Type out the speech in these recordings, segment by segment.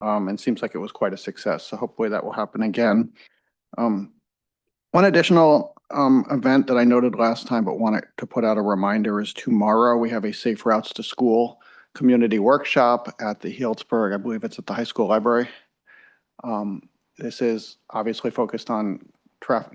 and seems like it was quite a success. So hopefully that will happen again. One additional event that I noted last time but wanted to put out a reminder is tomorrow we have a Safe Routes to School community workshop at the Healdsburg. I believe it's at the high school library. This is obviously focused on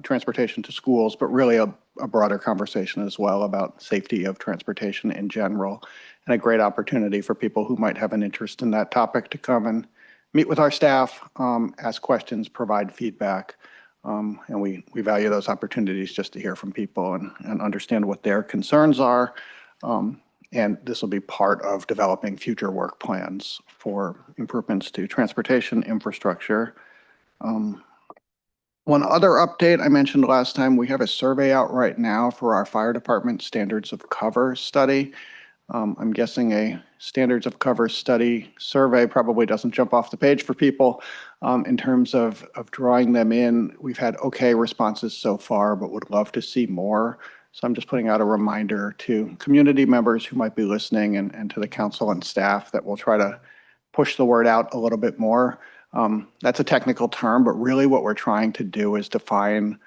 transportation to schools, but really a broader conversation as well about safety of transportation in general, and a great opportunity for people who might have an interest in that topic to come and meet with our staff, ask questions, provide feedback. And we value those opportunities just to hear from people and understand what their concerns are. And this will be part of developing future work plans for improvements to transportation infrastructure. One other update I mentioned last time, we have a survey out right now for our fire department standards of cover study. I'm guessing a standards of cover study survey probably doesn't jump off the page for people in terms of drawing them in. We've had okay responses so far, but would love to see more. So I'm just putting out a reminder to community members who might be listening and to the council and staff that we'll try to push the word out a little bit more. That's a technical term, but really what we're trying to do is define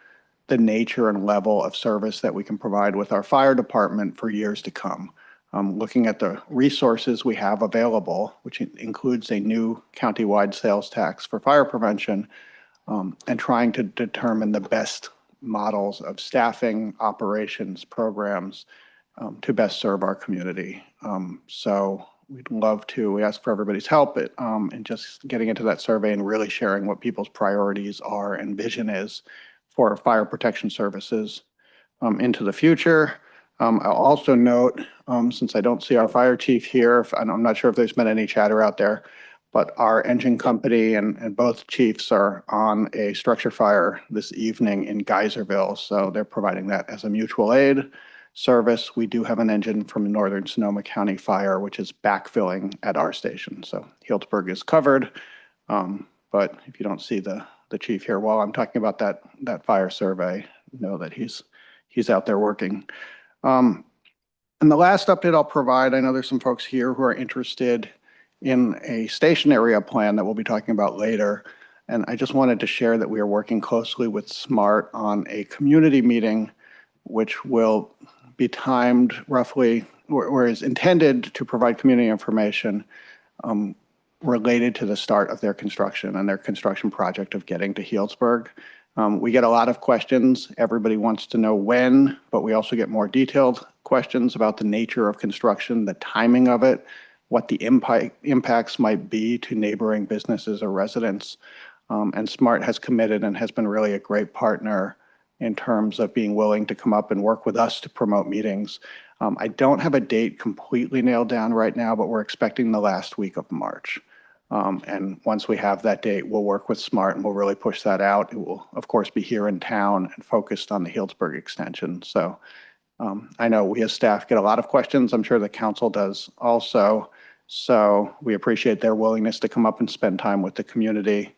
the nature and level of service that we can provide with our fire department for years to come. Looking at the resources we have available, which includes a new countywide sales tax for fire prevention, and trying to determine the best models of staffing, operations, programs to best serve our community. So we'd love to, we ask for everybody's help in just getting into that survey and really sharing what people's priorities are and vision is for fire protection services into the future. I'll also note, since I don't see our fire chief here, and I'm not sure if there's been any chatter out there, but our engine company and both chiefs are on a structure fire this evening in Geyserville. So they're providing that as a mutual aid service. We do have an engine from Northern Sonoma County Fire, which is backfilling at our station. So Healdsburg is covered. But if you don't see the chief here while I'm talking about that fire survey, know that he's out there working. And the last update I'll provide, I know there's some folks here who are interested in a station area plan that we'll be talking about later. And I just wanted to share that we are working closely with SMART on a community meeting, which will be timed roughly, or is intended to provide community information related to the start of their construction and their construction project of getting to Healdsburg. We get a lot of questions. Everybody wants to know when, but we also get more detailed questions about the nature of construction, the timing of it, what the impacts might be to neighboring businesses or residents. And SMART has committed and has been really a great partner in terms of being willing to come up and work with us to promote meetings. I don't have a date completely nailed down right now, but we're expecting the last week of March. And once we have that date, we'll work with SMART and we'll really push that out. It will, of course, be here in town and focused on the Healdsburg extension. So I know we as staff get a lot of questions. I'm sure the council does also. So we appreciate their willingness to come up and spend time with the community.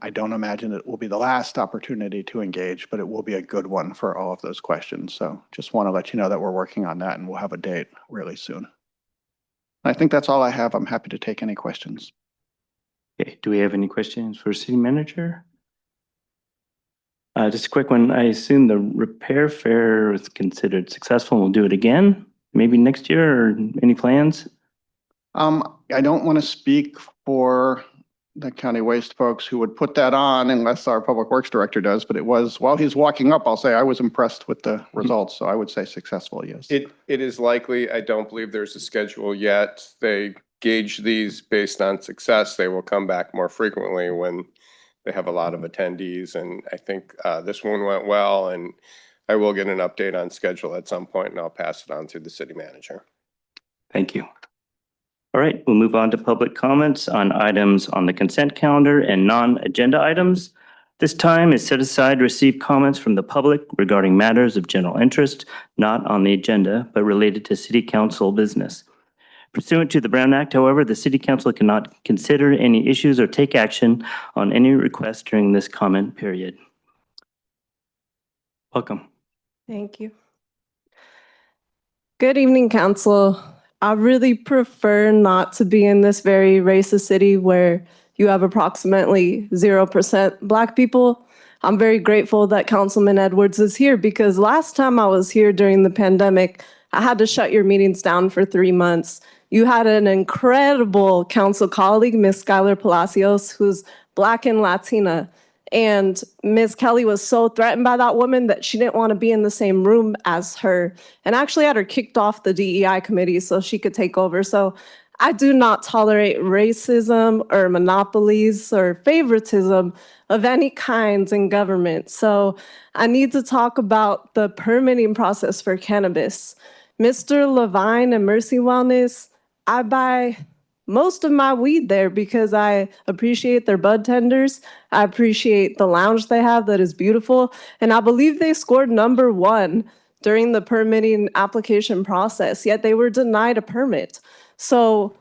I don't imagine it will be the last opportunity to engage, but it will be a good one for all of those questions. So just want to let you know that we're working on that and we'll have a date really soon. I think that's all I have. I'm happy to take any questions. Okay, do we have any questions for city manager? Just a quick one. I assume the repair fair was considered successful. We'll do it again, maybe next year, or any plans? I don't want to speak for the county waste folks who would put that on unless our public works director does, but it was, while he's walking up, I'll say I was impressed with the results. So I would say successful, yes. It is likely. I don't believe there's a schedule yet. They gauge these based on success. They will come back more frequently when they have a lot of attendees. And I think this one went well, and I will get an update on schedule at some point and I'll pass it on to the city manager. Thank you. All right, we'll move on to public comments on items on the consent calendar and non-agenda items. This time is set aside to receive comments from the public regarding matters of general interest, not on the agenda, but related to city council business. Pursuant to the Brown Act, however, the city council cannot consider any issues or take action on any requests during this comment period. Welcome. Thank you. Good evening, council. I really prefer not to be in this very racist city where you have approximately 0% Black people. I'm very grateful that Councilman Edwards is here because last time I was here during the pandemic, I had to shut your meetings down for 3 months. You had an incredible council colleague, Ms. Skylar Palacios, who's Black and Latina. And Ms. Kelly was so threatened by that woman that she didn't want to be in the same room as her, and actually had her kicked off the DEI committee so she could take over. So I do not tolerate racism or monopolies or favoritism of any kinds in government. So I need to talk about the permitting process for cannabis. Mr. Levine and Mercy Wellness, I buy most of my weed there because I appreciate their bud tenders. I appreciate the lounge they have that is beautiful. And I believe they scored #1 during the permitting application process, yet they were denied a permit. So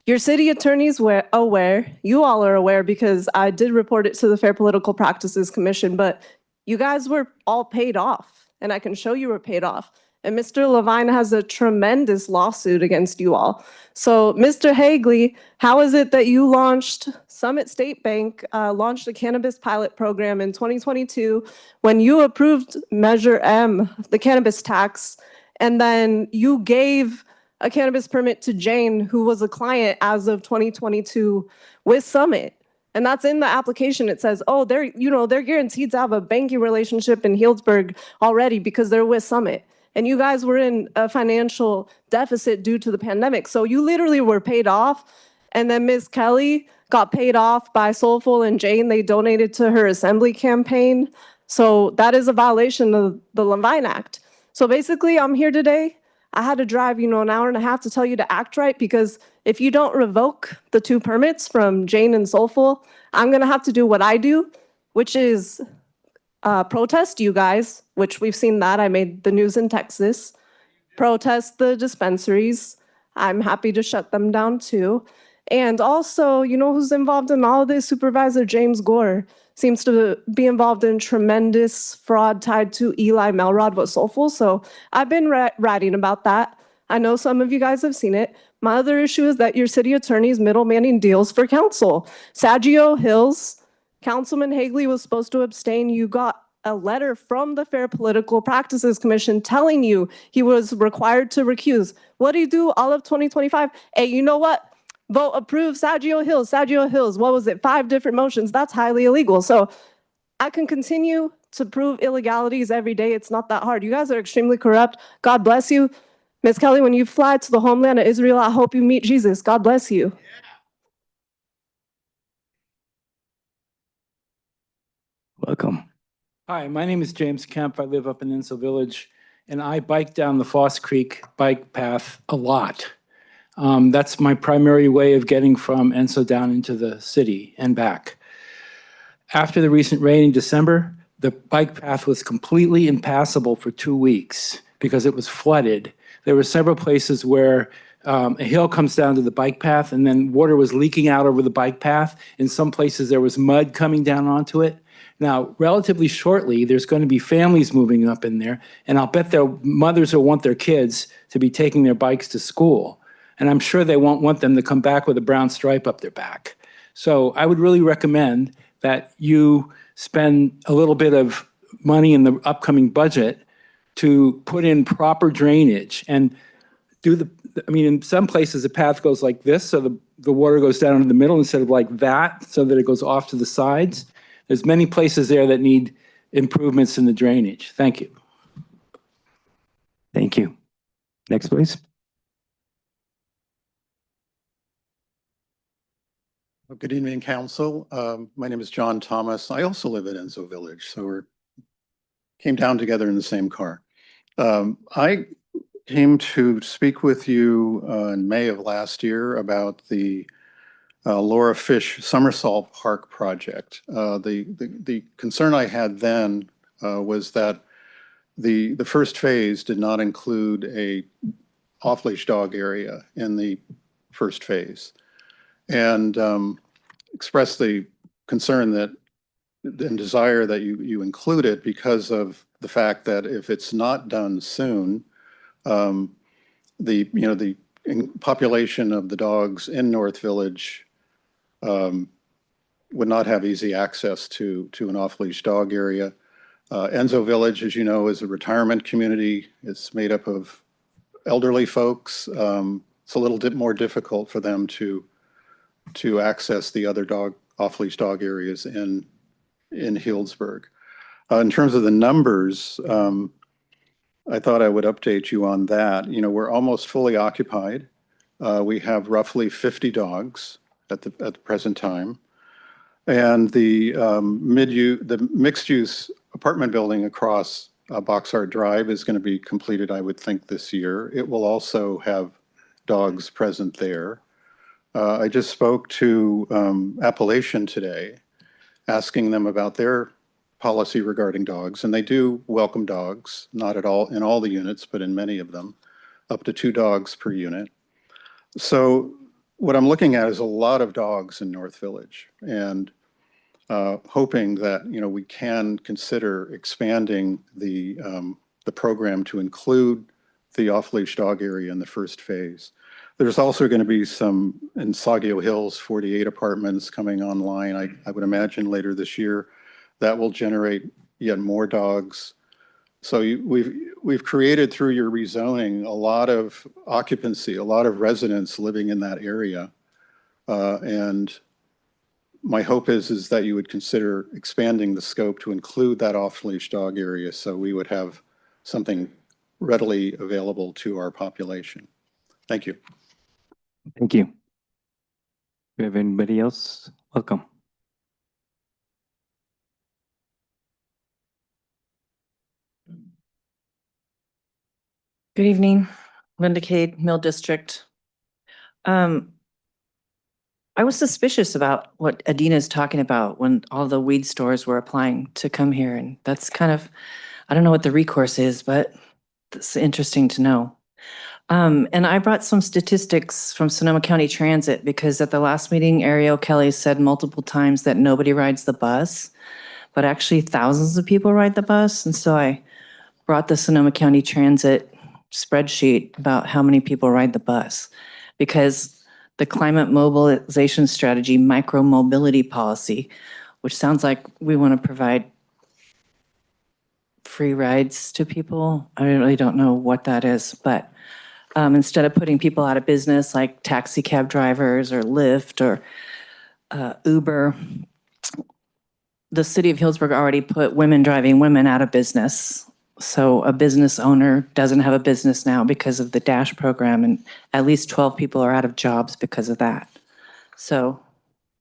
your city attorney's aware, you all are aware because I did report it to the Fair Political Practices Commission, but you guys were all paid off, and I can show you were paid off. And Mr. Levine has a tremendous lawsuit against you all. So, Mr. Hagley, how is it that you launched, Summit State Bank launched a cannabis pilot program in 2022 when you approved Measure M, the cannabis tax, and then you gave a cannabis permit to Jane, who was a client as of 2022 with Summit? And that's in the application. It says, oh, they're guaranteed to have a banking relationship in Healdsburg already because they're with Summit. And you guys were in a financial deficit due to the pandemic. So you literally were paid off. And then Ms. Kelly got paid off by Soulful and Jane. They donated to her assembly campaign. So that is a violation of the Levine Act. So basically, I'm here today. I had to drive, an hour and a half to tell you to act right, because if you don't revoke the 2 permits from Jane and Soulful, I'm going to have to do what I do, which is protest you guys, which we've seen that. I made the news in Texas. Protest the dispensaries. I'm happy to shut them down too. And also, who's involved in all of this? Supervisor James Gore seems to be involved in tremendous fraud tied to Eli Melrod with Soulful. So I've been writing about that. I know some of you guys have seen it. My other issue is that your city attorney's middlemaning deals for council. Saggio Hills, Councilman Hagley was supposed to abstain. You got a letter from the Fair Political Practices Commission telling you he was required to recuse. What do you do all of 2025? Hey, you know what? Vote approve Saggio Hills. Saggio Hills, what was it? 5 different motions. That's highly illegal. So I can continue to prove illegalities every day. It's not that hard. You guys are extremely corrupt. God bless you. Ms. Kelly, when you fly to the homeland of Israel, I hope you meet Jesus. God bless you. Welcome. Hi, my name is James Kemp. I live up in Enso Village, and I bike down the Foss Creek bike path a lot. That's my primary way of getting from Enso down into the city and back. After the recent rain in December, the bike path was completely impassable for 2 weeks because it was flooded. There were several places where a hill comes down to the bike path, and then water was leaking out over the bike path. In some places, there was mud coming down onto it. Now, relatively shortly, there's going to be families moving up in there, and I'll bet their mothers will want their kids to be taking their bikes to school. And I'm sure they won't want them to come back with a brown stripe up their back. So I would really recommend that you spend a little bit of money in the upcoming budget to put in proper drainage and do in some places the path goes like this, so the water goes down in the middle instead of like that, so that it goes off to the sides. There's many places there that need improvements in the drainage. Thank you. Thank you. Next, please. Well, good evening, Council. My name is John Thomas. I also live in Enso Village, so we came down together in the same car. I came to speak with you in May of last year about the Laura Fish Somersault Park project. The concern I had then was that the first phase did not include a off-leash dog area in the first phase, and expressed the concern that and desire that you include it because of the fact that if it's not done soon, the population of the dogs in North Village would not have easy access to an off-leash dog area. Enzo Village, as you know, is a retirement community. It's made up of elderly folks. It's a little bit more difficult for them to access the other off-leash dog areas in Healdsburg. In terms of the numbers, I thought I would update you on that. You know, we're almost fully occupied. We have roughly 50 dogs at the present time. And the mixed-use apartment building across Boxart Drive is going to be completed, I would think, this year. It will also have dogs present there. I just spoke to Appalachian today, asking them about their policy regarding dogs, and they do welcome dogs, not at all in all the units, but in many of them, up to 2 dogs per unit. So what I'm looking at is a lot of dogs in North Village, and hoping that, you know, we can consider expanding the program to include the off-leash dog area in the first phase. There's also going to be some in Saguio Hills, 48 apartments coming online, I would imagine later this year. That will generate yet more dogs. So we've created through your rezoning a lot of occupancy, a lot of residents living in that area. And my hope is that you would consider expanding the scope to include that off-leash dog area, so we would have something readily available to our population. Thank you. Thank you. Do we have anybody else? Welcome. Good evening, Linda Cade, Mill District. I was suspicious about what Adina's talking about when all the weed stores were applying to come here, and that's kind of, I don't know what the recourse is, but it's interesting to know. And I brought some statistics from Sonoma County Transit because at the last meeting, Ariel Kelly said multiple times that nobody rides the bus, but actually thousands of people ride the bus. And so I brought the Sonoma County Transit spreadsheet about how many people ride the bus, because the climate mobilization strategy, micro mobility policy, which sounds like we want to provide free rides to people. I really don't know what that is, but instead of putting people out of business like taxi cab drivers or Lyft or Uber, the city of Healdsburg already put women driving women out of business. So a business owner doesn't have a business now because of the DASH program, and at least 12 people are out of jobs because of that. So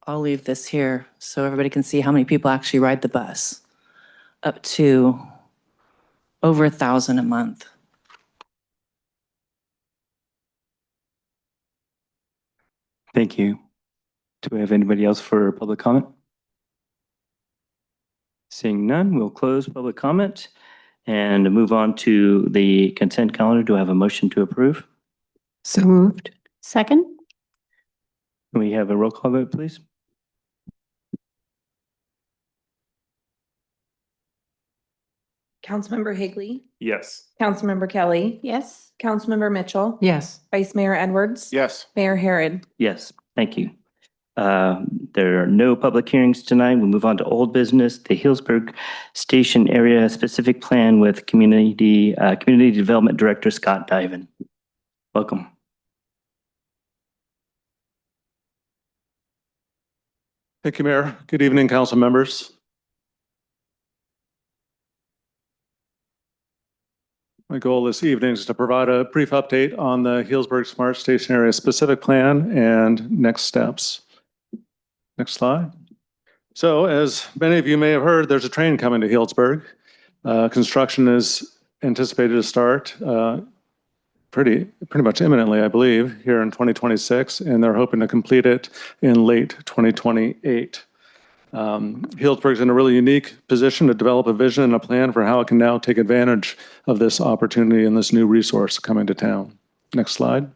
I'll leave this here so everybody can see how many people actually ride the bus, up to over 1,000 a month. Thank you. Do we have anybody else for public comment? Seeing none, we'll close public comment and move on to the consent calendar. Do I have a motion to approve? So moved. Second? Can we have a roll call vote, please? Councilmember Higley, Yes. Councilmember Kelly, Yes. Councilmember Mitchell, Yes. Vice Mayor Edwards. Yes. Mayor Harrod. Yes, thank you. There are no public hearings tonight. We'll move on to old business, the Healdsburg Station Area Specific Plan with Community Development Director Scott Diven. Welcome. Thank you, Mayor. Good evening, council members. My goal this evening is to provide a brief update on the Healdsburg Smart Station Area Specific Plan and next steps. Next slide. So as many of you may have heard, there's a train coming to Healdsburg. Construction is anticipated to start pretty much imminently, I believe, here in 2026, and they're hoping to complete it in late 2028. Healdsburg's in a really unique position to develop a vision and a plan for how it can now take advantage of this opportunity and this new resource coming to town. Next slide.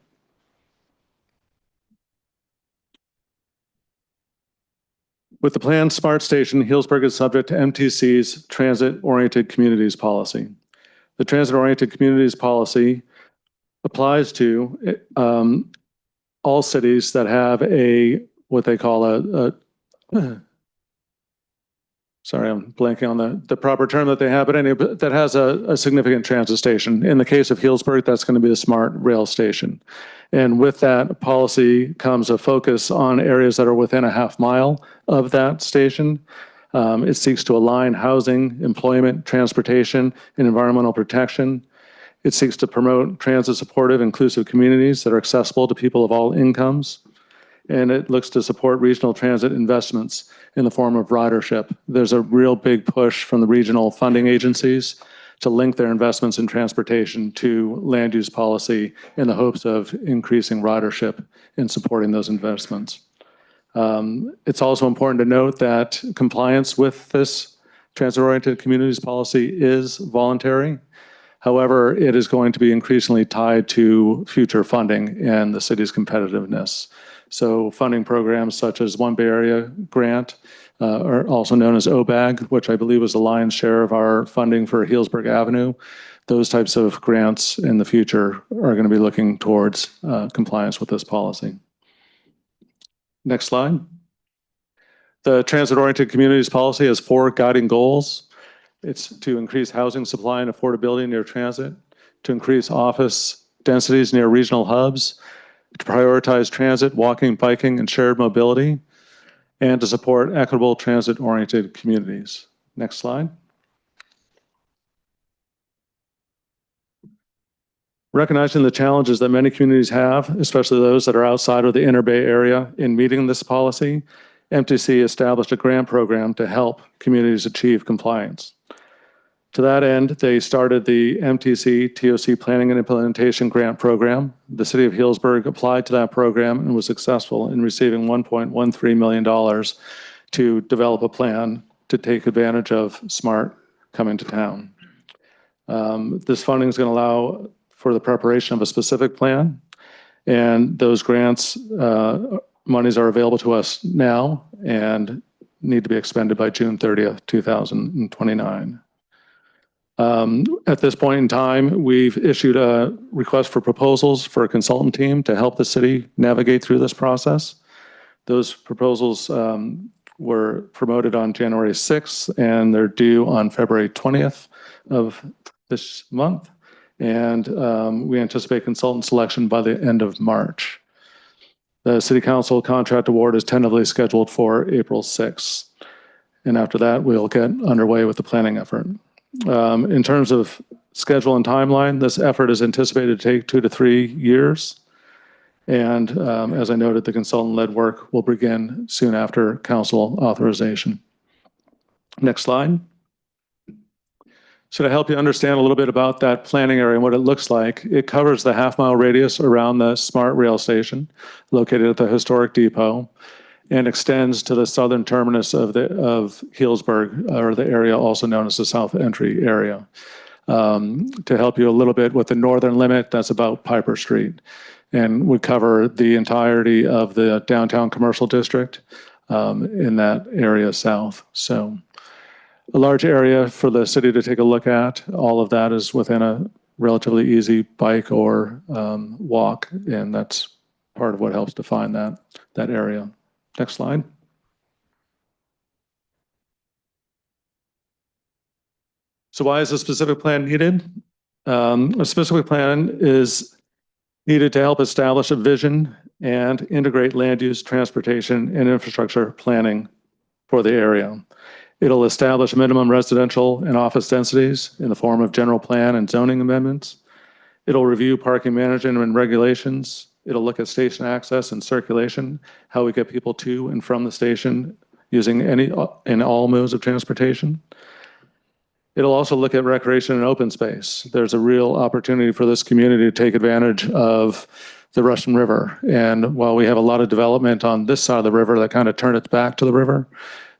With the planned smart station, Healdsburg is subject to MTC's Transit-Oriented Communities Policy. The Transit-Oriented Communities Policy applies to all cities that have what they call a sorry, I'm blanking on the proper term that they have, but anyway, that has a significant transit station. In the case of Healdsburg, that's going to be the smart rail station. And with that policy comes a focus on areas that are within a half mile of that station. It seeks to align housing, employment, transportation, and environmental protection. It seeks to promote transit-supportive, inclusive communities that are accessible to people of all incomes. And it looks to support regional transit investments in the form of ridership. There's a real big push from the regional funding agencies to link their investments in transportation to land use policy in the hopes of increasing ridership and supporting those investments. It's also important to note that compliance with this transit-oriented communities policy is voluntary. However, it is going to be increasingly tied to future funding and the city's competitiveness. So funding programs such as One Bay Area Grant, are also known as OBAG, which I believe was the lion's share of our funding for Healdsburg Avenue. Those types of grants in the future are going to be looking towards compliance with this policy. Next slide. The transit-oriented communities policy has 4 guiding goals. It's to increase housing supply and affordability near transit, to increase office densities near regional hubs, to prioritize transit, walking, biking, and shared mobility, and to support equitable transit-oriented communities. Next slide. Recognizing the challenges that many communities have, especially those that are outside of the Inner Bay area in meeting this policy, MTC established a grant program to help communities achieve compliance. To that end, they started the MTC TOC Planning and Implementation Grant Program. The City of Healdsburg applied to that program and was successful in receiving $1.13 million to develop a plan to take advantage of SMART coming to town. This funding is going to allow for the preparation of a specific plan, and those grants monies are available to us now and need to be expended by June 30th, 2029. At this point in time, we've issued a request for proposals for a consultant team to help the city navigate through this process. Those proposals were promoted on January 6th, and they're due on February 20th of this month. And we anticipate consultant selection by the end of March. The City Council contract award is tentatively scheduled for April 6th. And after that, we'll get underway with the planning effort. In terms of schedule and timeline, this effort is anticipated to take 2 to 3 years. And as I noted, the consultant-led work will begin soon after council authorization. Next slide. So to help you understand a little bit about that planning area and what it looks like, it covers the half-mile radius around the SMART rail station located at the historic depot, and extends to the southern terminus of Healdsburg, or the area also known as the South Entry area. To help you a little bit with the northern limit, that's about Piper Street, and would cover the entirety of the downtown commercial district in that area south. So a large area for the city to take a look at. All of that is within a relatively easy bike or walk, and that's part of what helps define that area. Next slide. So why is a specific plan needed? A specific plan is needed to help establish a vision and integrate land use, transportation, and infrastructure planning for the area. It'll establish minimum residential and office densities in the form of general plan and zoning amendments. It'll review parking management and regulations. It'll look at station access and circulation, how we get people to and from the station using any and all modes of transportation. It'll also look at recreation and open space. There's a real opportunity for this community to take advantage of the Russian River. And while we have a lot of development on this side of the river that kind of turn its back to the river,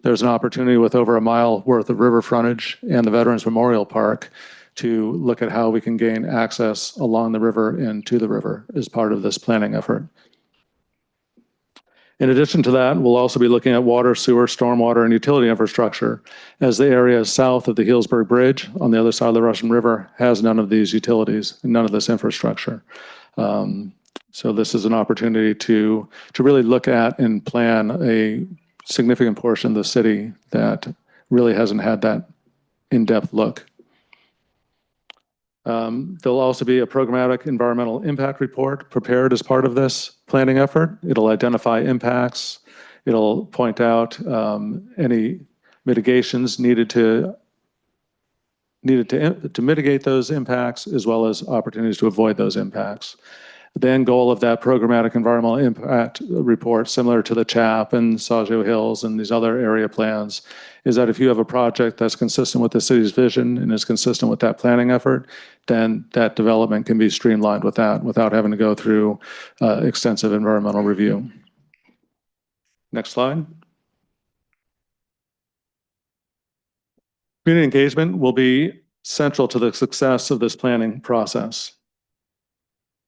there's an opportunity with over a mile worth of river frontage and the Veterans Memorial Park to look at how we can gain access along the river and to the river as part of this planning effort. In addition to that, we'll also be looking at water, sewer, stormwater, and utility infrastructure, as the area south of the Healdsburg Bridge on the other side of the Russian River has none of these utilities and none of this infrastructure. So this is an opportunity to really look at and plan a significant portion of the city that really hasn't had that in-depth look. There'll also be a programmatic environmental impact report prepared as part of this planning effort. It'll identify impacts. It'll point out any mitigations needed to mitigate those impacts, as well as opportunities to avoid those impacts. The end goal of that programmatic environmental impact report, similar to the CHAP and Sajo Hills and these other area plans, is that if you have a project that's consistent with the city's vision and is consistent with that planning effort, then that development can be streamlined with that without having to go through extensive environmental review. Next slide. Community engagement will be central to the success of this planning process.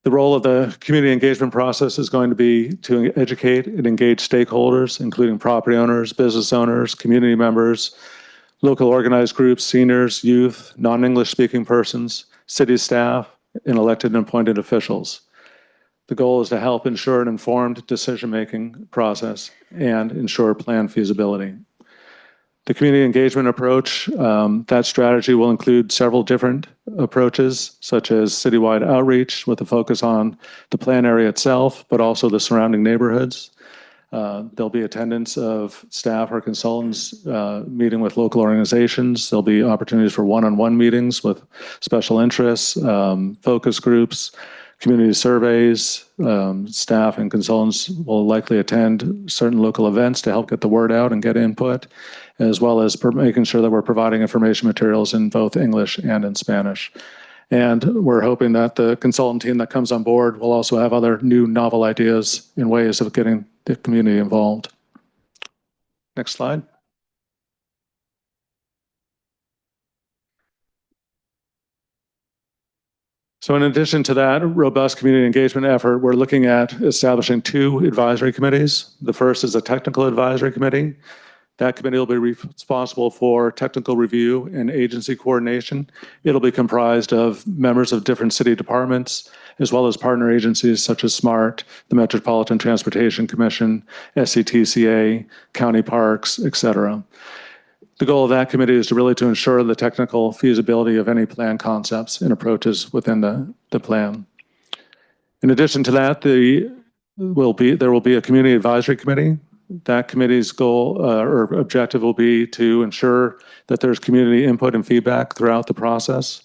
The role of the community engagement process is going to be to educate and engage stakeholders, including property owners, business owners, community members, local organized groups, seniors, youth, non-English speaking persons, city staff, and elected and appointed officials. The goal is to help ensure an informed decision-making process and ensure plan feasibility. The community engagement approach, that strategy will include several different approaches, such as citywide outreach with a focus on the plan area itself, but also the surrounding neighborhoods. There'll be attendance of staff or consultants meeting with local organizations. There'll be opportunities for one-on-one meetings with special interests, focus groups, community surveys. Staff and consultants will likely attend certain local events to help get the word out and get input, as well as making sure that we're providing information materials in both English and in Spanish. And we're hoping that the consultant team that comes on board will also have other new novel ideas and ways of getting the community involved. Next slide. So in addition to that robust community engagement effort, we're looking at establishing 2 advisory committees. The first is a technical advisory committee. That committee will be responsible for technical review and agency coordination. It'll be comprised of members of different city departments, as well as partner agencies such as SMART, the Metropolitan Transportation Commission, SCTCA, county parks, et cetera. The goal of that committee is to ensure the technical feasibility of any plan concepts and approaches within the plan. In addition to that, there will be a community advisory committee. That committee's goal or objective will be to ensure that there's community input and feedback throughout the process.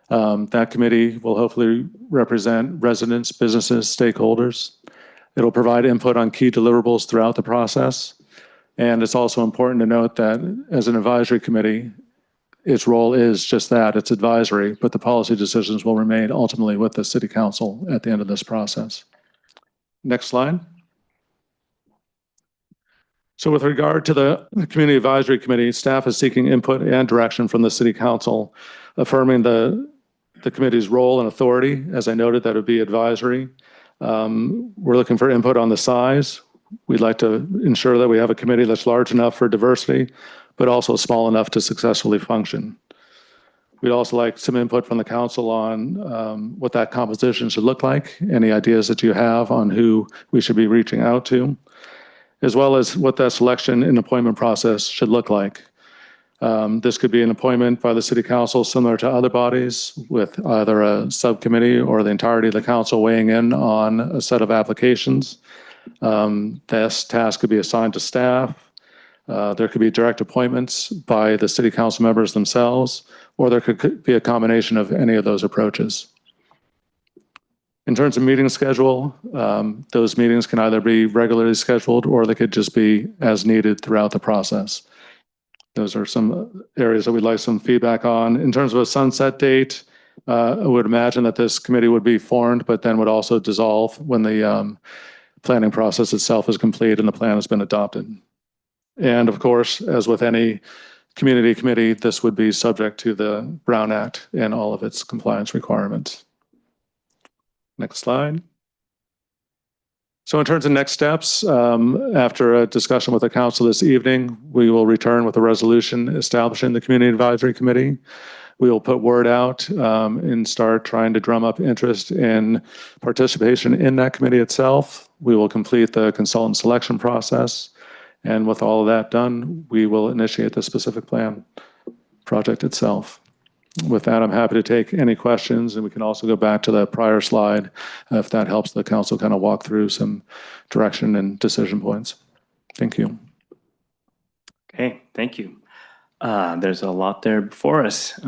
That committee will hopefully represent residents, businesses, stakeholders. It'll provide input on key deliverables throughout the process. And it's also important to note that as an advisory committee, its role is just that, it's advisory, but the policy decisions will remain ultimately with the city council at the end of this process. Next slide. So with regard to the Community Advisory Committee, staff is seeking input and direction from the City Council, affirming the committee's role and authority. As I noted, that would be advisory. We're looking for input on the size. We'd like to ensure that we have a committee that's large enough for diversity, but also small enough to successfully function. We'd also like some input from the council on what that composition should look like, any ideas that you have on who we should be reaching out to, as well as what that selection and appointment process should look like. This could be an appointment by the city council similar to other bodies with either a subcommittee or the entirety of the council weighing in on a set of applications. This task could be assigned to staff. There could be direct appointments by the city council members themselves, or there could be a combination of any of those approaches. In terms of meeting schedule, those meetings can either be regularly scheduled or they could just be as needed throughout the process. Those are some areas that we'd like some feedback on. In terms of a sunset date, I would imagine that this committee would be formed, but then would also dissolve when the planning process itself is complete and the plan has been adopted. And of course, as with any community committee, this would be subject to the Brown Act and all of its compliance requirements. Next slide. So in terms of next steps, after a discussion with the council this evening, we will return with a resolution establishing the Community Advisory Committee. We will put word out and start trying to drum up interest in participation in that committee itself. We will complete the consultant selection process. And with all of that done, we will initiate the specific plan project itself. With that, I'm happy to take any questions, and we can also go back to the prior slide if that helps the council kind of walk through some direction and decision points. Thank you. Okay, thank you. There's a lot there before us.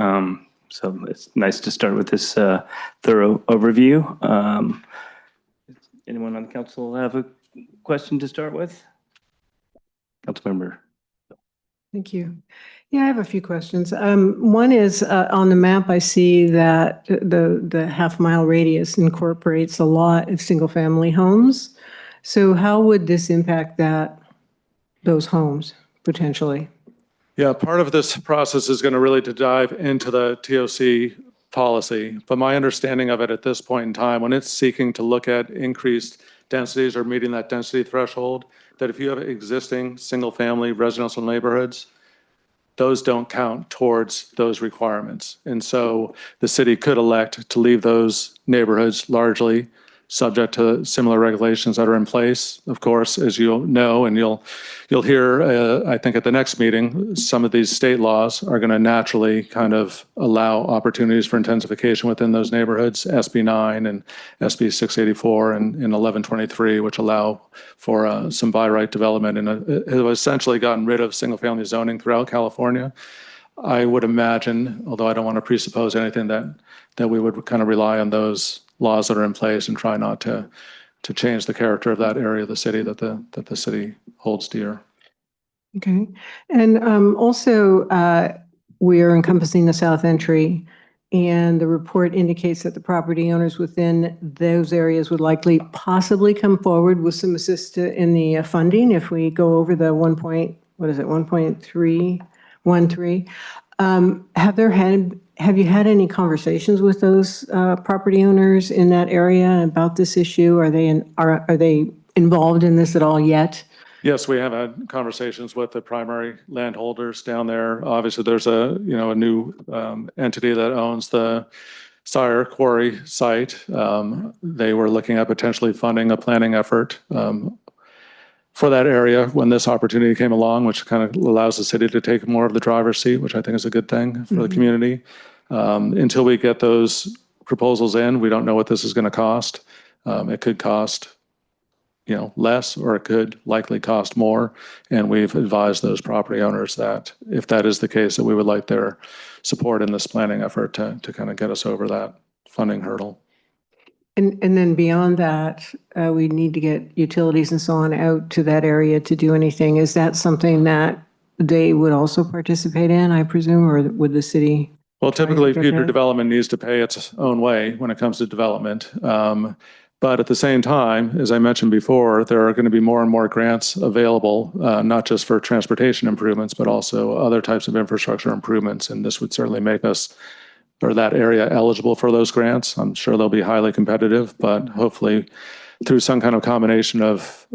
So it's nice to start with this thorough overview. Anyone on the council have a question to start with? Councilmember. Thank you. Yeah, I have a few questions. One is on the map, I see that the half-mile radius incorporates a lot of single-family homes. So how would this impact those homes potentially? Yeah, part of this process is going to really to dive into the TOC policy. But my understanding of it at this point in time, when it's seeking to look at increased densities or meeting that density threshold, that if you have existing single-family residential neighborhoods, those don't count towards those requirements. And so the city could elect to leave those neighborhoods largely subject to similar regulations that are in place. Of course, as you'll know, and you'll hear, I think at the next meeting, some of these state laws are going to naturally kind of allow opportunities for intensification within those neighborhoods, SB 9 and SB 684 and 1123, which allow for some by right development and have essentially gotten rid of single family zoning throughout California. I would imagine, although I don't want to presuppose anything, that we would kind of rely on those laws that are in place and try not to change the character of that area of the city that the city holds dear. Okay. And also, we are encompassing the South Entry, and the report indicates that the property owners within those areas would likely possibly come forward with some assistance in the funding if we go over the 1.313. Have you had any conversations with those property owners in that area about this issue? Are they involved in this at all yet? Yes, we have had conversations with the primary landholders down there. Obviously, there's a new entity that owns the Sire Quarry site. They were looking at potentially funding a planning effort for that area when this opportunity came along, which kind of allows the city to take more of the driver's seat, which I think is a good thing for the community. Until we get those proposals in, we don't know what this is going to cost. It could cost less, or it could likely cost more. And we've advised those property owners that if that is the case, that we would like their support in this planning effort to kind of get us over that funding hurdle. And then beyond that, we need to get utilities and so on out to that area to do anything. Is that something that they would also participate in, I presume, or would the city? Well, typically future development needs to pay its own way when it comes to development. But at the same time, as I mentioned before, there are going to be more and more grants available, not just for transportation improvements, but also other types of infrastructure improvements. And this would certainly make us, or that area, eligible for those grants. I'm sure they'll be highly competitive, but hopefully through some kind of combination of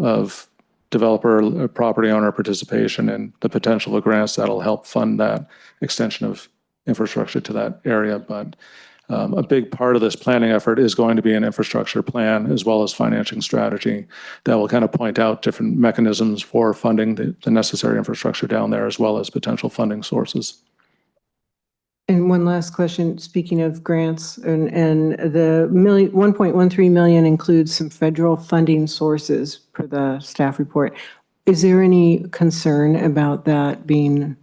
developer, property owner participation and the potential of grants, that'll help fund that extension of infrastructure to that area. But a big part of this planning effort is going to be an infrastructure plan as well as financing strategy that will kind of point out different mechanisms for funding the necessary infrastructure down there, as well as potential funding sources. And one last question, speaking of grants, and the 1.13 million includes some federal funding sources per the staff report. Is there any concern about that being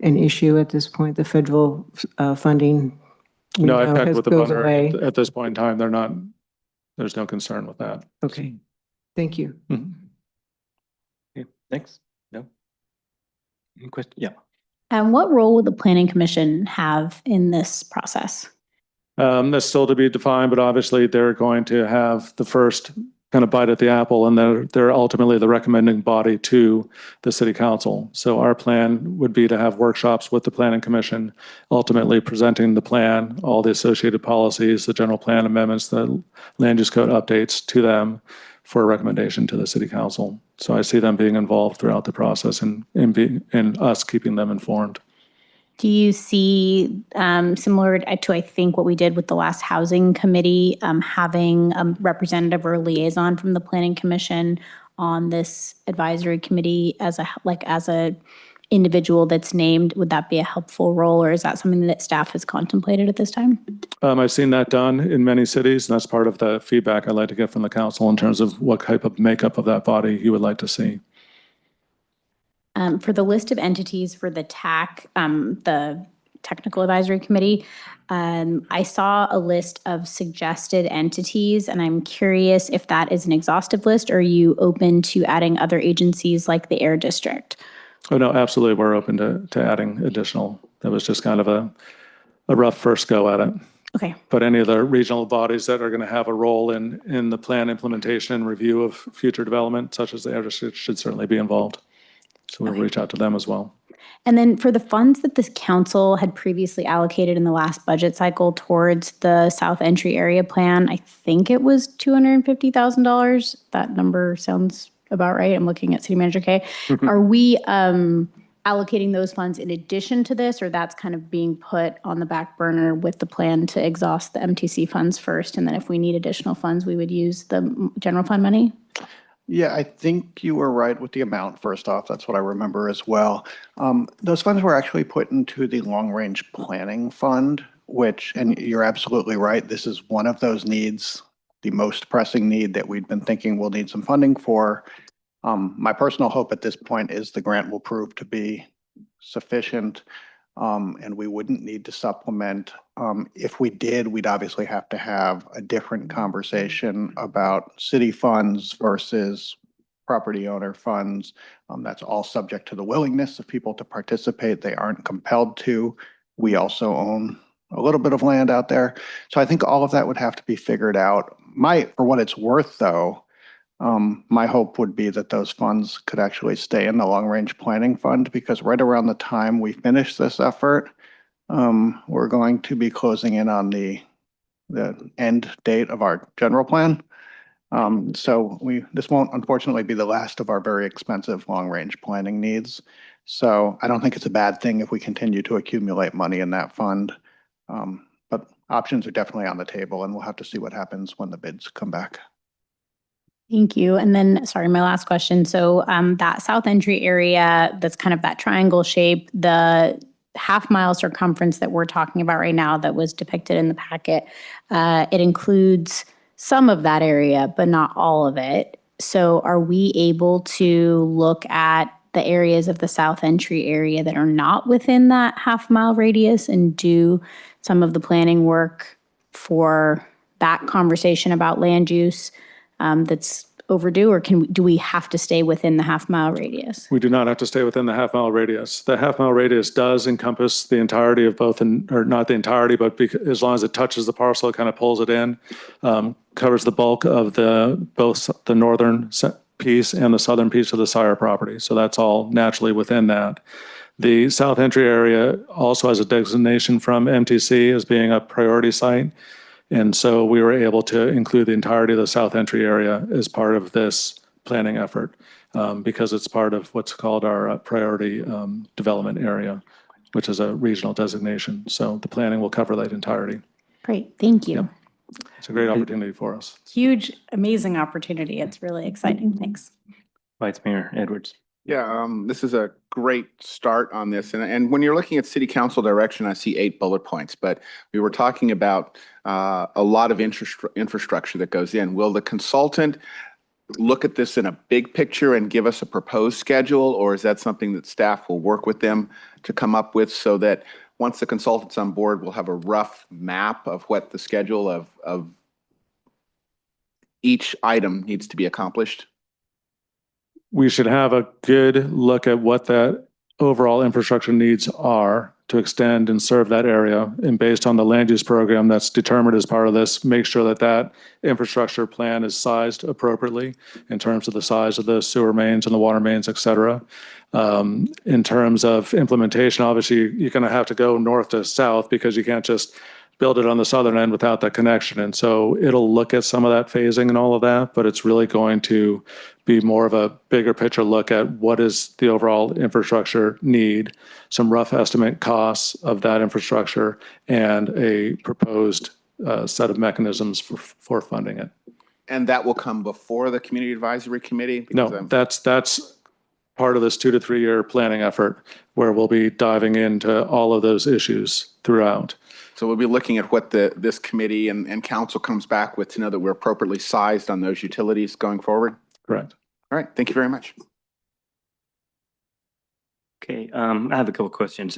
an issue at this point, the federal funding? No, I've checked with the funding. At this point in time, there's no concern with that. Okay, thank you. Okay, thanks. No? Any question? Yeah. And what role will the Planning Commission have in this process? That's still to be defined, but obviously they're going to have the first kind of bite at the apple, and they're ultimately the recommending body to the city council. So our plan would be to have workshops with the Planning Commission, ultimately presenting the plan, all the associated policies, the general plan amendments, the land use code updates to them for a recommendation to the city council. So I see them being involved throughout the process and us keeping them informed. Do you see, similar to, I think, what we did with the last housing committee, having a representative or liaison from the Planning Commission on this advisory committee as a individual that's named? Would that be a helpful role, or is that something that staff has contemplated at this time? I've seen that done in many cities, and that's part of the feedback I'd like to get from the council in terms of what type of makeup of that body you would like to see. For the list of entities for the the Technical Advisory Committee, I saw a list of suggested entities, and I'm curious if that is an exhaustive list, or are you open to adding other agencies like the Air District? Oh, no, absolutely. We're open to adding additional. That was just kind of a rough first go at it. Okay. But any of the regional bodies that are going to have a role in the plan implementation and review of future development, such as the Air District, should certainly be involved. So we'll reach out to them as well. And then for the funds that this council had previously allocated in the last budget cycle towards the South Entry Area Plan, I think it was $250,000. That number sounds about right. I'm looking at City Manager Kay. Are we allocating those funds in addition to this, or that's kind of being put on the back burner with the plan to exhaust the MTC funds first, and then if we need additional funds, we would use the general fund money? Yeah, I think you were right with the amount, first off. That's what I remember as well. Those funds were actually put into the long-range planning fund, which, and you're absolutely right, this is one of those needs, the most pressing need that we've been thinking we'll need some funding for. My personal hope at this point is the grant will prove to be sufficient, and we wouldn't need to supplement. If we did, we'd obviously have to have a different conversation about city funds versus property owner funds. That's all subject to the willingness of people to participate. They aren't compelled to. We also own a little bit of land out there. So I think all of that would have to be figured out. For what it's worth though, my hope would be that those funds could actually stay in the long-range planning fund, because right around the time we finish this effort, we're going to be closing in on the end date of our general plan. So this won't unfortunately be the last of our very expensive long-range planning needs. So I don't think it's a bad thing if we continue to accumulate money in that fund. But options are definitely on the table, and we'll have to see what happens when the bids come back. Thank you. And then, sorry, my last question. So that South Entry area, that's kind of that triangle shape, the half-mile circumference that we're talking about right now that was depicted in the packet, it includes some of that area, but not all of it. So are we able to look at the areas of the South Entry area that are not within that half-mile radius and do some of the planning work for that conversation about land use that's overdue, or do we have to stay within the half-mile radius? We do not have to stay within the half-mile radius. The half-mile radius does encompass the entirety of both, or not the entirety, but as long as it touches the parcel, it kind of pulls it in, covers the bulk of both the northern piece and the southern piece of the Sire property. So that's all naturally within that. The South Entry area also has a designation from MTC as being a priority site. And so we were able to include the entirety of the South Entry area as part of this planning effort, because it's part of what's called our priority development area, which is a regional designation. So the planning will cover that entirety. Great, thank you. Yeah. It's a great opportunity for us. Huge, amazing opportunity. It's really exciting. Thanks. Vice Mayor Edwards. Yeah, this is a great start on this. And when you're looking at city council direction, I see 8 bullet points, but we were talking about a lot of infrastructure that goes in. Will the consultant look at this in a big picture and give us a proposed schedule, or is that something that staff will work with them to come up with, so that once the consultant's on board, we'll have a rough map of what the schedule of each item needs to be accomplished? We should have a good look at what that overall infrastructure needs are to extend and serve that area. And based on the land use program that's determined as part of this, make sure that that infrastructure plan is sized appropriately in terms of the size of the sewer mains and the water mains, et cetera. In terms of implementation, obviously, you're going to have to go north to south, because you can't just build it on the southern end without that connection. And so it'll look at some of that phasing and all of that, but it's really going to be more of a bigger picture look at what is the overall infrastructure need, some rough estimate costs of that infrastructure, and a proposed set of mechanisms for funding it. And that will come before the Community Advisory Committee? Because No, I'm- that's part of this 2 to 3 year planning effort where we'll be diving into all of those issues throughout. So we'll be looking at what this committee and council comes back with to know that we're appropriately sized on those utilities going forward. Correct. All right, thank you very much. Okay, I have a couple questions.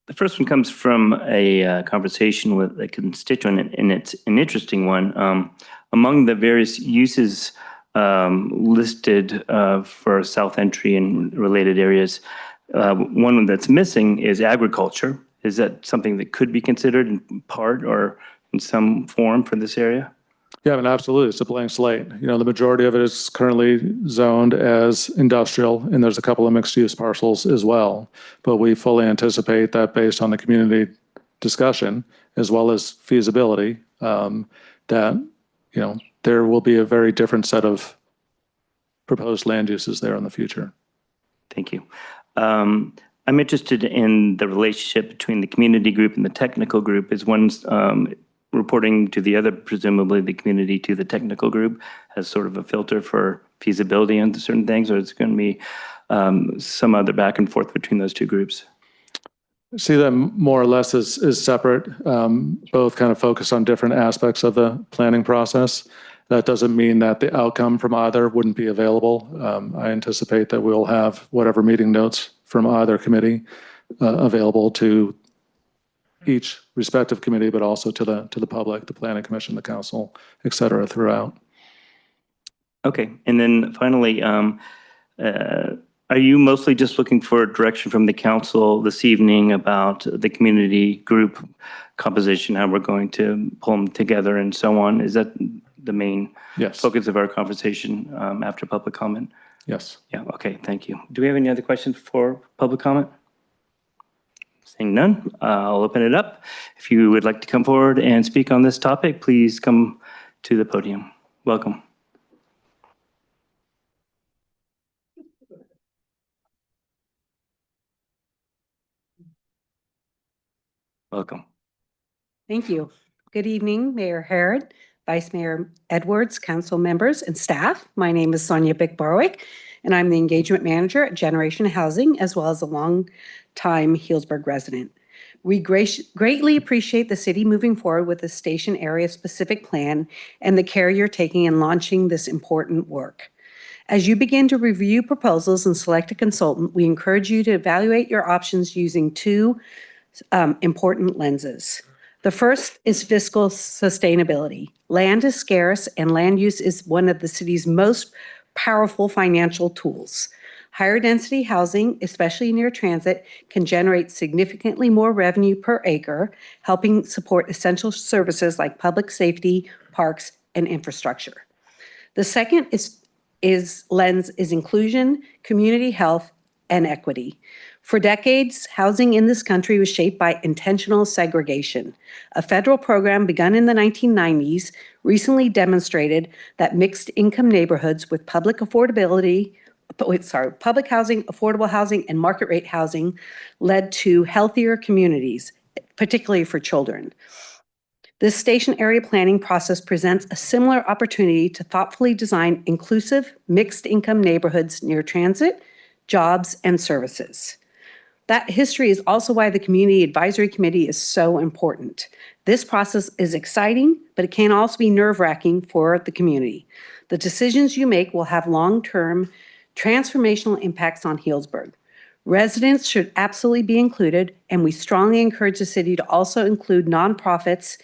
The first one comes from a conversation with a constituent, and it's an interesting one. Among the various uses listed for South Entry and related areas, one that's missing is agriculture. Is that something that could be considered in part or in some form for this area? Yeah, I mean, absolutely. It's a blank slate. You know, the majority of it is currently zoned as industrial, and there's a couple of mixed use parcels as well. But we fully anticipate that based on the community discussion, as well as feasibility, that, you know, there will be a very different set of proposed land uses there in the future. Thank you. I'm interested in the relationship between the community group and the technical group. Is one's reporting to the other, presumably the community to the technical group, as sort of a filter for feasibility into certain things, or is it going to be some other back and forth between those two groups? See them more or less as separate, both kind of focus on different aspects of the planning process. That doesn't mean that the outcome from either wouldn't be available. I anticipate that we'll have whatever meeting notes from either committee available to each respective committee, but also to the public, the planning commission, the council, et cetera, throughout. Okay, and then finally, are you mostly just looking for direction from the council this evening about the community group composition, how we're going to pull them together and so on? Is that the main focus of our conversation after public comment? Yes. Yeah, okay, thank you. Do we have any other questions for public comment? Seeing none, I'll open it up. If you would like to come forward and speak on this topic, please come to the podium. Welcome. Welcome. Thank you. Good evening, Mayor Herod, Vice Mayor Edwards, council members, and staff. My name is Sonia Bick-Barwick, and I'm the engagement manager at Generation Housing, as well as a long-time Healdsburg resident. We greatly appreciate the city moving forward with the station area specific plan and the care you're taking in launching this important work. As you begin to review proposals and select a consultant, we encourage you to evaluate your options using two important lenses. The first is fiscal sustainability. Land is scarce, and land use is one of the city's most powerful financial tools. Higher density housing, especially near transit, can generate significantly more revenue per acre, helping support essential services like public safety, parks, and infrastructure. The second lens is inclusion, community health, and equity. For decades, housing in this country was shaped by intentional segregation. A federal program begun in the 1990s recently demonstrated that mixed income neighborhoods with public housing, affordable housing, and market rate housing led to healthier communities, particularly for children. This station area planning process presents a similar opportunity to thoughtfully design inclusive, mixed income neighborhoods near transit, jobs, and services. That history is also why the Community Advisory Committee is so important. This process is exciting, but it can also be nerve-wracking for the community. The decisions you make will have long-term transformational impacts on Healdsburg. Residents should absolutely be included, and we strongly encourage the city to also include nonprofits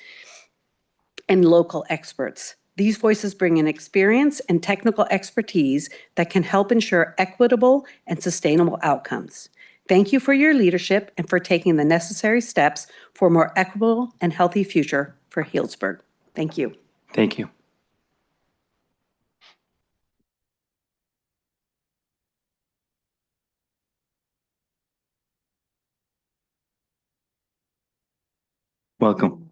and local experts. These voices bring in experience and technical expertise that can help ensure equitable and sustainable outcomes. Thank you for your leadership and for taking the necessary steps for a more equitable and healthy future for Healdsburg. Thank you. Thank you. Welcome.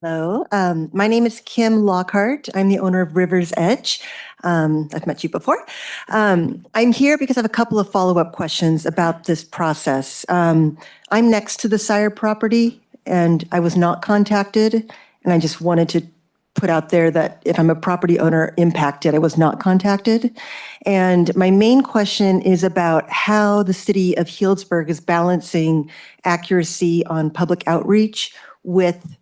Hello, my name is Kim Lockhart. I'm the owner of River's Edge. I've met you before. I'm here because I have a couple of follow-up questions about this process. I'm next to the Sire property and I was not contacted, and I just wanted to put out there that if I'm a property owner impacted, I was not contacted. And my main question is about how the city of Healdsburg is balancing accuracy on public outreach with,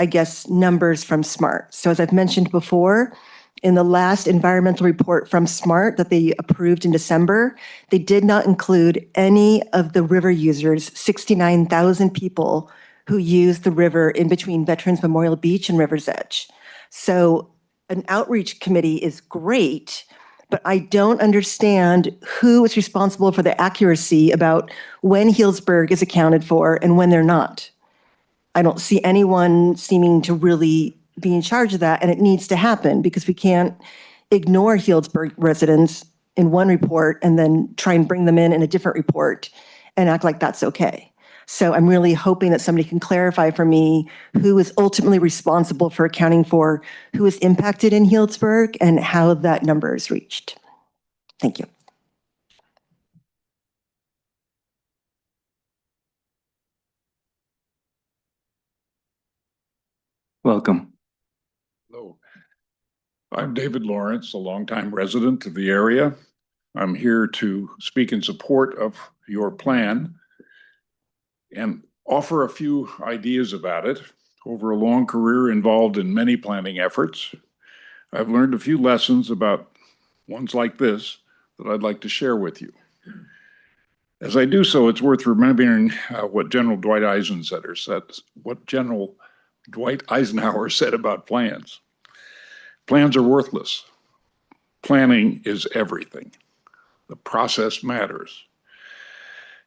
I guess, numbers from SMART. So as I've mentioned before, in the last environmental report from SMART that they approved in December, they did not include any of the river users, 69,000 people who use the river in between Veterans Memorial Beach and River's Edge. So an outreach committee is great, but I don't understand who is responsible for the accuracy about when Healdsburg is accounted for and when they're not. I don't see anyone seeming to really be in charge of that, and it needs to happen because we can't ignore Healdsburg residents in one report and then try and bring them in a different report and act like that's okay. So I'm really hoping that somebody can clarify for me who is ultimately responsible for accounting for who is impacted in Healdsburg and how that number is reached. Thank you. Welcome. Hello. I'm David Lawrence, a longtime resident of the area. I'm here to speak in support of your plan and offer a few ideas about it. Over a long career involved in many planning efforts, I've learned a few lessons about ones like this that I'd like to share with you. As I do so, it's worth remembering what General Dwight Eisenhower said about plans. Plans are worthless. Planning is everything. The process matters.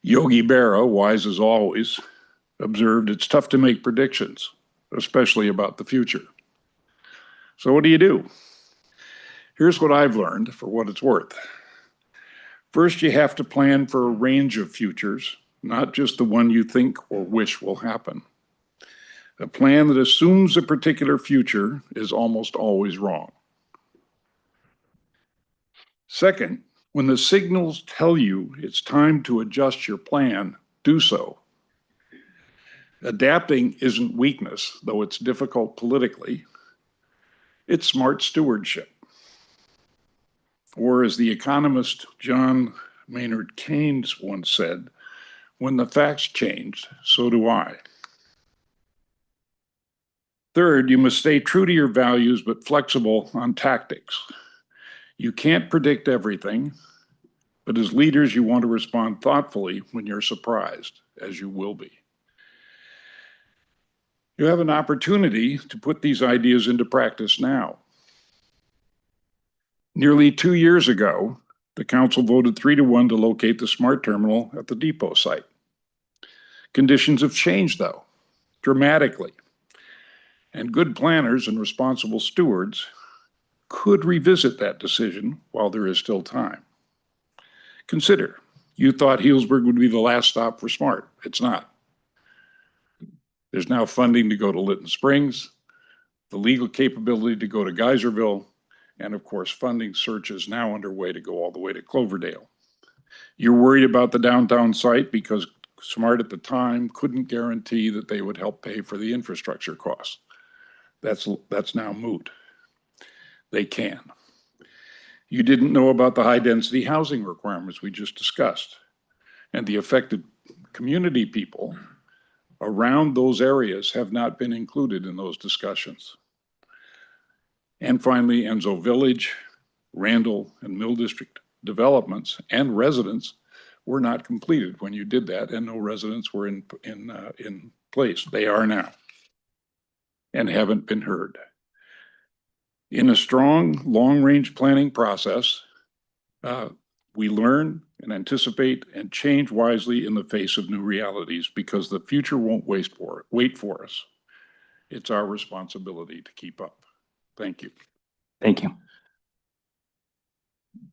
Yogi Berra, wise as always, observed it's tough to make predictions, especially about the future. So what do? Here's what I've learned for what it's worth. First, you have to plan for a range of futures, not just the one you think or wish will happen. A plan that assumes a particular future is almost always wrong. Second, when the signals tell you it's time to adjust your plan, do so. Adapting isn't weakness, though it's difficult politically. It's smart stewardship. Or as the economist John Maynard Keynes once said, when the facts changed, so do I. Third, you must stay true to your values, but flexible on tactics. You can't predict everything, but as leaders, you want to respond thoughtfully when you're surprised, as you will be. You have an opportunity to put these ideas into practice now. Nearly 2 years ago, the council voted 3-1 to locate the SMART terminal at the depot site. Conditions have changed, though, dramatically. And good planners and responsible stewards could revisit that decision while there is still time. Consider, you thought Healdsburg would be the last stop for SMART. It's not. There's now funding to go to Lytton Springs, the legal capability to go to Geyserville, and of course, funding search is now underway to go all the way to Cloverdale. You're worried about the downtown site because SMART at the time couldn't guarantee that they would help pay for the infrastructure costs. That's now moot. They can. You didn't know about the high-density housing requirements we just discussed, and the affected community people around those areas have not been included in those discussions. And finally, Enzo Village, Randall, and Mill District developments and residents were not completed when you did that, and no residents were in place. They are now and haven't been heard. In a strong, long-range planning process, we learn and anticipate and change wisely in the face of new realities because the future won't wait for us. It's our responsibility to keep up. Thank you. Thank you.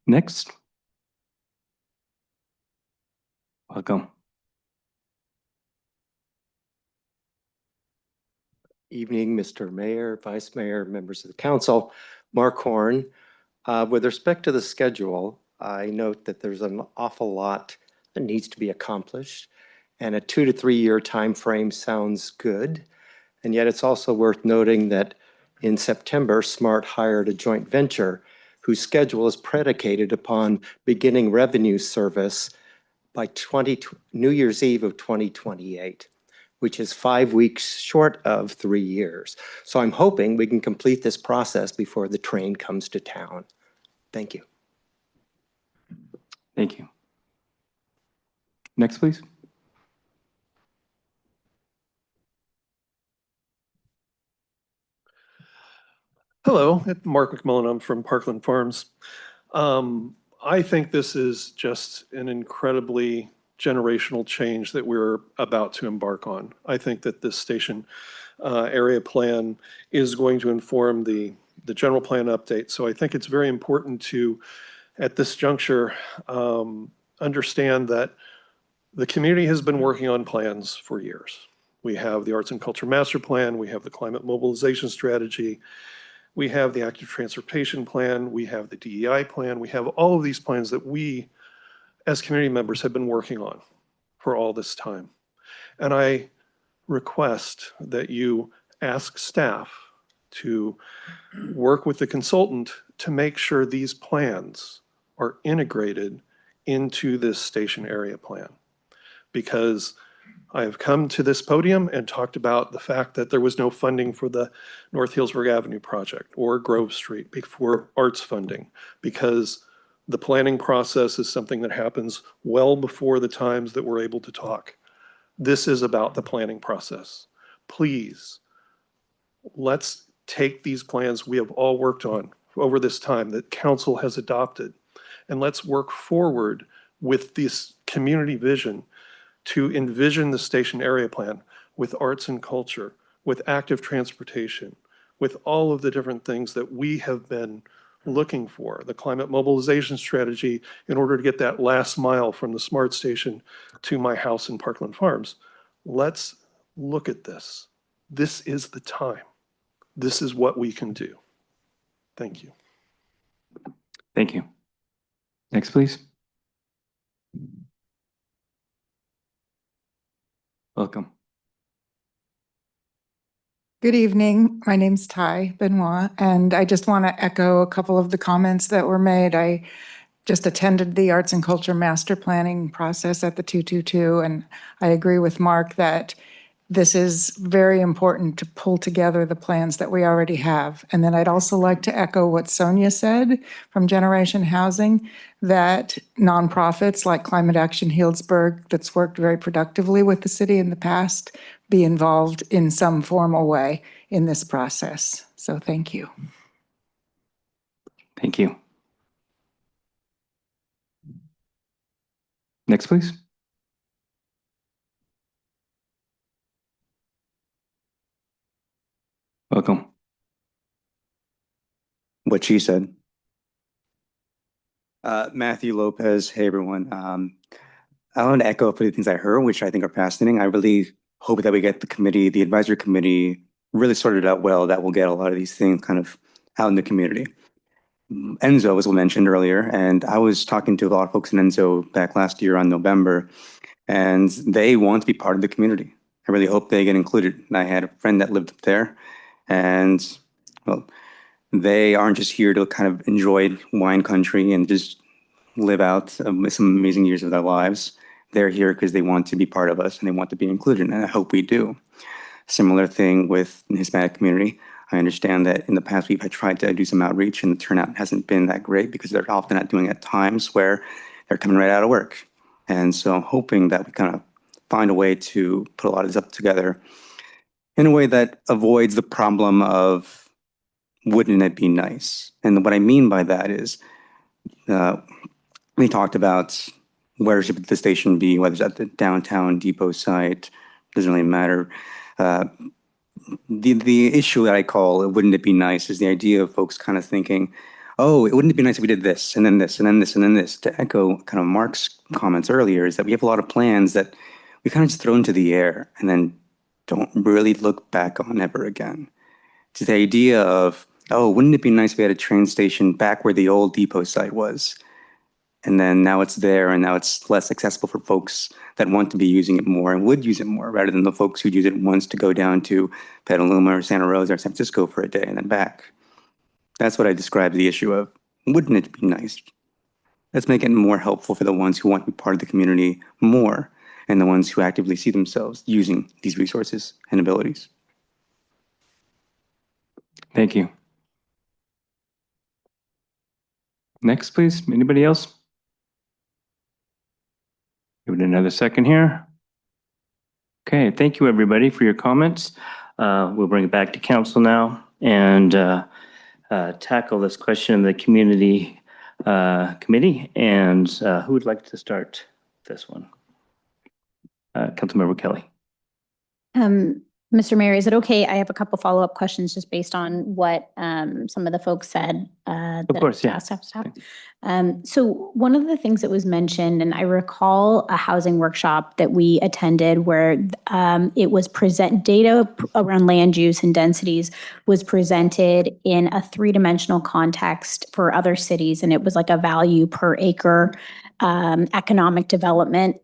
Next. Welcome. Evening, Mr. Mayor, Vice Mayor, members of the council. Mark Horn. With respect to the schedule, I note that there's an awful lot that needs to be accomplished, and a 2 to 3 year time frame sounds good. And yet it's also worth noting that In September, SMART hired a joint venture whose schedule is predicated upon beginning revenue service by New Year's Eve of 2028, which is 5 weeks short of 3 years. So I'm hoping we can complete this process before the train comes to town. Thank you. Thank you. Next, please. Hello, Mark McMillan. I'm from Parkland Farms. I think this is just an incredibly generational change that we're about to embark on. I think that this station area plan is going to inform the general plan update. So I think it's very important to, at this juncture, understand that the community has been working on plans for years. We have the Arts and Culture Master Plan, we have the Climate Mobilization Strategy, we have the Active Transportation Plan, we have the DEI Plan, we have all of these plans that we, as community members, have been working on for all this time. And I request that you ask staff to work with the consultant to make sure these plans are integrated into this station area plan. Because I have come to this podium and talked about the fact that there was no funding for the North Healdsburg Avenue project or Grove Street for arts funding, because the planning process is something that happens well before the times that we're able to talk. This is about the planning process. Please, let's take these plans we have all worked on over this time that council has adopted, and let's work forward with this community vision to envision the station area plan with arts and culture, with active transportation, with all of the different things that we have been looking for, the climate mobilization strategy in order to get that last mile from the SMART station to my house in Parkland Farms. Let's look at this. This is the time. This is what we can do. Thank you. Thank you. Next, please. Welcome. Good evening. My name's Ty Benoit, and I just want to echo a couple of the comments that were made. I just attended the Arts and Culture Master Planning process at the 222, and I agree with Mark that this is very important to pull together the plans that we already have. And then I'd also like to echo what Sonia said from Generation Housing, that nonprofits like Climate Action Healdsburg, that's worked very productively with the city in the past, be involved in some formal way in this process. So thank you. Thank you. Next, please. Welcome. What she said. Matthew Lopez, hey everyone. I want to echo a few things I heard, which I think are fascinating. I really hope that we get the committee, the advisory committee, really sorted out well, that we'll get a lot of these things kind of out in the community. Enzo was mentioned earlier, and I was talking to a lot of folks in Enzo back last year on November, and they want to be part of the community. I really hope they get included. And I had a friend that lived up there, and well, they aren't just here to kind of enjoy wine country and just live out some amazing years of their lives. They're here because they want to be part of us and they want to be included, and I hope we do. Similar thing with the Hispanic community. I understand that in the past we've tried to do some outreach and the turnout hasn't been that great because they're often not doing it at times where they're coming right out of work. And so I'm hoping that we kind of find a way to put a lot of this up together in a way that avoids the problem of wouldn't it be nice? And what I mean by that is we talked about where should the station be, whether it's at the downtown depot site, doesn't really matter. The issue that I call wouldn't it be nice is the idea of folks kind of thinking, oh, wouldn't it be nice if we did this and then this and then this and then this. To echo kind of Mark's comments earlier is that we have a lot of plans that we kind of just throw into the air and then don't really look back on ever again. To the idea of, oh, wouldn't it be nice if we had a train station back where the old depot site was? And then now it's there, and now it's less accessible for folks that want to be using it more and would use it more, rather than the folks who use it once to go down to Petaluma or Santa Rosa or San Francisco for a day and then back. That's what I describe the issue of. Wouldn't it be nice? Let's make it more helpful for the ones who want to be part of the community more, and the ones who actively see themselves using these resources and abilities. Thank you. Next, please. Anybody else? Give it another second here. Okay, thank you everybody for your comments. We'll bring it back to council now and tackle this question of the community committee. And who would like to start this one? Councilmember Kelly. Mr. Mayor, is it okay? I have a couple follow-up questions just based on what some of the folks said. Of course, yeah. So one of the things that was mentioned, and I recall a housing workshop that we attended where it was data around land use and densities was presented in a three-dimensional context for other cities, and it was like a value per acre economic development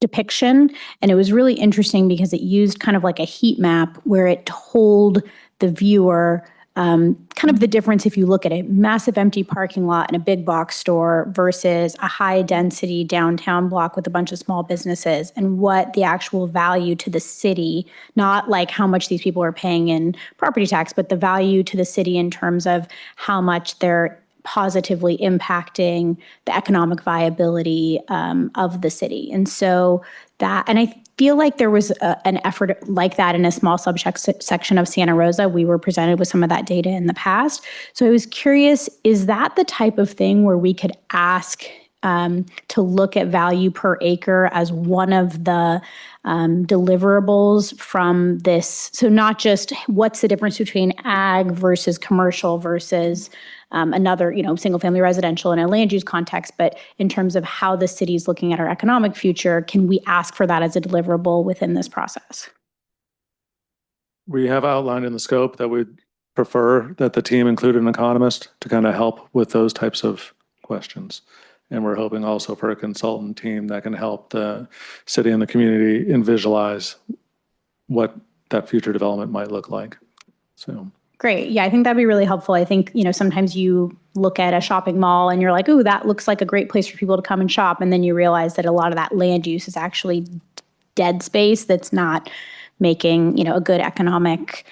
depiction. And it was really interesting because it used kind of like a heat map where it told the viewer kind of the difference if you look at a massive empty parking lot and a big box store versus a high density downtown block with a bunch of small businesses, and what the actual value to the city, not like how much these people are paying in property tax, but the value to the city in terms of how much they're positively impacting the economic viability of the city. And so that, and I feel like there was an effort like that in a small subsection of Santa Rosa. We were presented with some of that data in the past. So I was curious, is that the type of thing where we could ask to look at value per acre as one of the deliverables from this? So not just what's the difference between ag versus commercial versus another, single family residential in a land use context, but in terms of how the city's looking at our economic future, can we ask for that as a deliverable within this process? We have outlined in the scope that we'd prefer that the team include an economist to kind of help with those types of questions. And we're hoping also for a consultant team that can help the city and the community and visualize what that future development might look like. So. Great. Yeah, I think that'd be really helpful. I think, sometimes you look at a shopping mall and you're like, ooh, that looks like a great place for people to come and shop. And then you realize that a lot of that land use is actually dead space that's not making, a good economic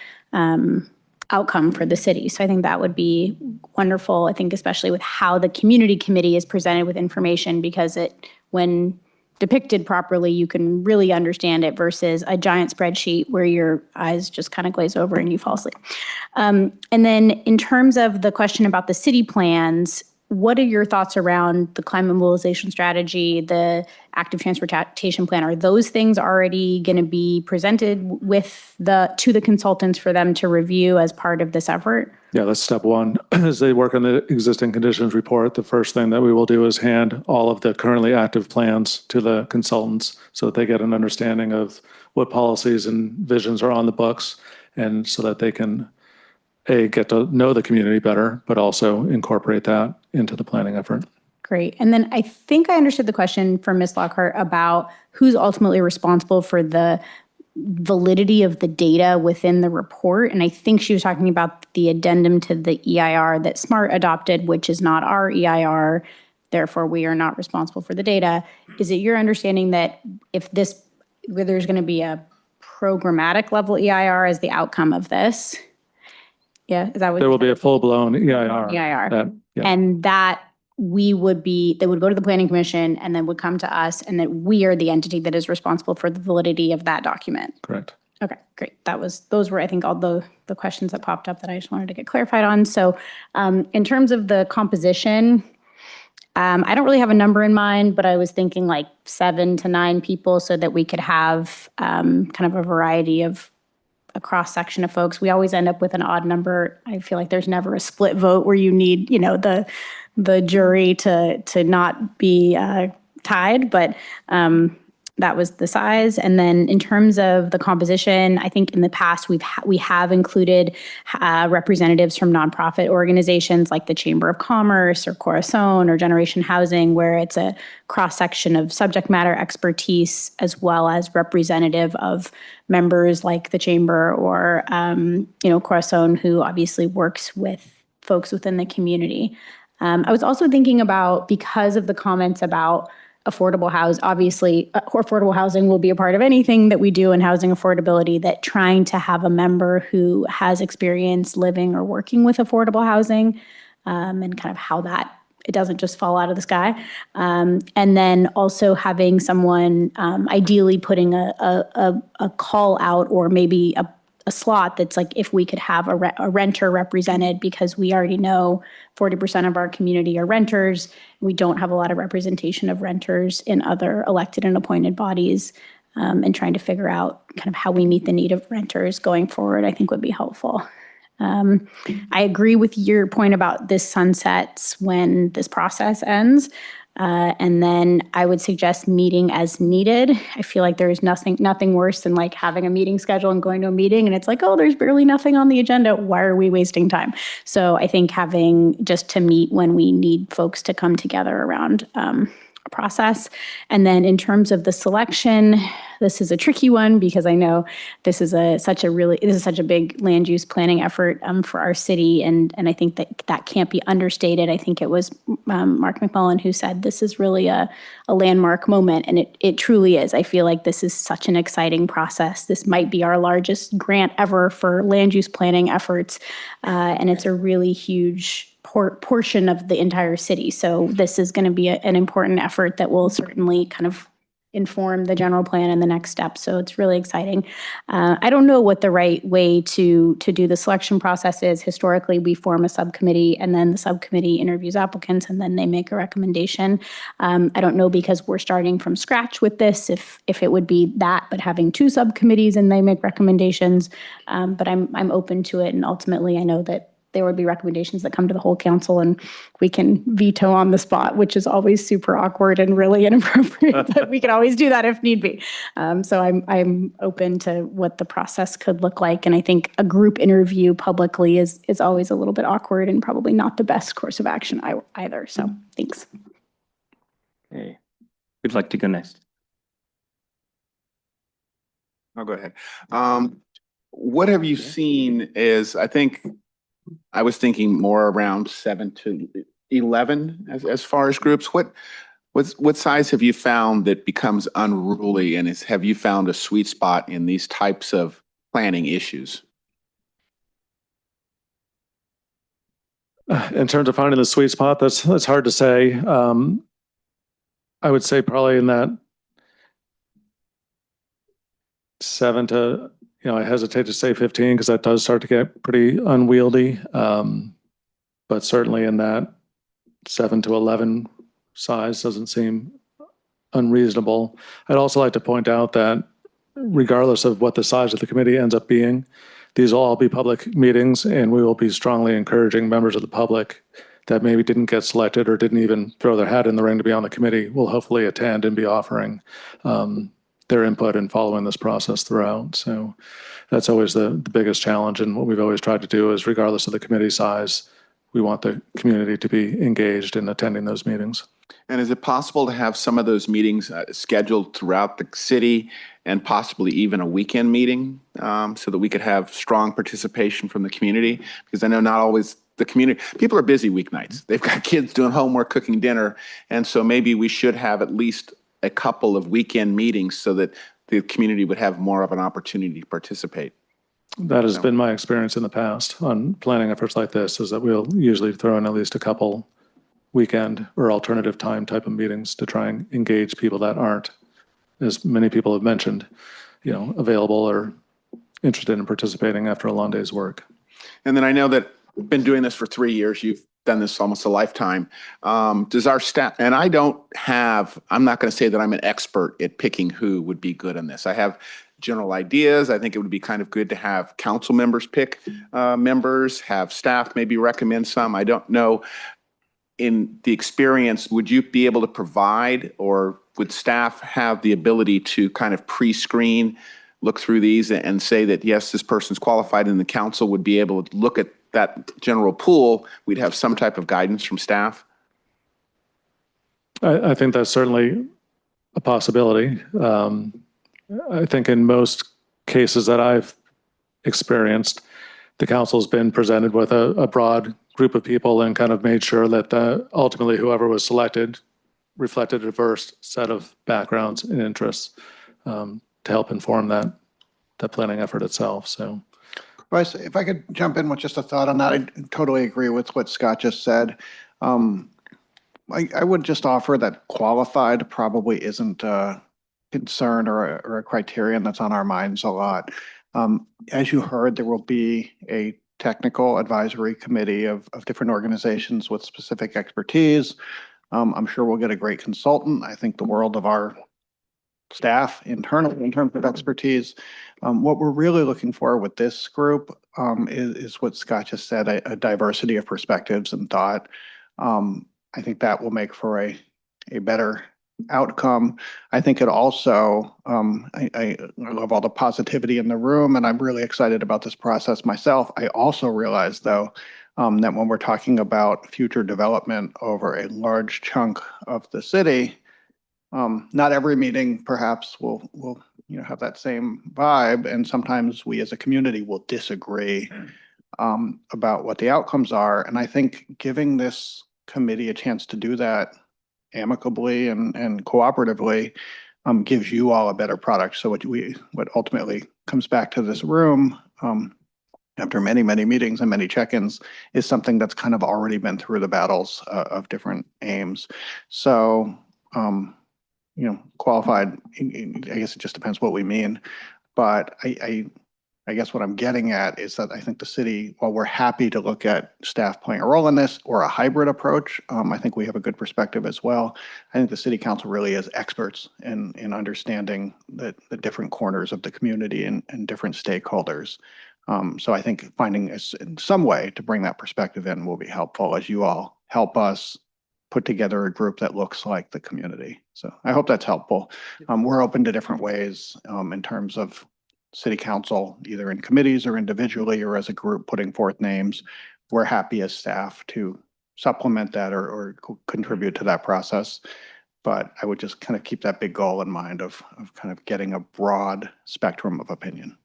outcome for the city. So I think that would be wonderful. I think especially with how the community committee is presented with information, because when depicted properly, you can really understand it versus a giant spreadsheet where your eyes just kind of glaze over and you fall asleep. And then in terms of the question about the city plans, what are your thoughts around the climate mobilization strategy, the active transportation plan? Are those things already going to be presented to the consultants for them to review as part of this effort? Yeah, that's step one. As they work on the existing conditions report, the first thing that we will do is hand all of the currently active plans to the consultants so that they get an understanding of what policies and visions are on the books, and so that they can get to know the community better, but also incorporate that into the planning effort. Great. And then I think I understood the question from Ms. Lockhart about who's ultimately responsible for the validity of the data within the report. And I think she was talking about the addendum to the EIR that SMART adopted, which is not our EIR. Therefore, we are not responsible for the data. Is it your understanding that where there's going to be a programmatic level EIR as the outcome of this? Yeah, is that what there will be a full-blown EIR. EIR. And that they would go to the Planning Commission and then would come to us, and that we are the entity that is responsible for the validity of that document. Correct. Okay, great. Those were, I think, all the questions that popped up that I just wanted to get clarified on. So in terms of the composition, I don't really have a number in mind, but I was thinking like 7 to 9 people so that we could have kind of a variety of a cross section of folks. We always end up with an odd number. I feel like there's never a split vote where you need, the jury to not be tied, but that was the size. And then in terms of the composition, I think in the past we have included representatives from nonprofit organizations like the Chamber of Commerce or Corazon or Generation Housing, where it's a cross-section of subject matter expertise as well as representative of members like the Chamber or Corazon, who obviously works with folks within the community. I was also thinking about, because of the comments about affordable housing will be a part of anything that we do in housing affordability, that trying to have a member who has experience living or working with affordable housing, and kind of how that it doesn't just fall out of the sky. And then also having someone, ideally putting a call out or maybe a slot that's like, if we could have a renter represented, because we already know 40% of our community are renters. We don't have a lot of representation of renters in other elected and appointed bodies, and trying to figure out kind of how we meet the need of renters going forward, I think would be helpful. I agree with your point about this sunsets when this process ends. And then I would suggest meeting as needed. I feel like there is nothing worse than like having a meeting schedule and going to a meeting and it's like, oh, there's barely nothing on the agenda. Why are we wasting time? So I think having just to meet when we need folks to come together around a process. And then in terms of the selection, this is a tricky one because I know this is such a big land use planning effort for our city, and I think that can't be understated. I think it was Mark McMullen who said this is really a landmark moment, and it truly is. I feel like this is such an exciting process. This might be our largest grant ever for land use planning efforts, and it's a really huge portion of the entire city. So this is going to be an important effort that will certainly kind of inform the general plan and the next steps. So it's really exciting. I don't know what the right way to do the selection process is. Historically, we form a subcommittee and then the subcommittee interviews applicants and then they make a recommendation. I don't know, because we're starting from scratch with this, if it would be that, but having two subcommittees and they make recommendations. But I'm open to it. And ultimately, I know that there would be recommendations that come to the whole council and we can veto on the spot, which is always super awkward and really inappropriate, but we can always do that if need be. So I'm open to what the process could look like. And I think a group interview publicly is always a little bit awkward and probably not the best course of action either. So thanks. Okay. Who'd like to go next? I'll go ahead. What have you seen is, I think, I was thinking more around 7 to 11 as far as groups. What size have you found that becomes unruly, and have you found a sweet spot in these types of planning issues? In terms of finding the sweet spot, that's hard to say. I would say probably in that 7 to, I hesitate to say 15 because that does start to get pretty unwieldy. But certainly in that 7 to 11 size doesn't seem unreasonable. I'd also like to point out that regardless of what the size of the committee ends up being, these will all be public meetings, and we will be strongly encouraging members of the public that maybe didn't get selected or didn't even throw their hat in the ring to be on the committee will hopefully attend and be offering their input and following this process throughout. So that's always the biggest challenge. And what we've always tried to do is, regardless of the committee size, we want the community to be engaged in attending those meetings. And is it possible to have some of those meetings scheduled throughout the city and possibly even a weekend meeting so that we could have strong participation from the community? Because I know not always the community, people are busy weeknights. They've got kids doing homework, cooking dinner. And so maybe we should have at least a couple of weekend meetings so that the community would have more of an opportunity to participate. That has been my experience in the past on planning efforts like this, is that we'll usually throw in at least a couple weekend or alternative time type of meetings to try and engage people that aren't, as many people have mentioned, available or interested in participating after a long day's work. And then I know that I've been doing this for 3 years. You've done this almost a lifetime. Does our staff, and I'm not going to say that I'm an expert at picking who would be good in this. I have general ideas. I think it would be kind of good to have council members pick members, have staff maybe recommend some. I don't know. In the experience, would you be able to provide, or would staff have the ability to kind of pre-screen, look through these and say that, yes, this person's qualified, and the council would be able to look at that general pool? We'd have some type of guidance from staff? I think that's certainly a possibility. I think in most cases that I've experienced, the council's been presented with a broad group of people and kind of made sure that ultimately whoever was selected reflected a diverse set of backgrounds and interests to help inform that planning effort itself. So, Bryce, if I could jump in with just a thought on that, I totally agree with what Scott just said. I would just offer that qualified probably isn't a concern or a criterion that's on our minds a lot. As you heard, there will be a technical advisory committee of different organizations with specific expertise. I'm sure we'll get a great consultant. I think the world of our staff internally in terms of expertise. What we're really looking for with this group is what Scott just said, a diversity of perspectives and thought. I think that will make for a better outcome. I think it also, I love all the positivity in the room, and I'm really excited about this process myself. I also realize, though, that when we're talking about future development over a large chunk of the city, not every meeting perhaps will have that same vibe, and sometimes we as a community will disagree about what the outcomes are. And I think giving this committee a chance to do that amicably and cooperatively gives you all a better product. So what ultimately comes back to this room after many meetings and many check-ins is something that's kind of already been through the battles of different aims. So qualified, I guess it just depends what we mean. But I guess what I'm getting at is that I think the city, while we're happy to look at staff playing a role in this or a hybrid approach, I think we have a good perspective as well. I think the city council really is experts in understanding the different corners of the community and different stakeholders. So I think finding some way to bring that perspective in will be helpful as you all help us put together a group that looks like the community. So I hope that's helpful. We're open to different ways in terms of city council, either in committees or individually or as a group putting forth names. We're happy as staff to supplement that or contribute to that process. But I would just kind of keep that big goal in mind of kind of getting a broad spectrum of opinion.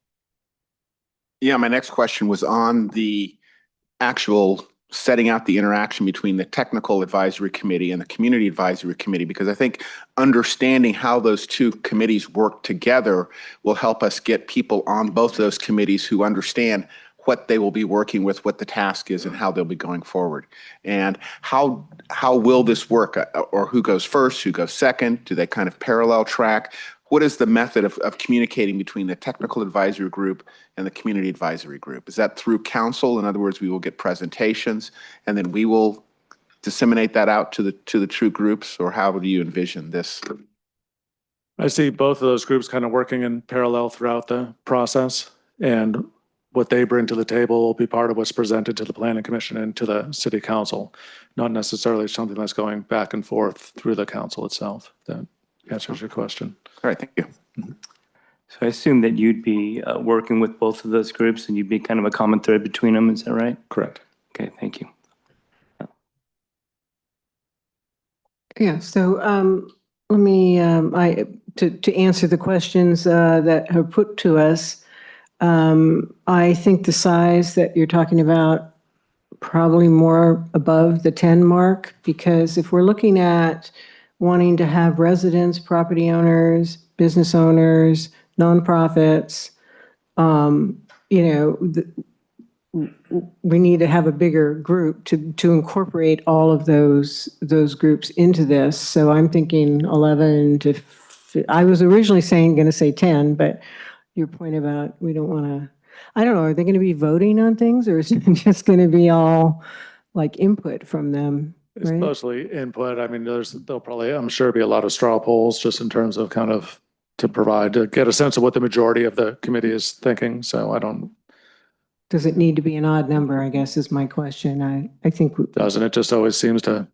Yeah, my next question was on the actual setting out the interaction between the technical advisory committee and the community advisory committee, because I think understanding how those two committees work together will help us get people on both of those committees who understand what they will be working with, what the task is, and how they'll be going forward. And how will this work, or who goes first, who goes second? Do they kind of parallel track? What is the method of communicating between the technical advisory group and the community advisory group? Is that through council? In other words, we will get presentations and then we will disseminate that out to the true groups, or how do you envision this? I see both of those groups kind of working in parallel throughout the process, and what they bring to the table will be part of what's presented to the planning commission and to the city council, not necessarily something that's going back and forth through the council itself. That answers your question. All right, thank you. So I assume that you'd be working with both of those groups and you'd be kind of a common thread between them, is that right? Correct. Okay, thank you. Yeah, so let me, to answer the questions that are put to us, I think the size that you're talking about probably more above the 10 mark, because if we're looking at wanting to have residents, property owners, business owners, nonprofits, we need to have a bigger group to incorporate all of those groups into this. So I'm thinking 11 to, I was originally going to say 10, but your point about we don't want to, I don't know, are they going to be voting on things, or is it just going to be all like input from them? It's right? mostly input. I mean, there'll probably, I'm sure, be a lot of straw polls just in terms of kind of to get a sense of what the majority of the committee is thinking. So I don't. Does it need to be an odd number, I guess, is my question. I think. Doesn't it just always seems to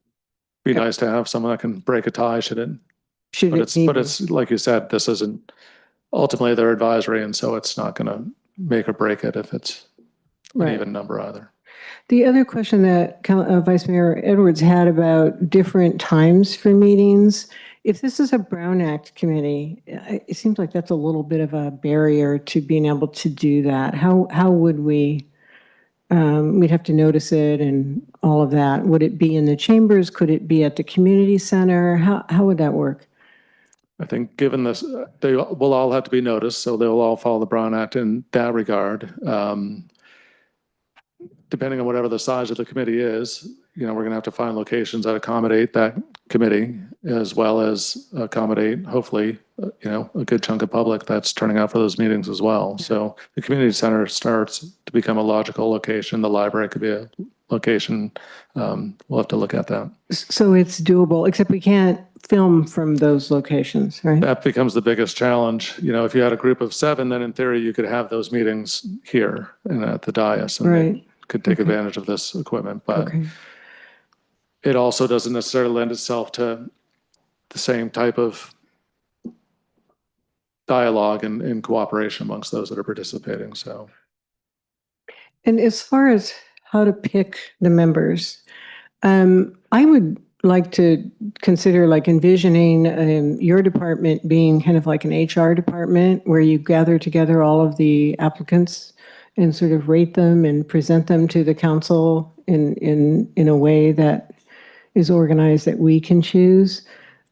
be nice to have someone that can break a tie, should it Should But it it's, be? but it's, like you said, this isn't ultimately their advisory, and so it's not gonna make or break it if it's an Right. even number either. The other question that Vice Mayor Edwards had about different times for meetings, if this is a Brown Act committee, it seems like that's a little bit of a barrier to being able to do that. How would we, we'd have to notice it and all of that. Would it be in the chambers? Could it be at the community center? How would that work? I think given this, they will all have to be noticed, so they'll all follow the Brown Act in that regard. Depending on whatever the size of the committee is, we're going to have to find locations that accommodate that committee, as well as accommodate, hopefully, a good chunk of public that's turning out for those meetings as well. So the community center starts to become a logical location. The library could be a location. We'll have to look at that. So it's doable, except we can't film from those locations, right? That becomes the biggest challenge. If you had a group of 7, then in theory you could have those meetings here and at the dais, and Right. they could take advantage of this equipment. But Okay. it also doesn't necessarily lend itself to the same type of dialogue and cooperation amongst those that are participating. So, And as far as how to pick the members, I would like to consider like envisioning your department being kind of like an HR department where you gather together all of the applicants and sort of rate them and present them to the council in a way that is organized that we can choose.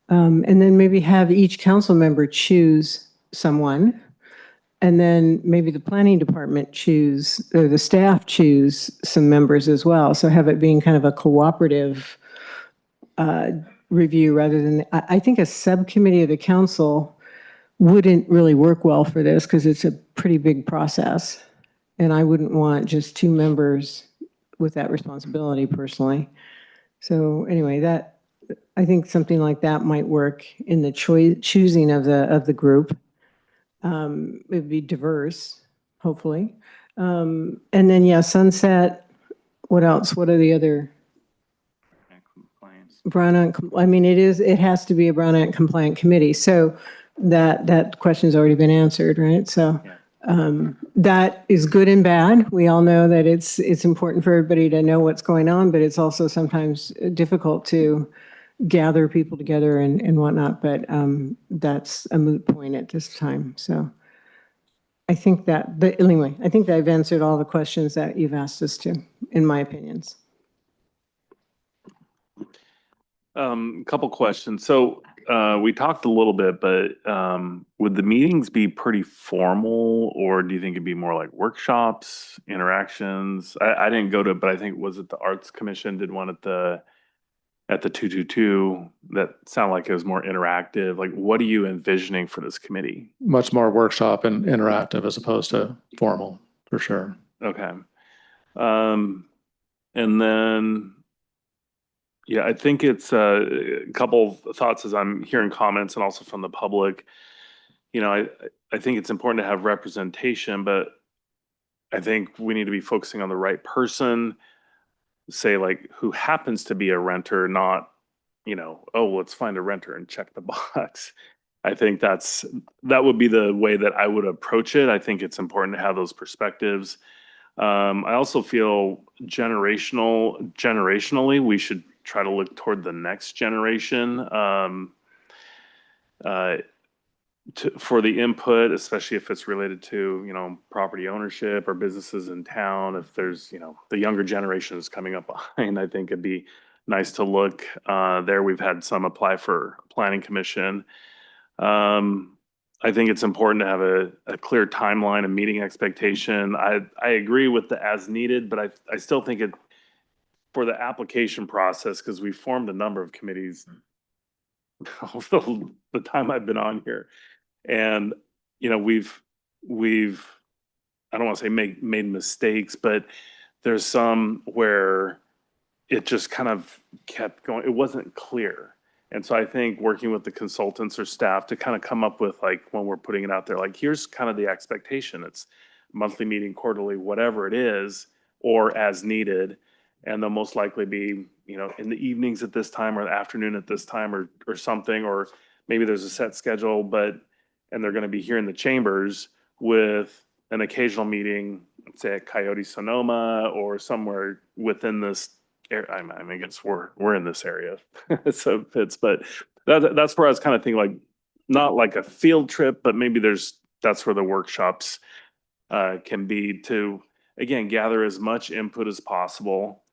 And then maybe have each council member choose someone. And then maybe the planning department choose, or the staff choose some members as well. So have it being kind of a cooperative review rather than, I think a subcommittee of the council wouldn't really work well for this because it's a pretty big process. And I wouldn't want just 2 members with that responsibility personally. So anyway, I think something like that might work in the choosing of the group. It'd be diverse, hopefully. And then, yeah, sunset, what else? What are the other? Brown Act, I mean, it has to be a Brown Act compliant committee. So that question's already been answered, right? So that is good and bad. We all know that it's important for everybody to know what's going on, but it's also sometimes difficult to gather people together and whatnot. But that's a moot point at this time. So I think anyway, I think that I've answered all the questions that you've asked us to, in my opinions. Couple questions. So we talked a little bit, but would the meetings be pretty formal, or do you think it'd be more like workshops, interactions? I didn't go to it, but I think was it the Arts Commission did one at the 222 that sounded like it was more interactive. Like, what are you envisioning for this committee? much more workshop and interactive as opposed to formal, for sure. Okay. And then, yeah, I think it's a couple of thoughts as I'm hearing comments and also from the public. I think it's important to have representation, but I think we need to be focusing on the right person, say like who happens to be a renter, not, oh, let's find a renter and check the box. I think that would be the way that I would approach it. I think it's important to have those perspectives. I also feel generationally, we should try to look toward the next generation for the input, especially if it's related to, property ownership or businesses in town. If there's, the younger generation is coming up behind, I think it'd be nice to look there. We've had some apply for planning commission. I think it's important to have a clear timeline and meeting expectation. I agree with the as needed, but I still think it for the application process, because we formed a number of committees over the time I've been on here. And, we've I don't want to say made mistakes, but there's some where it just kind of kept going. It wasn't clear. And so I think working with the consultants or staff to kind of come up with, like, when we're putting it out there, like, here's kind of the expectation. It's monthly meeting, quarterly, whatever it is, or as needed. And they'll most likely be, in the evenings at this time or the afternoon at this time or something, or maybe there's a set schedule, and they're going to be here in the chambers with an occasional meeting, say at Coyote Sonoma or somewhere within this area. I mean, I guess we're in this area, so it fits. But that's where I was kind of thinking, like, not like a field trip, but maybe that's where the workshops can be to, again, gather as much input as possible.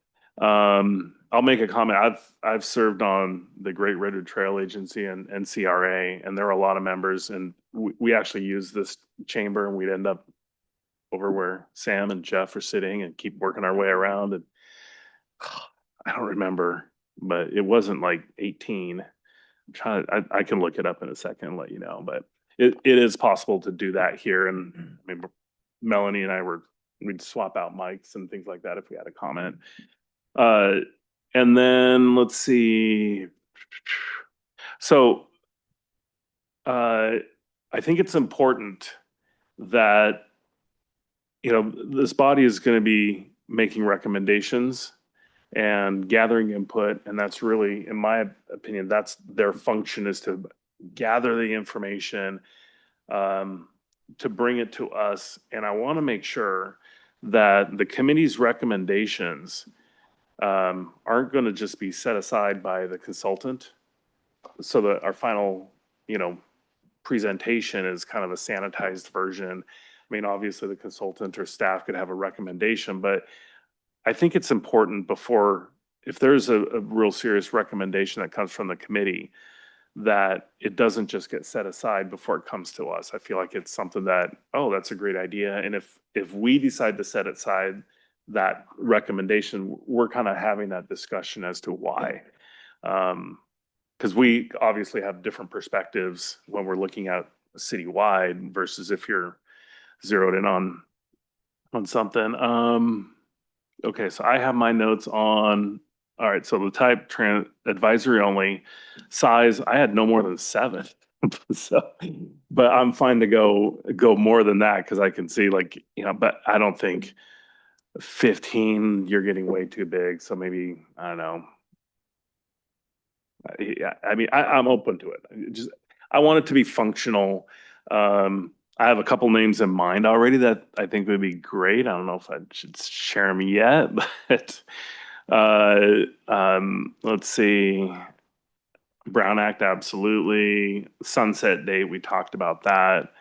I'll make a comment. I've served on the Great Redwood Trail Agency and CRA, and there are a lot of members, and we actually use this chamber, and we'd end up over where Sam and Jeff are sitting and keep working our way around. And I don't remember, but it wasn't like 18. I can look it up in a second and let you know, but it is possible to do that here. And I mean, Melanie and we'd swap out mics and things like that if we had a comment. And then let's see. So I think it's important that, this body is going to be making recommendations and gathering input. And that's really, in my opinion, that's their function, is to gather the information, to bring it to us. And I want to make sure that the committee's recommendations aren't going to just be set aside by the consultant, so that our final, presentation is kind of a sanitized version. I mean, obviously the consultant or staff could have a recommendation, but I think it's important if there's a real serious recommendation that comes from the committee, that it doesn't just get set aside before it comes to us. I feel like it's something that, oh, that's a great idea. And if we decide to set aside that recommendation, we're kind of having that discussion as to why. Because we obviously have different perspectives when we're looking at citywide versus if you're zeroed in on something. Okay, so I have my notes on, all right, so the type advisory only, size, I had no more than 7. So, but I'm fine to go more than that, because I can see, like, but I don't think 15, you're getting way too big. So maybe, I don't know. Yeah, I mean, I'm open to it. I want it to be functional. I have a couple names in mind already that I think would be great. I don't know if I should share them yet, but let's see. Brown Act, absolutely. Sunset date, we talked about that.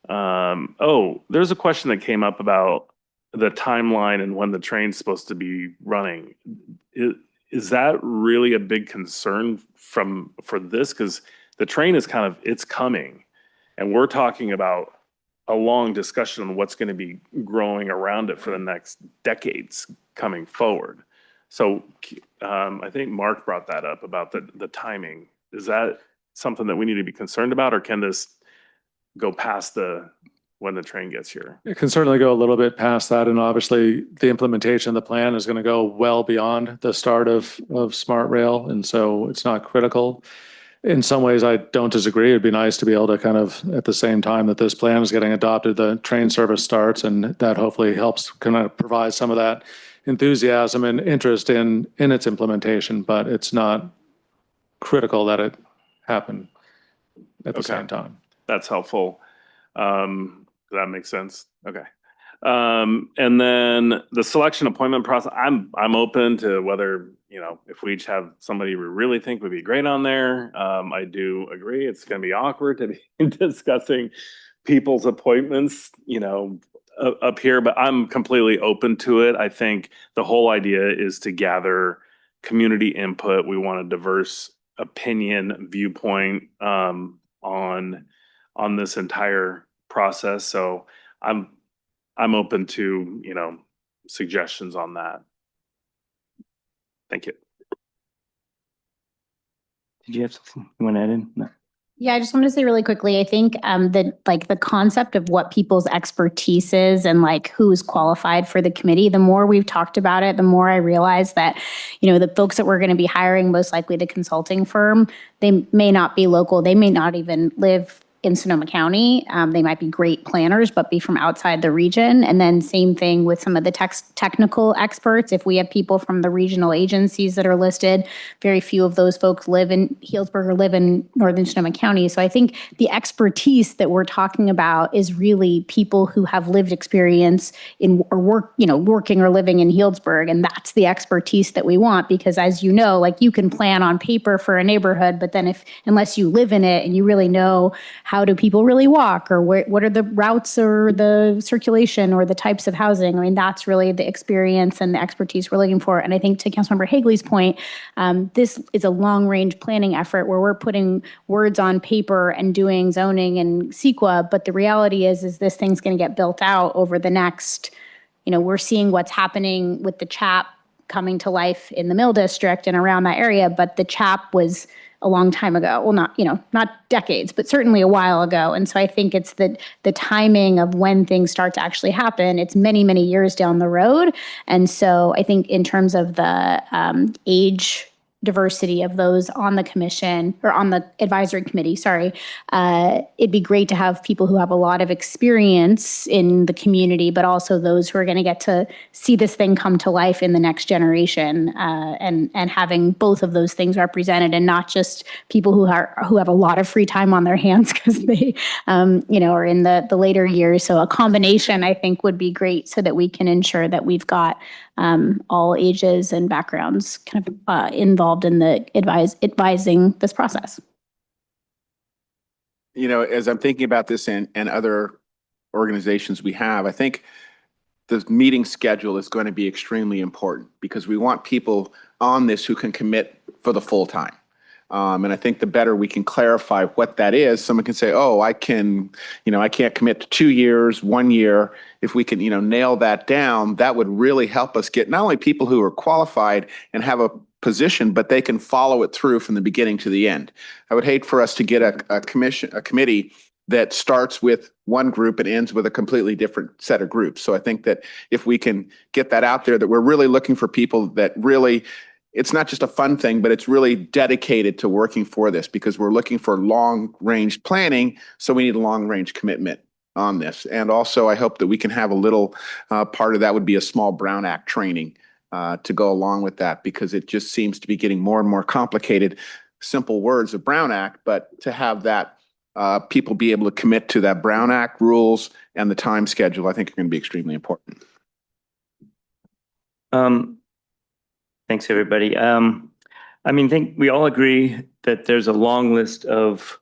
There's a question that came up about the timeline and when the train's supposed to be running. Is that really a big concern for this? Because the train is it's coming, and we're talking about a long discussion on what's going to be growing around it for the next decades coming forward. So I think Mark brought that up about the timing. Is that something that we need to be concerned about, or can this go past when the train gets here? It can certainly go a little bit past that, and obviously the implementation of the plan is going to go well beyond the start of Smart Rail, and so it's not critical. In some ways, I don't disagree. It'd be nice to be able to kind of, at the same time that this plan is getting adopted, the train service starts, and that hopefully helps kind of provide some of that enthusiasm and interest in its implementation, but it's not critical that it happen at the same time. That's helpful. That makes sense. Okay. And then the selection appointment process, I'm open to whether, if we each have somebody we really think would be great on there. I do agree it's going to be awkward to be discussing people's appointments, up here, but I'm completely open to it. I think the whole idea is to gather community input. We want a diverse opinion, viewpoint on this entire process. So I'm open to, suggestions on that. Thank you. Did you have something you want to add in? No. Yeah, I just wanted to say really quickly, I think the concept of what people's expertise is and who's qualified for the committee, the more we've talked about it, the more I realize that, the folks that we're going to be hiring, most likely the consulting firm, they may not be local. They may not even live in Sonoma County. They might be great planners, but be from outside the region. And then same thing with some of the technical experts. If we have people from the regional agencies that are listed, very few of those folks live in Healdsburg or live in northern Sonoma County. So I think the expertise that we're talking about is really people who have lived experience in or working or living in Healdsburg. And that's the expertise that we want, because as you know, like you can plan on paper for a neighborhood, but then unless you live in it and you really know how do people really walk, or what are the routes or the circulation or the types of housing, I mean, that's really the experience and the expertise we're looking for. And I think to Councilmember Hagley's point, this is a long-range planning effort where we're putting words on paper and doing zoning and CEQA, but the reality is this thing's going to get built out over the next, we're seeing what's happening with the CHAP coming to life in the Mill District and around that area, but the CHAP was a long time ago. Well, not decades, but certainly a while ago. And so I think it's the timing of when things start to actually happen. It's many, many years down the road. And so I think in terms of the age diversity of those on the commission or on the advisory committee, it'd be great to have people who have a lot of experience in the community, but also those who are going to get to see this thing come to life in the next generation, and having both of those things represented, and not just people who have a lot of free time on their hands because they are in the later years. So a combination, I think, would be great so that we can ensure that we've got all ages and backgrounds kind of involved in the advising this process. As I'm thinking about this and other organizations we have, I think the meeting schedule is going to be extremely important because we want people on this who can commit for the full time. And I think the better we can clarify what that is, someone can say, oh, I can't commit to 2 years, 1 year. If we can, nail that down, that would really help us get not only people who are qualified and have a position, but they can follow it through from the beginning to the end. I would hate for us to get a committee that starts with one group and ends with a completely different set of groups. So I think that if we can get that out there, that we're really looking for people that really, it's not just a fun thing, but it's really dedicated to working for this, because we're looking for long-range planning. So we need a long-range commitment on this. And also, I hope that we can have a little part of that would be a small Brown Act training to go along with that, because it just seems to be getting more and more complicated. Simple words of Brown Act, but to have that people be able to commit to that Brown Act rules and the time schedule, I think are going to be extremely important. Thanks, everybody. I think we all agree that there's a long list of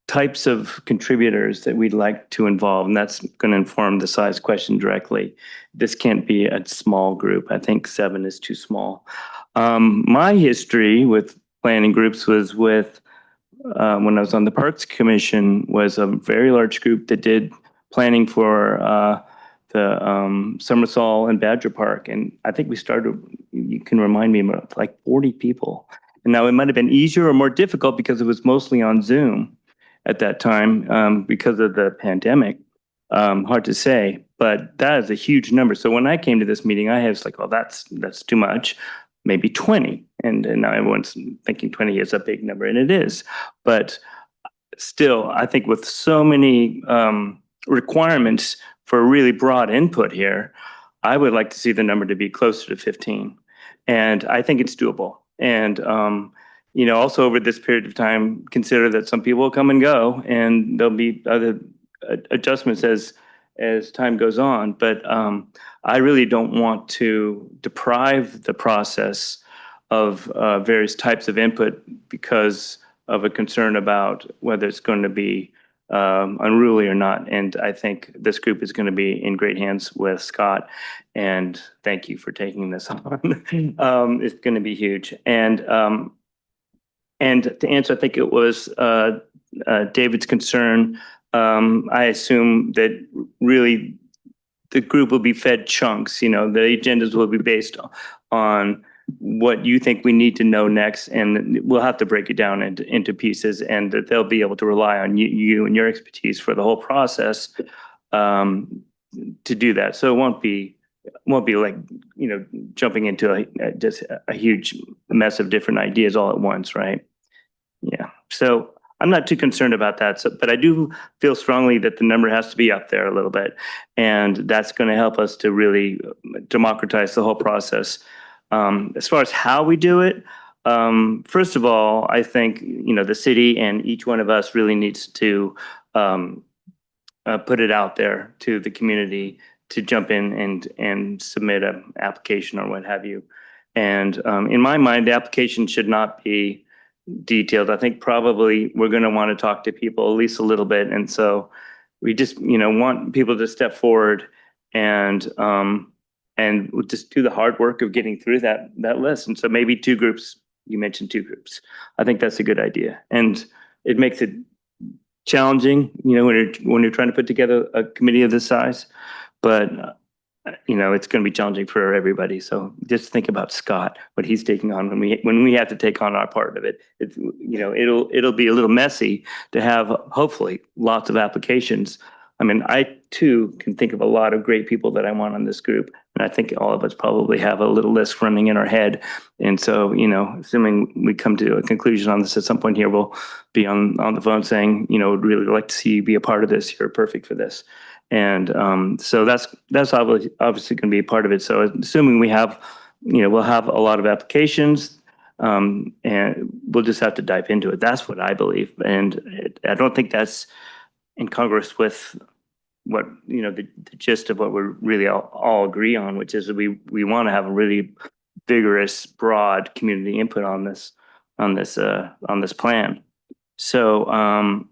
types of contributors that we'd like to involve, and that's going to inform the size question directly. This can't be a small group. I think 7 is too small. My history with planning groups was with when I was on the Parks Commission, was a very large group that did planning for the Summersall and Badger Park. And I think we started, you can remind me, about like 40 people. And now it might have been easier or more difficult because it was mostly on Zoom at that time because of the pandemic. Hard to say, but that is a huge number. So when I came to this meeting, I was like, oh, that's too much, maybe 20. And now everyone's thinking 20 is a big number, and it is. But still, I think with so many requirements for really broad input here, I would like to see the number to be closer to 15. And I think it's doable. And, also over this period of time, consider that some people will come and go, and there'll be other adjustments as time goes on. But I really don't want to deprive the process of various types of input because of a concern about whether it's going to be unruly or not. And I think this group is going to be in great hands with Scott. And thank you for taking this on. It's going to be huge. And to answer, I think it was David's concern. I assume that really the group will be fed chunks. The agendas will be based on what you think we need to know next, and we'll have to break it down into pieces, and that they'll be able to rely on you and your expertise for the whole process to do that. So it won't be like jumping into just a huge mess of different ideas all at once, right? Yeah. So I'm not too concerned about that. So, but I do feel strongly that the number has to be up there a little bit. And that's going to help us to really democratize the whole process. As far as how we do it, first of all, I think, the city and each one of us really needs to put it out there to the community to jump in and submit an application or what have you. And in my mind, the application should not be detailed. I think probably we're going to want to talk to people at least a little bit. And so we just, want people to step forward and we'll just do the hard work of getting through that list. And so maybe 2 groups, you mentioned 2 groups. I think that's a good idea. And it makes it challenging, when you're trying to put together a committee of this size, but it's going to be challenging for everybody. So just think about Scott, what he's taking on when we have to take on our part of it. It's, it'll be a little messy to have hopefully lots of applications. I mean, I too can think of a lot of great people that I want on this group. And I think all of us probably have a little list running in our head. And so, assuming we come to a conclusion on this at some point here, we'll be on the phone saying, would really like to see you be a part of this. You're perfect for this. And so that's obviously going to be a part of it. So assuming we have, we'll have a lot of applications, and we'll just have to dive into it. That's what I believe. And I don't think that's incongruous with what, the gist of what we're really all agree on, which is that we want to have a really vigorous, broad community input on this plan. So I'm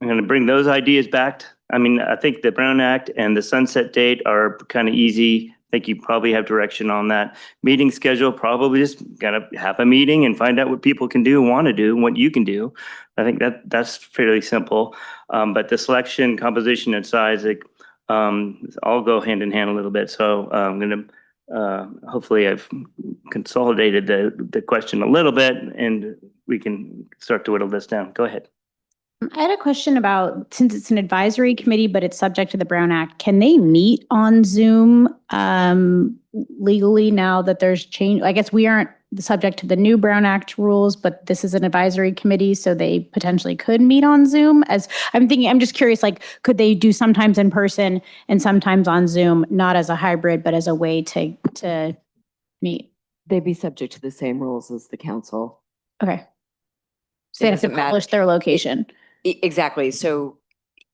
going to bring those ideas back. I think the Brown Act and the sunset date are kind of easy. I think you probably have direction on that. Meeting schedule, probably just gotta have a meeting and find out what people can do and want to do and what you can do. I think that's fairly simple. But the selection, composition, and size, all go hand in hand a little bit. So I'm going to, hopefully I've consolidated the question a little bit and we can start to whittle this down. Go ahead. I had a question about, since it's an advisory committee, but it's subject to the Brown Act, can they meet on Zoom legally now that there's change? I guess we aren't subject to the new Brown Act rules, but this is an advisory committee, so they potentially could meet on Zoom. As I'm just curious, could they do sometimes in person and sometimes on Zoom, not as a hybrid, but as a way to meet? They'd be subject to the same rules as the council. Okay. So they have to publish their location. Exactly. So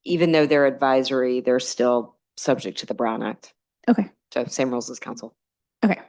even though they're advisory, they're still subject to the Brown Act. Okay. So same rules as council. Okay.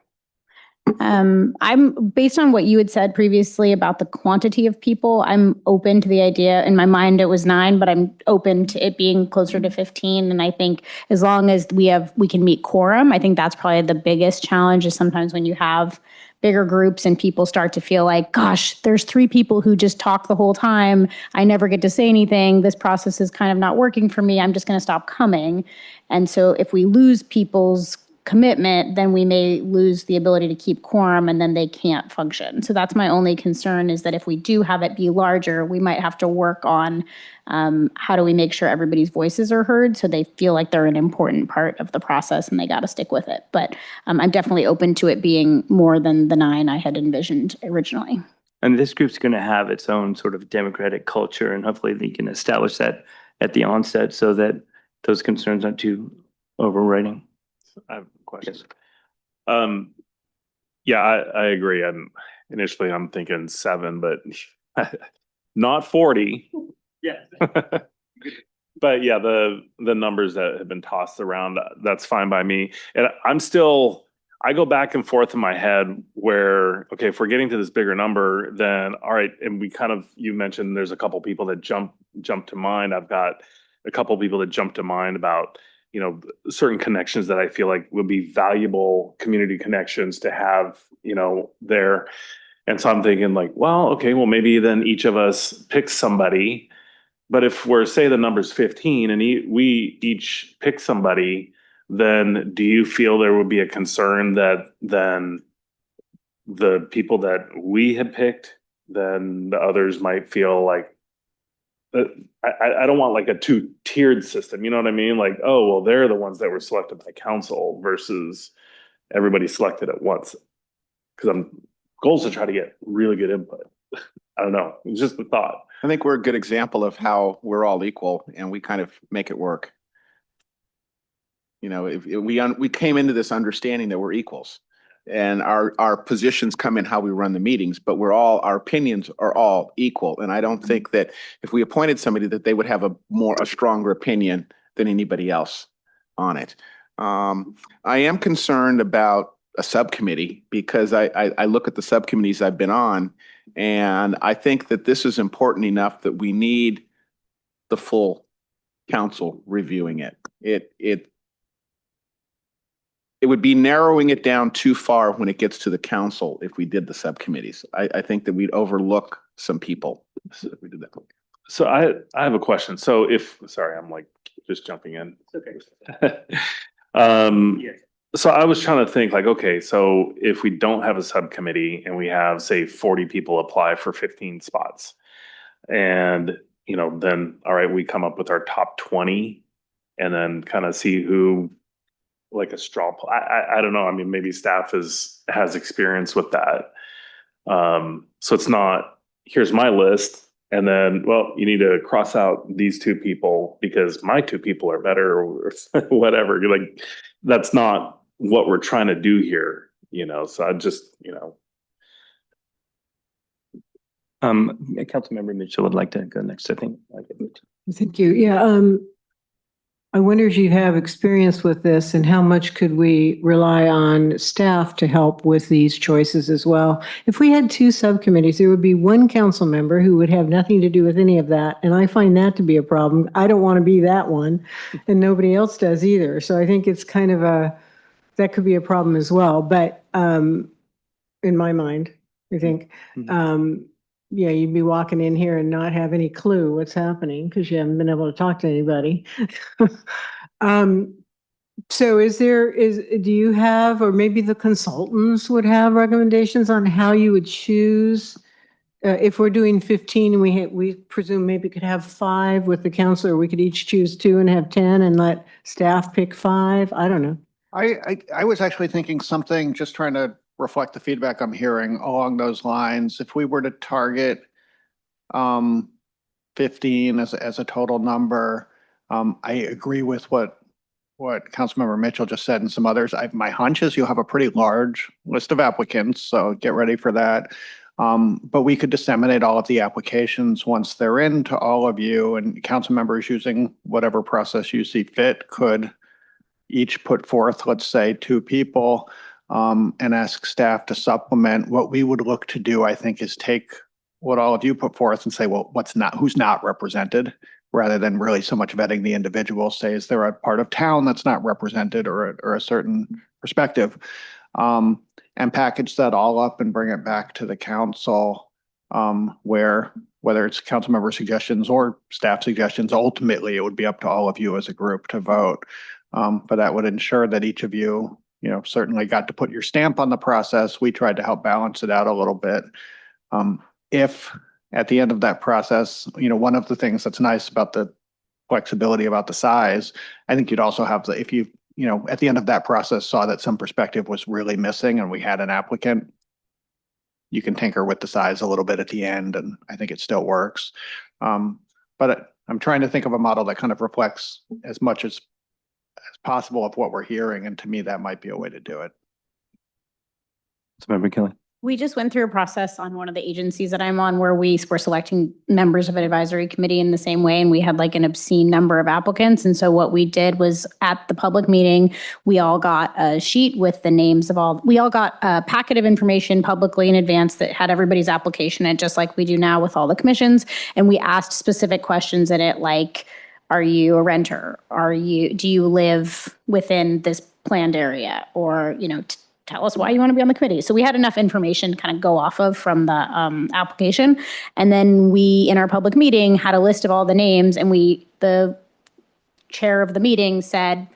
I'm based on what you had said previously about the quantity of people, I'm open to the idea. In my mind, it was 9, but I'm open to it being closer to 15. And I think as long as we can meet quorum, I think that's probably the biggest challenge is sometimes when you have bigger groups and people start to feel like, gosh, there's 3 people who just talk the whole time. I never get to say anything. This process is kind of not working for me. I'm just going to stop coming. And so if we lose people's commitment, then we may lose the ability to keep quorum and then they can't function. So that's my only concern, is that if we do have it be larger, we might have to work on how do we make sure everybody's voices are heard so they feel like they're an important part of the process and they got to stick with it. But I'm definitely open to it being more than the 9 I had envisioned originally. And this group's going to have its own sort of democratic culture, and hopefully they can establish that at the onset so that those concerns aren't too overriding. I have questions. Yeah, I agree. Initially I'm thinking 7, but not 40. Yeah. But yeah, the numbers that have been tossed around, that's fine by me. And I go back and forth in my head where, okay, if we're getting to this bigger number, then all right. And you mentioned there's a couple people that jump to mind. I've got a couple people that jump to mind about, certain connections that I feel like would be valuable community connections to have, there. And so I'm thinking well, maybe then each of us picks somebody. But if say the number's 15 and we each pick somebody, then do you feel there would be a concern that then the people that we had picked, then the others might feel like, I don't want a 2-tiered system. You know what I mean? Oh, well, they're the ones that were selected by council versus everybody selected at once. Because goals to try to get really good input. I don't know. It's just the thought. I think we're a good example of how we're all equal and we kind of make it work. You know, if we came into this understanding that we're equals, and our positions come in how we run the meetings, but our opinions are all equal. And I don't think that if we appointed somebody that they would have a stronger opinion than anybody else on it. I am concerned about a subcommittee because I look at the subcommittees I've been on, and I think that this is important enough that we need the full council reviewing it. It would be narrowing it down too far when it gets to the council if we did the subcommittees. I think that we'd overlook some people if we did that. So I have a question. So sorry, I'm like just jumping in. Okay. So I was trying to think like, okay, so if we don't have a subcommittee and we have, say, 40 people apply for 15 spots, and then all right, we come up with our top 20 and then kind of see who, like a straw poll. I don't know. I mean, maybe staff has experience with that. So it's not, here's my list, and then, well, you need to cross out these 2 people because my 2 people are better or whatever. You're like, that's not what we're trying to do here, so I just, Councilmember Mitchell would like to go next, I think. Thank you. Yeah. I wonder if you have experience with this and how much could we rely on staff to help with these choices as well? If we had 2 subcommittees, there would be 1 council member who would have nothing to do with any of that. And I find that to be a problem. I don't want to be that one, and nobody else does either. So I think it's kind of that could be a problem as well. But in my mind, I think, yeah, you'd be walking in here and not have any clue what's happening because you haven't been able to talk to anybody. So do you have, or maybe the consultants would have recommendations on how you would choose? If we're doing 15 and we presume maybe could have 5 with the counselor, we could each choose 2 and have 10 and let staff pick 5. I don't know. I was actually thinking something, just trying to reflect the feedback I'm hearing along those lines. If we were to target 15 as a total number, I agree with what Councilmember Mitchell just said and some others. My hunch is you'll have a pretty large list of applicants, so get ready for that. But we could disseminate all of the applications once they're in to all of you, and council members, using whatever process you see fit, could each put forth, let's say, 2 people, and ask staff to supplement. What we would look to do, I think, is take what all of you put forth and say, well, who's not represented, rather than really so much vetting the individual. Say, is there a part of town that's not represented, or a certain perspective, and package that all up and bring it back to the council, where whether it's council member suggestions or staff suggestions, ultimately it would be up to all of you as a group to vote. But that would ensure that each of you, certainly got to put your stamp on the process. We tried to help balance it out a little bit. If at the end of that process, one of the things that's nice about the flexibility about the size, I think you'd also have if you, at the end of that process saw that some perspective was really missing and we had an applicant, you can tinker with the size a little bit at the end, and I think it still works. But I'm trying to think of a model that kind of reflects as much as possible of what we're hearing, and to me, that might be a way to do it. Member Kelly. We just went through a process on one of the agencies that I'm on where we were selecting members of an advisory committee in the same way, and we had like an obscene number of applicants. And so what we did was, at the public meeting, we all got a sheet with the names of we all got a packet of information publicly in advance that had everybody's application in it, just like we do now with all the commissions. And we asked specific questions in it, like, are you a renter? Do you live within this planned area? Or, tell us why you want to be on the committee. So we had enough information to kind of go off of from the application. And then we, in our public meeting, had a list of all the names, and the chair of the meeting said,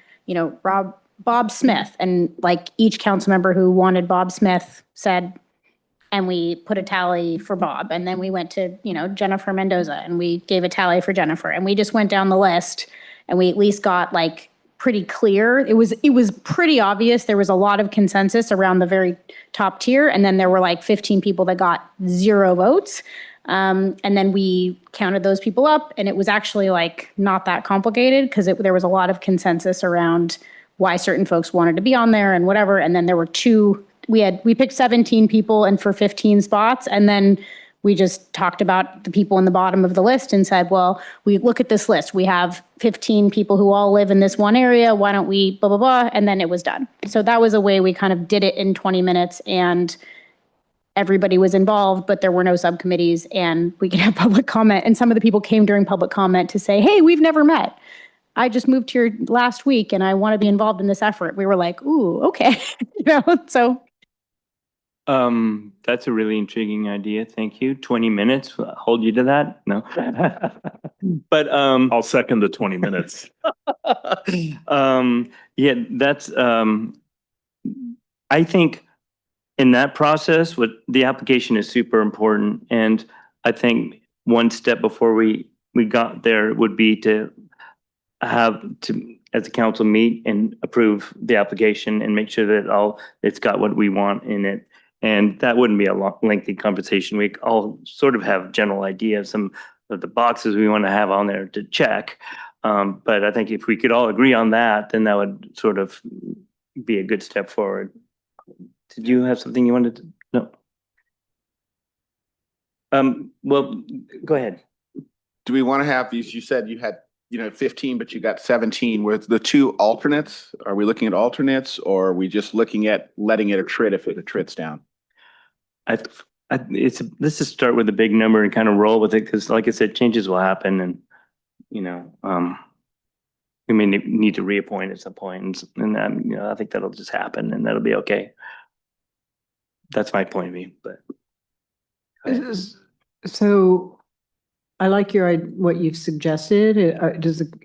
Bob Smith, and like each council member who wanted Bob Smith said, and we put a tally for Bob. And then we went to, Jennifer Mendoza, and we gave a tally for Jennifer. And we just went down the list, and we at least got like pretty clear. It was pretty obvious. There was a lot of consensus around the very top tier. And then there were like 15 people that got 0 votes. And then we counted those people up, and it was actually like not that complicated because there was a lot of consensus around why certain folks wanted to be on there and whatever. And then there were we picked 17 people and for 15 spots. And then we just talked about the people in the bottom of the list and said, well, we look at this list. We have 15 people who all live in this one area. Why don't we blah, blah, blah. And then it was done. So that was a way we kind of did it in 20 minutes, and everybody was involved, but there were no subcommittees, and we could have public comment. And some of the people came during public comment to say, hey, we've never met. I just moved here last week and I want to be involved in this effort. We were like, ooh, okay. So. That's a really intriguing idea. Thank you. 20 minutes. Hold you to that? No. But I'll second the 20 minutes. yeah, that's I think in that process, what the application is super important. And I think one step before we got there would be to have to, as a council, meet and approve the application and make sure that it's got what we want in it. And that wouldn't be a lengthy conversation. We all sort of have general idea of some of the boxes we want to have on there to check. But I think if we could all agree on that, then that would sort of be a good step forward. Did you have something you wanted to know? Well, go ahead. Do we want to have, as you said, you had 15, but you got 17 with the 2 alternates? Are we looking at alternates, or are we just looking at letting it attrit if it attrits down? Let's just start with a big number and kind of roll with it, because like I said, changes will happen, and we may need to reappoint at some point, and I think that'll just happen, and that'll be okay. That's my point of view. But so I like what you've suggested.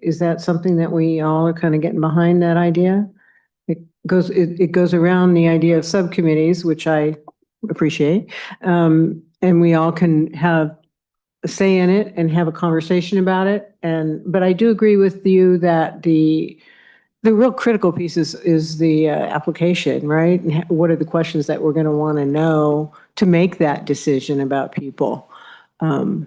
Is that something that we all are kind of getting behind, that idea? It goes around the idea of subcommittees, which I appreciate. And we all can have a say in it and have a conversation about it. But I do agree with you that the real critical piece is the application, right? And what are the questions that we're going to want to know to make that decision about people?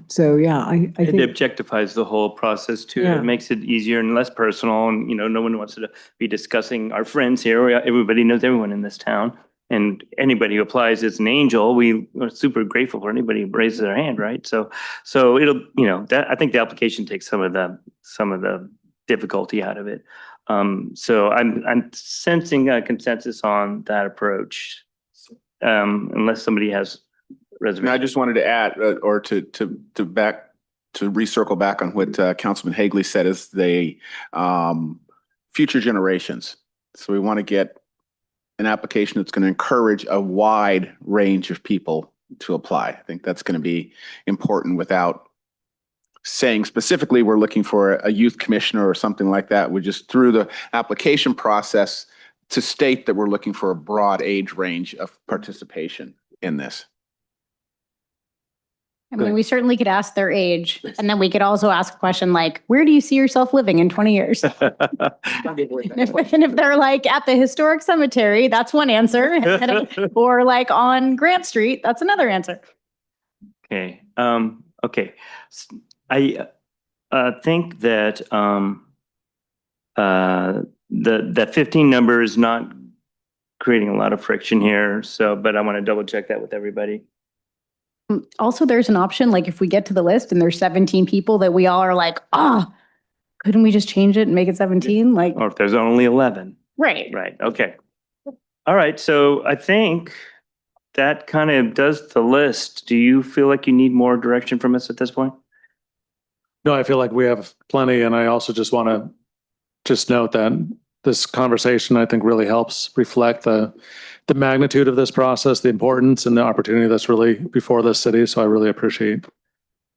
So yeah, I think it objectifies the whole process too. Yeah. It makes it easier and less personal, and no one wants to be discussing our friends here. Everybody knows everyone in this town, and anybody who applies is an angel. We are super grateful for anybody who raises their hand, right? So it'll, that I think the application takes some of the difficulty out of it. So I'm sensing a consensus on that approach, unless somebody has reservations. I just wanted to add, or to recircle back on what Councilman Hagley said, is the future generations. So we want to get an application that's going to encourage a wide range of people to apply. I think that's going to be important, without saying specifically we're looking for a youth commissioner or something like that. We just, through the application process, to state that we're looking for a broad age range of participation in this. I mean, we certainly could ask their age, and then we could also ask a question like, where do you see yourself living in 20 years? And if they're like at the historic cemetery, that's one answer. Or like on Grant Street, that's another answer. Okay. Okay. I think that the 15 number is not creating a lot of friction here. But I want to double check that with everybody. Also, there's an option, like if we get to the list and there's 17 people that we all are like, couldn't we just change it and make it 17? Like, or if there's only 11. Right. Right. Okay. All right. So I think that kind of does the list. Do you feel like you need more direction from us at this point? No, I feel like we have plenty, and I also just want to just note that this conversation, I think, really helps reflect the magnitude of this process, the importance and the opportunity that's really before this city. So I really appreciate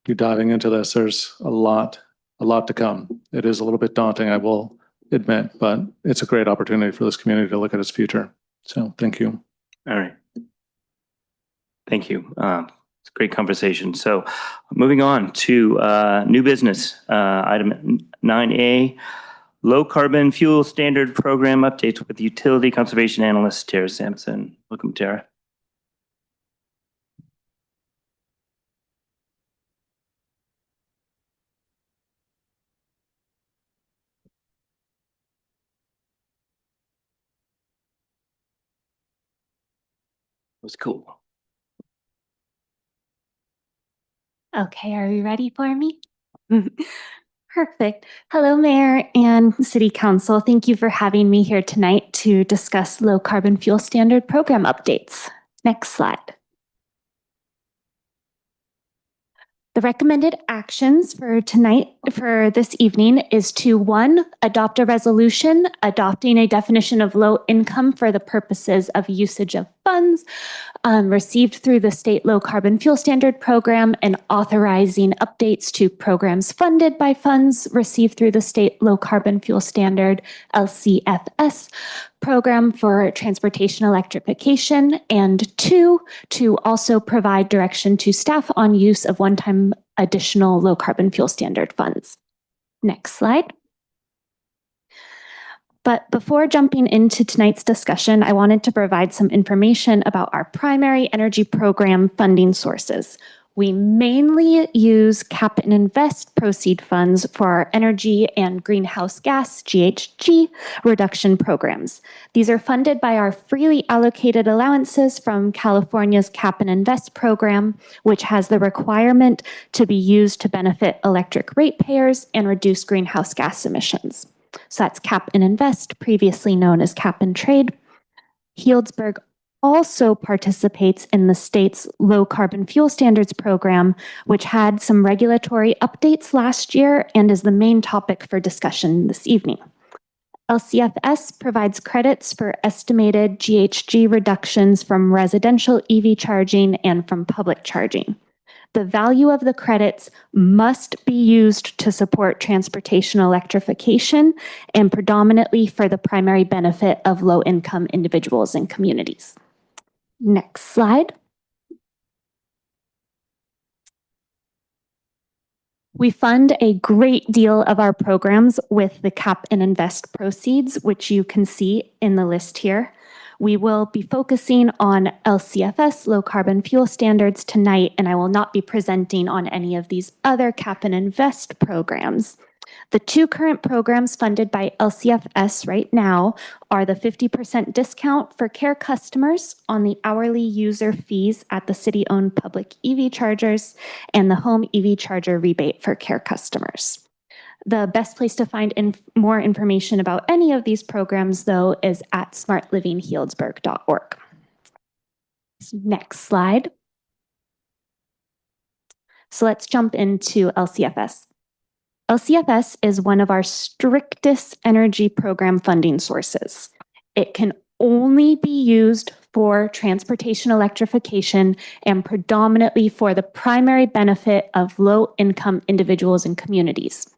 you diving into this. There's a lot to come. It is a little bit daunting, I will admit, but it's a great opportunity for this community to look at its future. So thank you. All right. Thank you. It's a great conversation. So moving on to new business, item 9A. Low carbon fuel standard program updates with utility conservation analyst Tara Sampson. Welcome, Tara. was cool. Okay, are you ready for me? Perfect. Hello, Mayor and City Council. Thank you for having me here tonight to discuss low carbon fuel standard program updates. Next slide. The recommended actions for this evening is to 1, adopt a resolution adopting a definition of low income for the purposes of usage of funds received through the state low carbon fuel standard program and authorizing updates to programs funded by funds received through the state low carbon fuel standard LCFS program for transportation electrification, and 2, to also provide direction to staff on use of one-time additional low carbon fuel standard funds. Next slide. But before jumping into tonight's discussion, I wanted to provide some information about our primary energy program funding sources. We mainly use cap and invest proceed funds for our energy and greenhouse gas GHG reduction programs. These are funded by our freely allocated allowances from California's cap and invest program, which has the requirement to be used to benefit electric ratepayers and reduce greenhouse gas emissions. So that's cap and invest, previously known as cap and trade. Healdsburg also participates in the state's low carbon fuel standards program, which had some regulatory updates last year and is the main topic for discussion this evening. LCFS provides credits for estimated GHG reductions from residential EV charging and from public charging. The value of the credits must be used to support transportation electrification and predominantly for the primary benefit of low-income individuals and communities. Next slide. We fund a great deal of our programs with the cap and invest proceeds, which you can see in the list here. We will be focusing on LCFS, low carbon fuel standards, tonight, and I will not be presenting on any of these other cap and invest programs. The 2 current programs funded by LCFS right now are the 50% discount for care customers on the hourly user fees at the city-owned public EV chargers and the home EV charger rebate for care customers. The best place to find more information about any of these programs, though, is at smartlivinghealdsburg.org. Next slide. So let's jump into LCFS. LCFS is one of our strictest energy program funding sources. It can only be used for transportation electrification and predominantly for the primary benefit of low-income individuals and communities.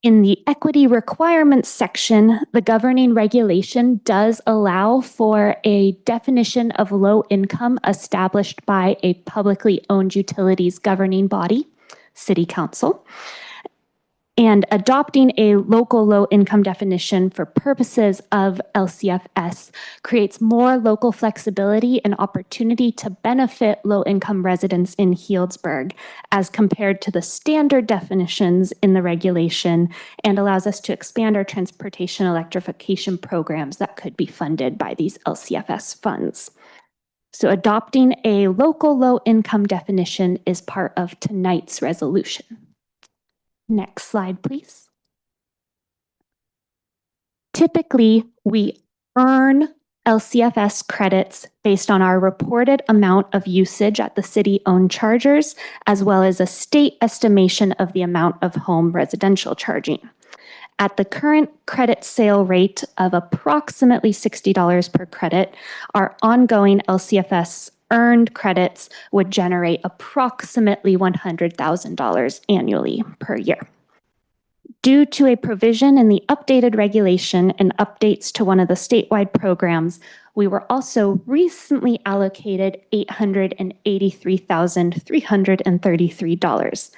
In the equity requirements section, the governing regulation does allow for a definition of low income established by a publicly owned utilities governing body, City Council. And adopting a local low income definition for purposes of LCFS creates more local flexibility and opportunity to benefit low income residents in Healdsburg as compared to the standard definitions in the regulation, and allows us to expand our transportation electrification programs that could be funded by these LCFS funds. So adopting a local low income definition is part of tonight's resolution. Next slide, please. Typically, we earn LCFS credits based on our reported amount of usage at the city-owned chargers, as well as a state estimation of the amount of home residential charging. At the current credit sale rate of approximately $60 per credit, our ongoing LCFS earned credits would generate approximately $100,000 annually per year. Due to a provision in the updated regulation and updates to one of the statewide programs, we were also recently allocated $883,333.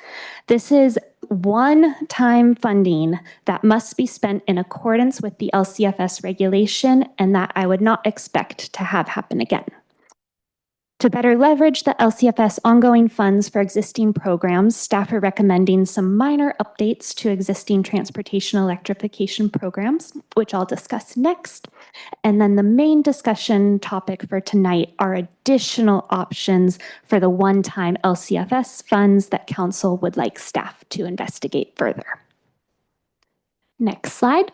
This is one-time funding that must be spent in accordance with the LCFS regulation, and that I would not expect to have happen again. To better leverage the LCFS ongoing funds for existing programs, staff are recommending some minor updates to existing transportation electrification programs, which I'll discuss next. And then the main discussion topic for tonight are additional options for the one-time LCFS funds that council would like staff to investigate further. Next slide.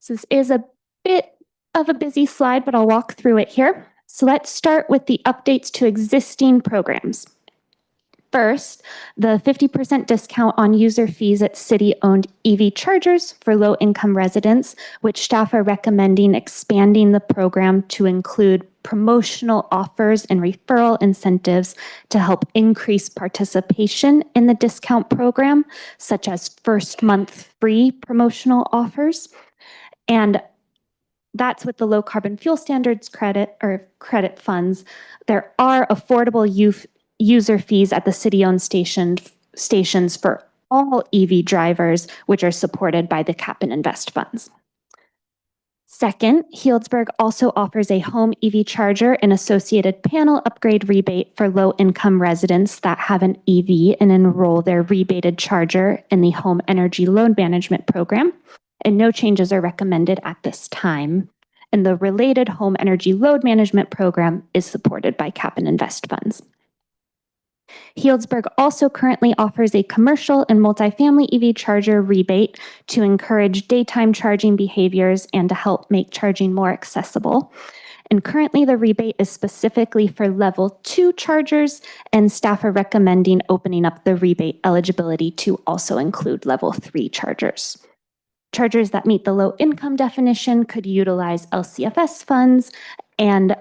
This is a bit of a busy slide, but I'll walk through it here. So let's start with the updates to existing programs. First, the 50% discount on user fees at city-owned EV chargers for low-income residents, which staff are recommending expanding the program to include promotional offers and referral incentives to help increase participation in the discount program, such as first month free promotional offers. And that's with the low carbon fuel standards credit or credit funds. There are affordable user fees at the city-owned stations for all EV drivers, which are supported by the Cap and Invest funds. Second, Healdsburg also offers a home EV charger and associated panel upgrade rebate for low-income residents that have an EV and enroll their rebated charger in the Home Energy Load Management Program. And no changes are recommended at this time. And the related Home Energy Load Management Program is supported by Cap and Invest funds. Healdsburg also currently offers a commercial and multifamily EV charger rebate to encourage daytime charging behaviors and to help make charging more accessible. And currently the rebate is specifically for level 2 chargers, and staff are recommending opening up the rebate eligibility to also include level 3 chargers. Chargers that meet the low income definition could utilize LCFS funds, and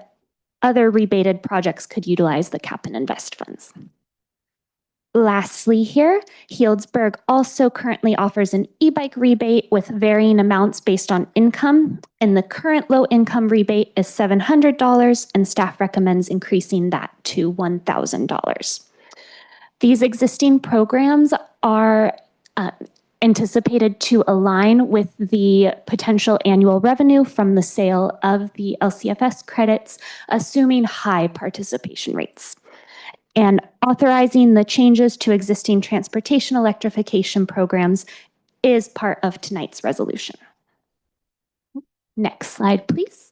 other rebated projects could utilize the Cap and Invest funds. Lastly here, Healdsburg also currently offers an e-bike rebate with varying amounts based on income, and the current low income rebate is $700, and staff recommends increasing that to $1,000. These existing programs are anticipated to align with the potential annual revenue from the sale of the LCFS credits, assuming high participation rates. And authorizing the changes to existing transportation electrification programs is part of tonight's resolution. Next slide, please.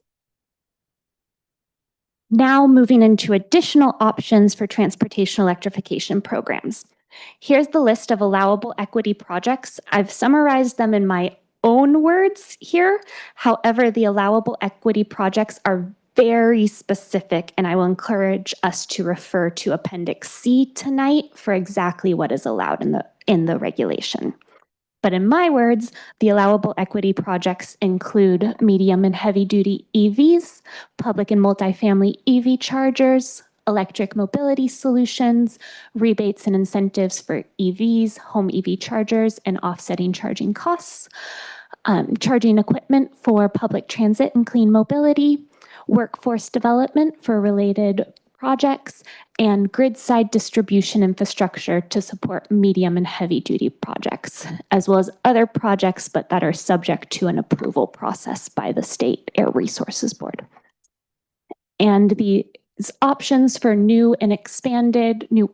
Now moving into additional options for transportation electrification programs. Here's the list of allowable equity projects. I've summarized them in my own words here. However, the allowable equity projects are very specific, and I will encourage us to refer to Appendix C tonight for exactly what is allowed in the regulation. But in my words, the allowable equity projects include medium and heavy duty EVs, public and multifamily EV chargers, electric mobility solutions, rebates and incentives for EVs, home EV chargers, and offsetting charging costs, charging equipment for public transit and clean mobility, workforce development for related projects, and grid-side distribution infrastructure to support medium and heavy-duty projects, as well as other projects, but that are subject to an approval process by the State Air Resources Board. And these options for new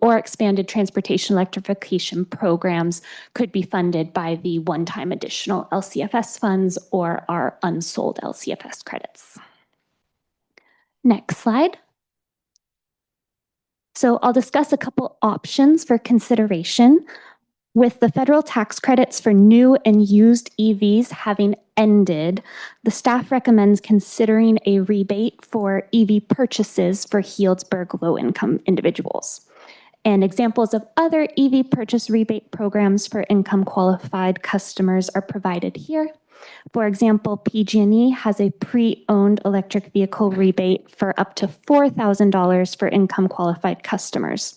or expanded transportation electrification programs could be funded by the one-time additional LCFS funds or our unsold LCFS credits. Next slide. So I'll discuss a couple options for consideration. With the federal tax credits for new and used EVs having ended, the staff recommends considering a rebate for EV purchases for Healdsburg low-income individuals. And examples of other EV purchase rebate programs for income qualified customers are provided here. For example, PG&E has a pre-owned electric vehicle rebate for up to $4,000 for income qualified customers.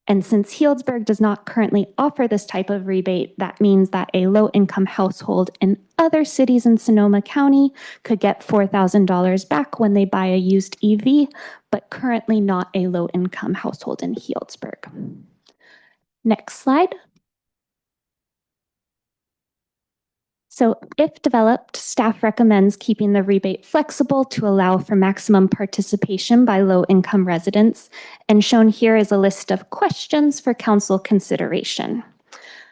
And since Healdsburg does not currently offer this type of rebate, that means that a low-income household in other cities in Sonoma County could get $4,000 back when they buy a used EV, but currently not a low-income household in Healdsburg. Next slide. So if developed, staff recommends keeping the rebate flexible to allow for maximum participation by low-income residents. And shown here is a list of questions for council consideration.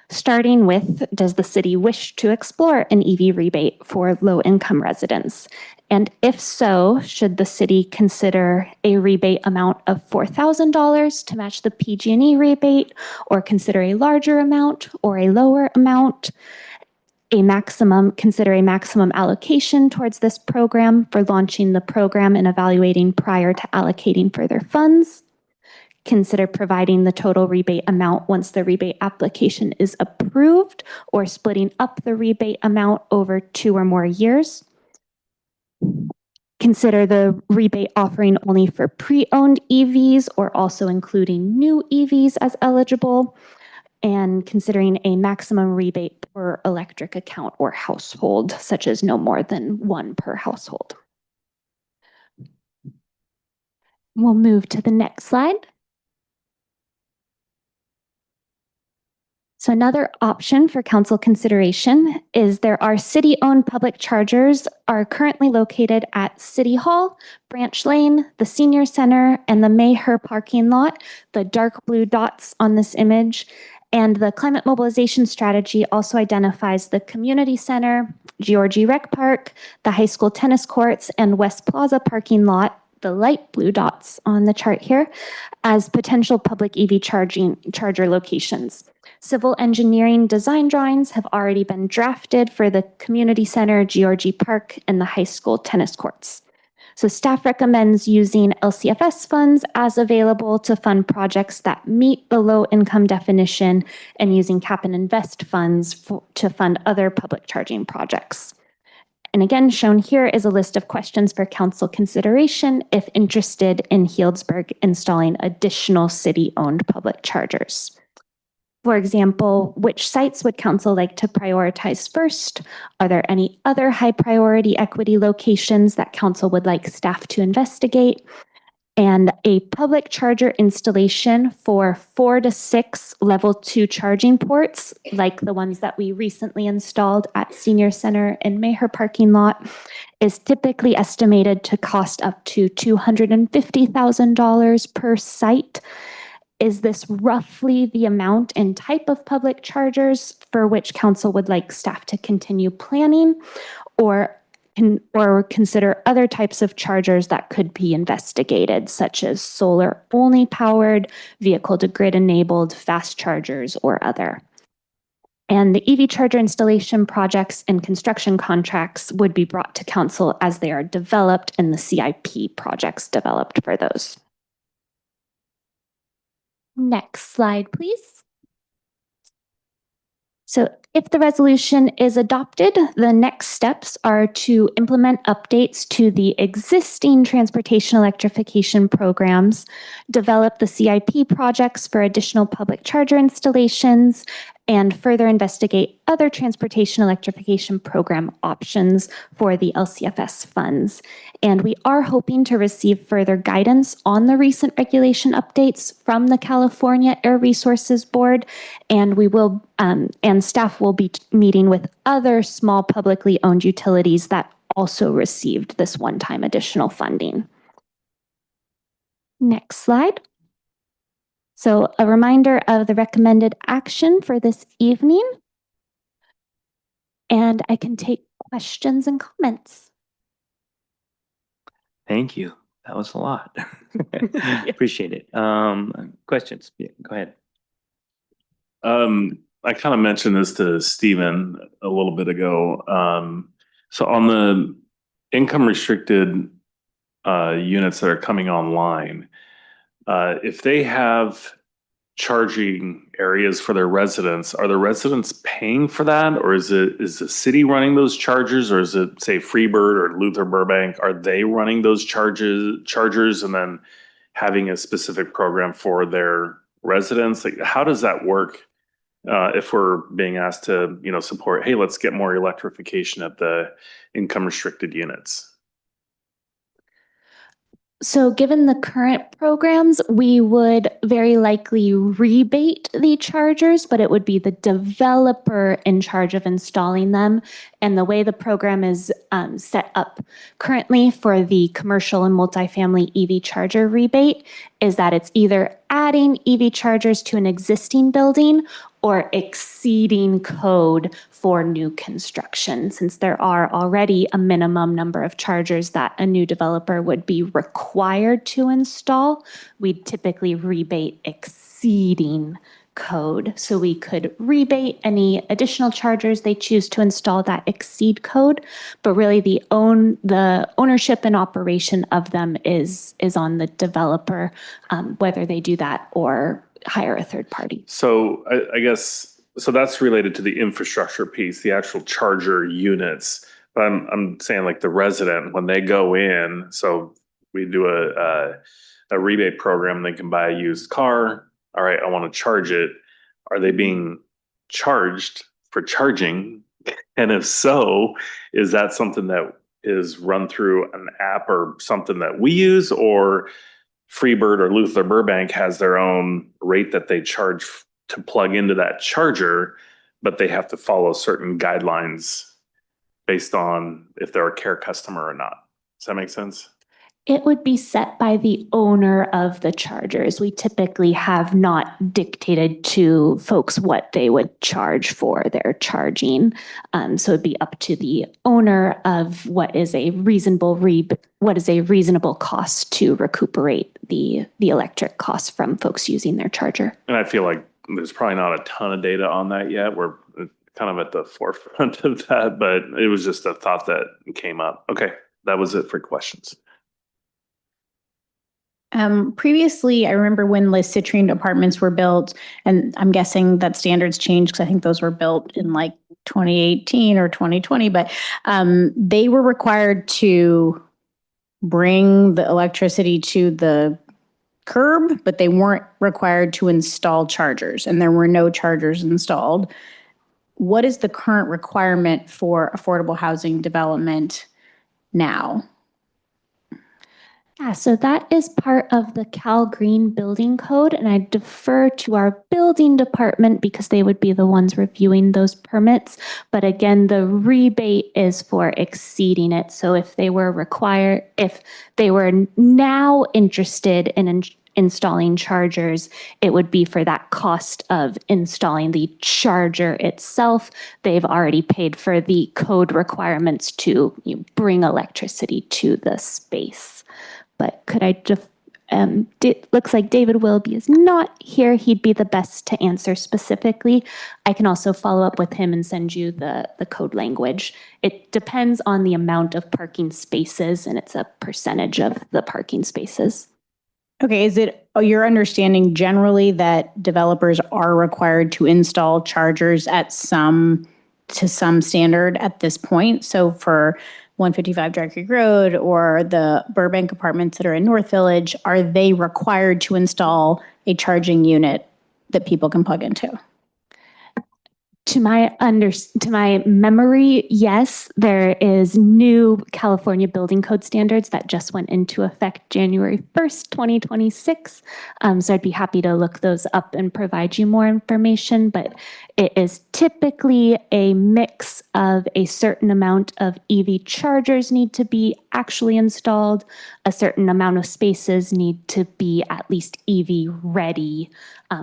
Starting with, does the city wish to explore an EV rebate for low-income residents? And if so, should the city consider a rebate amount of $4,000 to match the PG&E rebate, or consider a larger amount or a lower amount? Consider a maximum allocation towards this program for launching the program and evaluating prior to allocating further funds. Consider providing the total rebate amount once the rebate application is approved, or splitting up the rebate amount over 2 or more years. Consider the rebate offering only for pre-owned EVs or also including new EVs as eligible, and considering a maximum rebate per electric account or household, such as no more than 1 per household. We'll move to the next slide. So another option for council consideration is there are city-owned public chargers are currently located at City Hall, Branch Lane, the Senior Center, and the Mayher parking lot, the dark blue dots on this image. And the climate mobilization strategy also identifies the community center, Georgie Rec Park, the high school tennis courts, and West Plaza parking lot, the light blue dots on the chart here, as potential public EV charger locations. Civil engineering design drawings have already been drafted for the community center, Georgie Park, and the high school tennis courts. So staff recommends using LCFS funds as available to fund projects that meet the low income definition, and using cap and invest funds to fund other public charging projects. And again, shown here is a list of questions for council consideration if interested in Healdsburg installing additional city-owned public chargers. For example, which sites would council like to prioritize first? Are there any other high priority equity locations that council would like staff to investigate? And a public charger installation for 4 to 6 level 2 charging ports, like the ones that we recently installed at Senior Center and Mayher parking lot, is typically estimated to cost up to $250,000 per site. Is this roughly the amount and type of public chargers for which council would like staff to continue planning, or consider other types of chargers that could be investigated, such as solar-only powered, vehicle-to-grid enabled, fast chargers, or other? And the EV charger installation projects and construction contracts would be brought to council as they are developed and the CIP projects developed for those. Next slide, please. So if the resolution is adopted, the next steps are to implement updates to the existing transportation electrification programs, develop the CIP projects for additional public charger installations, and further investigate other transportation electrification program options for the LCFS funds. And we are hoping to receive further guidance on the recent regulation updates from the California Air Resources Board, and we will and staff will be meeting with other small publicly owned utilities that also received this one-time additional funding. Next slide. So a reminder of the recommended action for this evening. And I can take questions and comments. Thank you. That was a lot. Appreciate it. Questions? Yeah, go ahead. I kind of mentioned this to Stephen a little bit ago. So on the income restricted units that are coming online, if they have charging areas for their residents, are the residents paying for that, or is the city running those chargers, or is it, say, Freebird or Luther Burbank? Are they running those chargers and then having a specific program for their residents? Like, how does that work if we're being asked to, support, hey, let's get more electrification at the income restricted units? So given the current programs, we would very likely rebate the chargers, but it would be the developer in charge of installing them. And the way the program is set up currently for the commercial and multifamily EV charger rebate is that it's either adding EV chargers to an existing building or exceeding code for new construction, since there are already a minimum number of chargers that a new developer would be required to install. We'd typically rebate exceeding code. So we could rebate any additional chargers they choose to install that exceed code, but really the ownership and operation of them is on the developer, whether they do that or hire a third party. So I guess, so that's related to the infrastructure piece, the actual charger units. But I'm saying like the resident, when they go in, so we do a rebate program, they can buy a used car. All right, I want to charge it. Are they being charged for charging? And if so, is that something that is run through an app or something that we use, or Freebird or Luther Burbank has their own rate that they charge to plug into that charger, but they have to follow certain guidelines based on if they're a care customer or not? Does that make sense? It would be set by the owner of the chargers. We typically have not dictated to folks what they would charge for their charging. So it'd be up to the owner of what is a reasonable cost to recuperate the electric costs from folks using their charger. And I feel like there's probably not a ton of data on that yet. We're kind of at the forefront of that, but it was just a thought that came up. Okay, that was it for questions. Previously, I remember when Liz Citrine apartments were built, and I'm guessing that standards changed because I think those were built in like 2018 or 2020, but they were required to bring the electricity to the curb, but they weren't required to install chargers, and there were no chargers installed. What is the current requirement for affordable housing development now? Yeah, so that is part of the Cal Green Building Code, and I defer to our building department because they would be the ones reviewing those permits. But again, the rebate is for exceeding it. So if they were now interested in installing chargers, it would be for that cost of installing the charger itself. They've already paid for the code requirements to bring electricity to the space. But could I just, looks like David Wilby is not here. He'd be the best to answer specifically. I can also follow up with him and send you the code language. It depends on the amount of parking spaces, and it's a percentage of the parking spaces. Okay, is it your understanding generally that developers are required to install chargers to some standard at this point? So for 155 Dry Creek Road or the Burbank apartments that are in North Village, are they required to install a charging unit that people can plug into? To my memory, yes, there is new California building code standards that just went into effect January 1st, 2026. So I'd be happy to look those up and provide you more information, but it is typically a mix of a certain amount of EV chargers need to be actually installed, a certain amount of spaces need to be at least EV ready,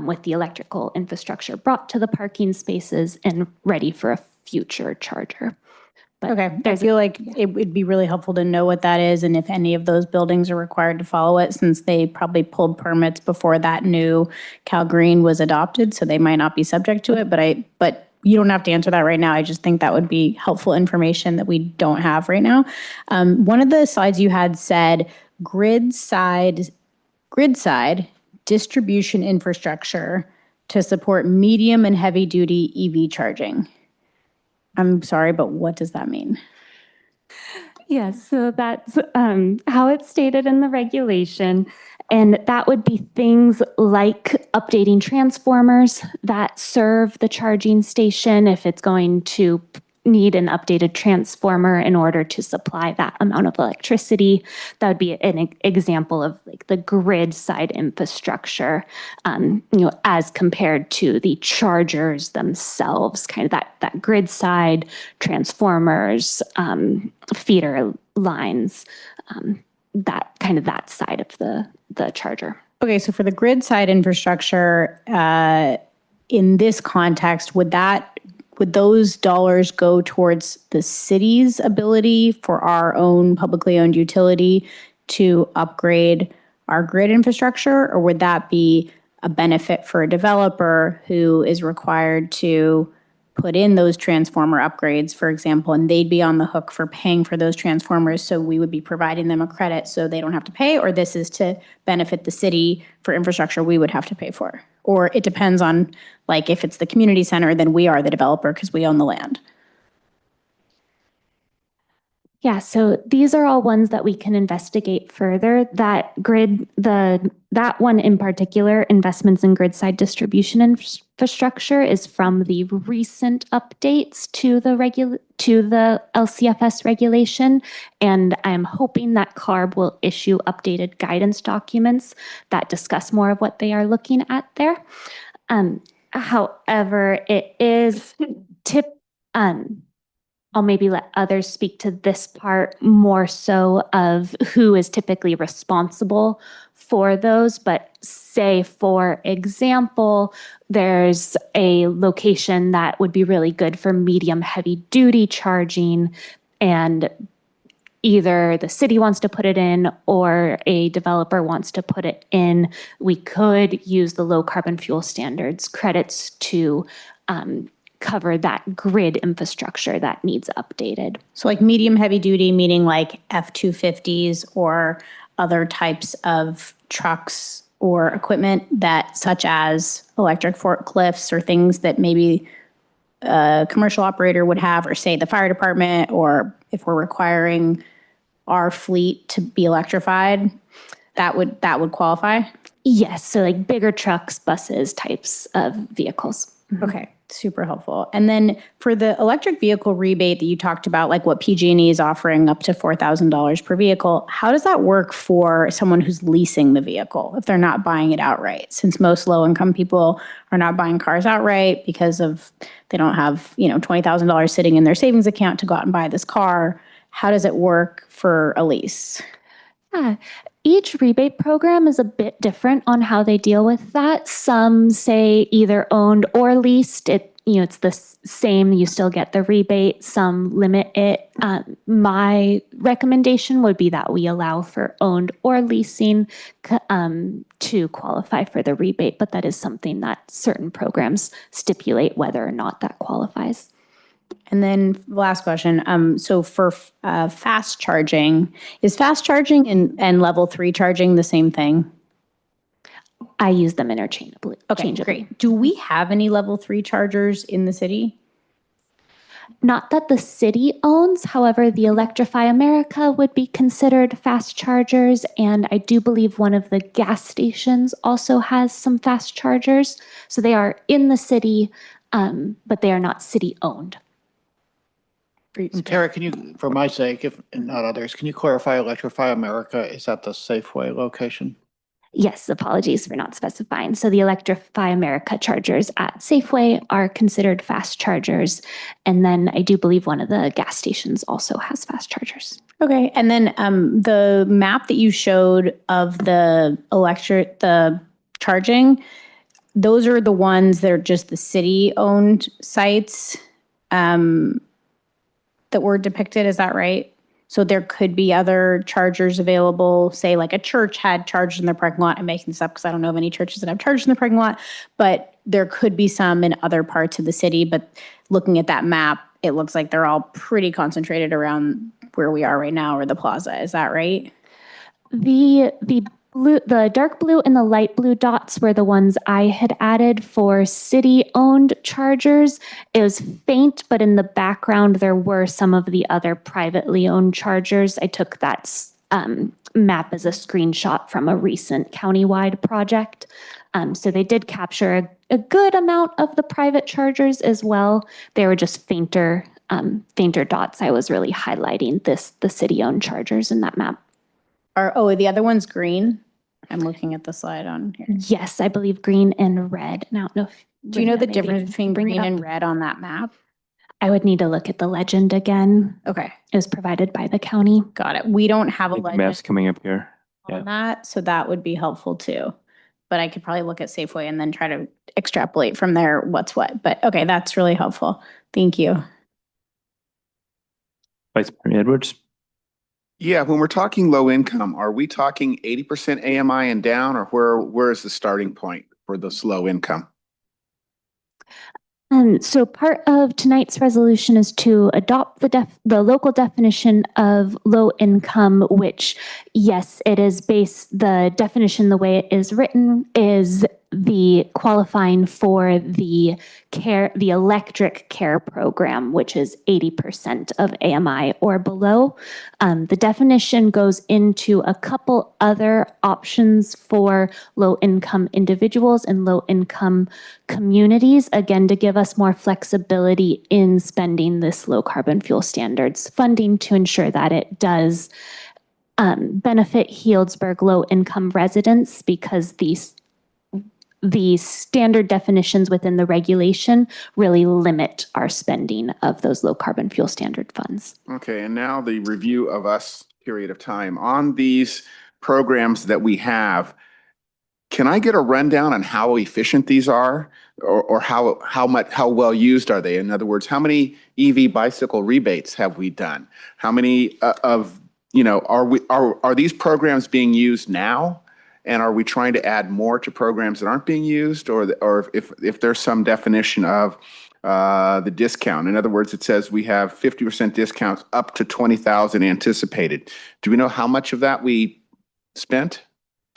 with the electrical infrastructure brought to the parking spaces and ready for a future charger. But okay, I feel like it would be really helpful to know what that is and if any of those buildings are required to follow it, since they probably pulled permits before that new Cal Green was adopted, so they might not be subject to it. But you don't have to answer that right now. I just think that would be helpful information that we don't have right now. One of the slides you had said grid side distribution infrastructure to support medium and heavy duty EV charging. I'm sorry, but what does that mean? Yes, so that's how it's stated in the regulation. And that would be things like updating transformers that serve the charging station if it's going to need an updated transformer in order to supply that amount of electricity. That would be an example of like the grid side infrastructure, as compared to the chargers themselves, kind of that grid side, transformers, feeder lines, that side of the charger. Okay, so for the grid side infrastructure, in this context, would those dollars go towards the city's ability for our own publicly owned utility to upgrade our grid infrastructure, or would that be a benefit for a developer who is required to put in those transformer upgrades, for example, and they'd be on the hook for paying for those transformers, so we would be providing them a credit so they don't have to pay, or this is to benefit the city for infrastructure we would have to pay for? Or it depends on, like, if it's the community center, then we are the developer because we own the land. Yeah, so these are all ones that we can investigate further. That grid, that one in particular, investments in grid side distribution infrastructure, is from the recent updates to the LCFS regulation, and I'm hoping that CARB will issue updated guidance documents that discuss more of what they are looking at there. However, it is I'll maybe let others speak to this part more so of who is typically responsible for those. But say, for example, there's a location that would be really good for medium heavy duty charging, and either the city wants to put it in or a developer wants to put it in. We could use the low carbon fuel standards credits to cover that grid infrastructure that needs updated. So like medium heavy duty, meaning like F-250s or other types of trucks or equipment that, such as electric forklifts or things that maybe a commercial operator would have, or say the fire department, or if we're requiring our fleet to be electrified, that would qualify? Yes, so like bigger trucks, buses, types of vehicles. Okay, super helpful. And then for the electric vehicle rebate that you talked about, like what PG&E is offering up to $4,000 per vehicle, how does that work for someone who's leasing the vehicle if they're not buying it outright? Since most low-income people are not buying cars outright because of they don't have, $20,000 sitting in their savings account to go out and buy this car. How does it work for a lease? Each rebate program is a bit different on how they deal with that. Some say either owned or leased. It's the same. You still get the rebate. Some limit it. My recommendation would be that we allow for owned or leasing to qualify for the rebate, but that is something that certain programs stipulate whether or not that qualifies. And then last question. So for fast charging, is fast charging and level 3 charging the same thing? I use them interchangeably. Okay, great. Do we have any level 3 chargers in the city? Not that the city owns. However, the Electrify America would be considered fast chargers. And I do believe one of the gas stations also has some fast chargers. So they are in the city, but they are not city owned. Tara, can you, for my sake, if and not others, can you clarify Electrify America is at the Safeway location? Yes, apologies for not specifying. So the Electrify America chargers at Safeway are considered fast chargers. And then I do believe one of the gas stations also has fast chargers. Okay. And then the map that you showed of the charging, those are the ones that are just the city-owned sites that were depicted. Is that right? So there could be other chargers available, say like a church had chargers in their parking lot. I'm making this up because I don't know of any churches that have chargers in their parking lot, but there could be some in other parts of the city. But looking at that map, it looks like they're all pretty concentrated around where we are right now, or the plaza. Is that right? The dark blue and the light blue dots were the ones I had added for city-owned chargers. It was faint, but in the background, there were some of the other privately owned chargers. I took that map as a screenshot from a recent countywide project. So they did capture a good amount of the private chargers as well. They were just fainter fainter dots, I was really highlighting the city-owned chargers in that map. The other one's green. I'm looking at the slide on here. Yes, I believe green and red. And I don't know if. Do you know the Maybe difference between bring it green up. and red on that map? I would need to look at the legend again. Okay, It was provided by the county. got it. We don't have a The map's legend coming up here. on that, so that would be helpful too. But I could probably look at Safeway and then try to extrapolate from there what's what. But okay, that's really helpful. Thank you. Vice Mayor Edwards? Yeah, when we're talking low income, are we talking 80% AMI and down, or where is the starting point for this low income? So part of tonight's resolution is to adopt the local definition of low income, which, yes, it is the definition, the way it is written, is the qualifying for the electric care program, which is 80% of AMI or below. The definition goes into a couple other options for low income individuals and low income communities, again, to give us more flexibility in spending this low carbon fuel standards funding to ensure that it does benefit Healdsburg low income residents, because the standard definitions within the regulation really limit our spending of those low carbon fuel standard funds. Okay, and now the review of us period of time. On these programs that we have, can I get a rundown on how efficient these are, or how well used are they? In other words, how many EV bicycle rebates have we done? How many are these programs being used now? And are we trying to add more to programs that aren't being used, or if there's some definition of the discount? In other words, it says we have 50% discounts up to 20,000 anticipated. Do we know how much of that we spent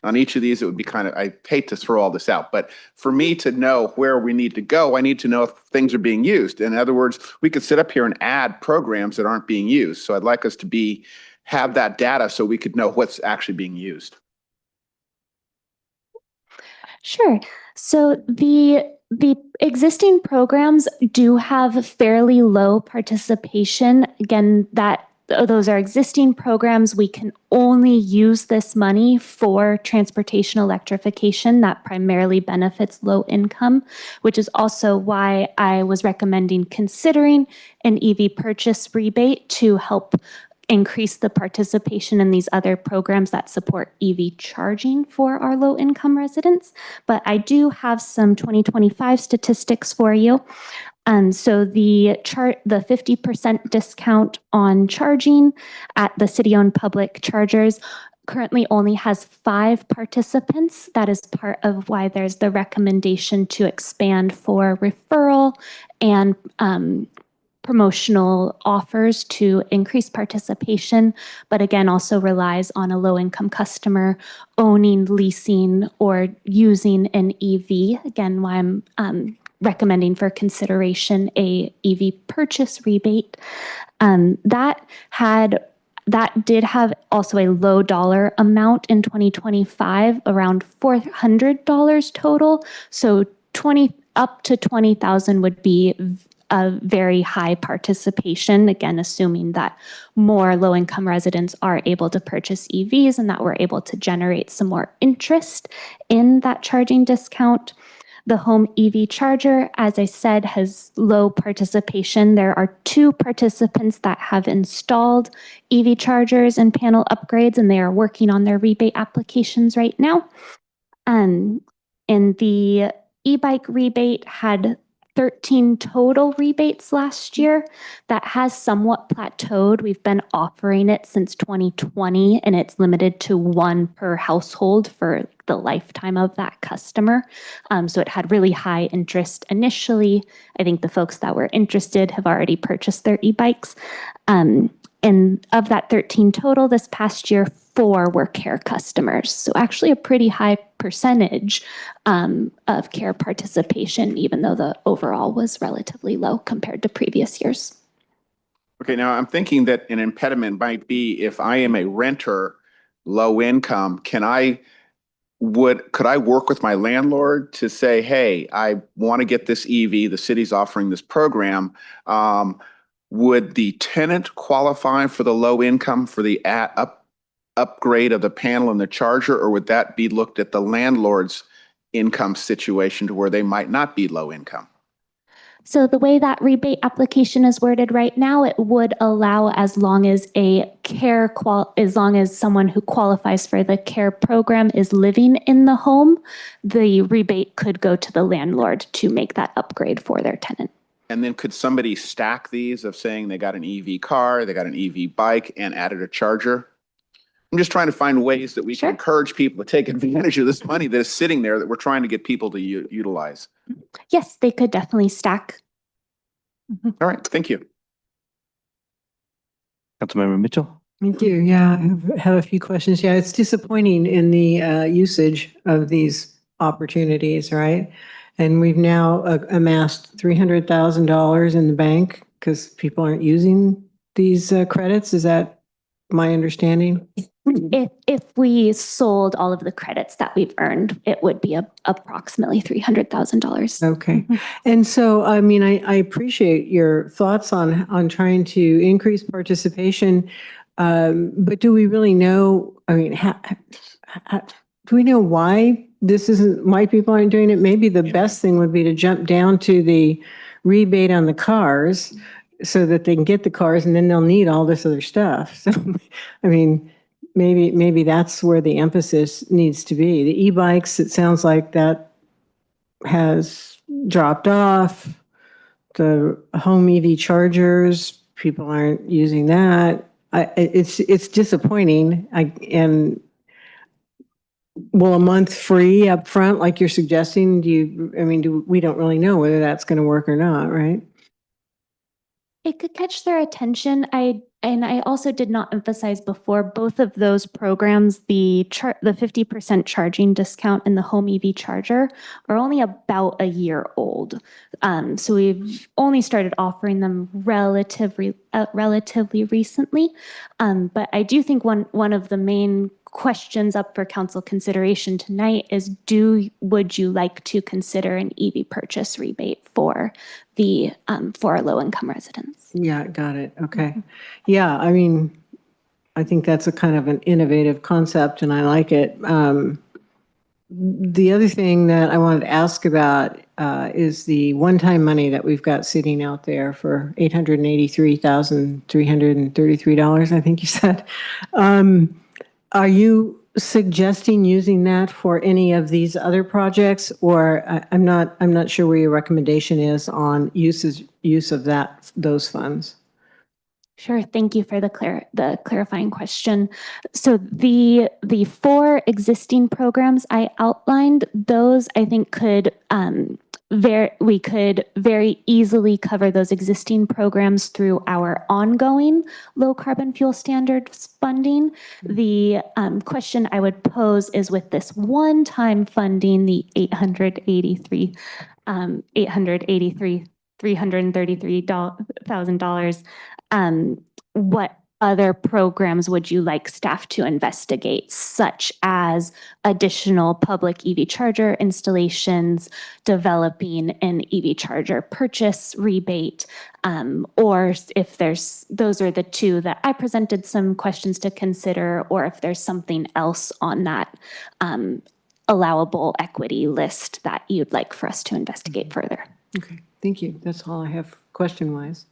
on each of these? It would be I hate to throw all this out, but for me to know where we need to go, I need to know if things are being used. In other words, we could sit up here and add programs that aren't being used. So I'd like us to have that data so we could know what's actually being used. Sure. So the existing programs do have fairly low participation. Again, those are existing programs. We can only use this money for transportation electrification that primarily benefits low income, which is also why I was recommending considering an EV purchase rebate to help increase the participation in these other programs that support EV charging for our low income residents. But I do have some 2025 statistics for you. So the 50% discount on charging at the city-owned public chargers currently only has 5 participants. That is part of why there's the recommendation to expand for referral and promotional offers to increase participation, but again, also relies on a low-income customer owning, leasing, or using an EV. Again, why I'm recommending for consideration a EV purchase rebate. That did have also a low dollar amount in 2025, around $400 total. So up to 20,000 would be a very high participation, again, assuming that more low-income residents are able to purchase EVs and that we're able to generate some more interest in that charging discount. The home EV charger, as I said, has low participation. There are 2 participants that have installed EV chargers and panel upgrades, and they are working on their rebate applications right now. And the e-bike rebate had 13 total rebates last year. That has somewhat plateaued. We've been offering it since 2020, and it's limited to 1 per household for the lifetime of that customer. So it had really high interest initially. I think the folks that were interested have already purchased their e-bikes. And of that 13 total this past year, 4 were care customers. So actually a pretty high percentage of care participation, even though the overall was relatively low compared to previous years. Okay, now I'm thinking that an impediment might be if I am a renter, low income, could I work with my landlord to say, hey, I want to get this EV, the city's offering this program. would the tenant qualify for the low income for the upgrade of the panel and the charger, or would that be looked at the landlord's income situation to where they might not be low income? So the way that rebate application is worded right now, it would allow as long as as long as someone who qualifies for the care program is living in the home, the rebate could go to the landlord to make that upgrade for their tenant. And then could somebody stack these of saying they got an EV car, they got an EV bike, and added a charger? I'm just trying to find ways that we can encourage people to take advantage of this money that is sitting there that we're trying to get people to utilize. Yes, they could definitely stack. All right, thank you. Councilmember Mitchell? Thank you. Yeah, I have a few questions. Yeah, it's disappointing in the usage of these opportunities, right? And we've now amassed $300,000 in the bank because people aren't using these credits. Is that my understanding? If we sold all of the credits that we've earned, it would be approximately $300,000. Okay. And so, I mean, I appreciate your thoughts on trying to increase participation, but do we really know, I mean, do we know why why people aren't doing it? Maybe the best thing would be to jump down to the rebate on the cars so that they can get the cars and then they'll need all this other stuff. So, I mean, maybe that's where the emphasis needs to be. The e-bikes, it sounds like that has dropped off. The home EV chargers, people aren't using that. It's disappointing. And will a month free up front, like you're suggesting, we don't really know whether that's going to work or not, right? It could catch their attention. I also did not emphasize before, both of those programs, the 50% charging discount and the home EV charger, are only about a year old. So we've only started offering them relatively recently. But I do think one of the main questions up for council consideration tonight is would you like to consider an EV purchase rebate for our low income residents? Yeah, got it. Okay. Yeah, I mean, I think that's a kind of an innovative concept and I like it. The other thing that I wanted to ask about is the one-time money that we've got sitting out there for $883,333, I think you said. Are you suggesting using that for any of these other projects, or I'm not sure where your recommendation is on use of those funds? Sure. Thank you for the clarifying question. So the 4 existing programs I outlined, those I think we could very easily cover those existing programs through our ongoing low carbon fuel standards funding. The question I would pose is with this one-time funding, the $333,000, what other programs would you like staff to investigate, such as additional public EV charger installations, developing an EV charger purchase rebate, or if those are the 2 that I presented some questions to consider, or if there's something else on that allowable equity list that you'd like for us to investigate further. Okay, thank you. That's all I have question-wise.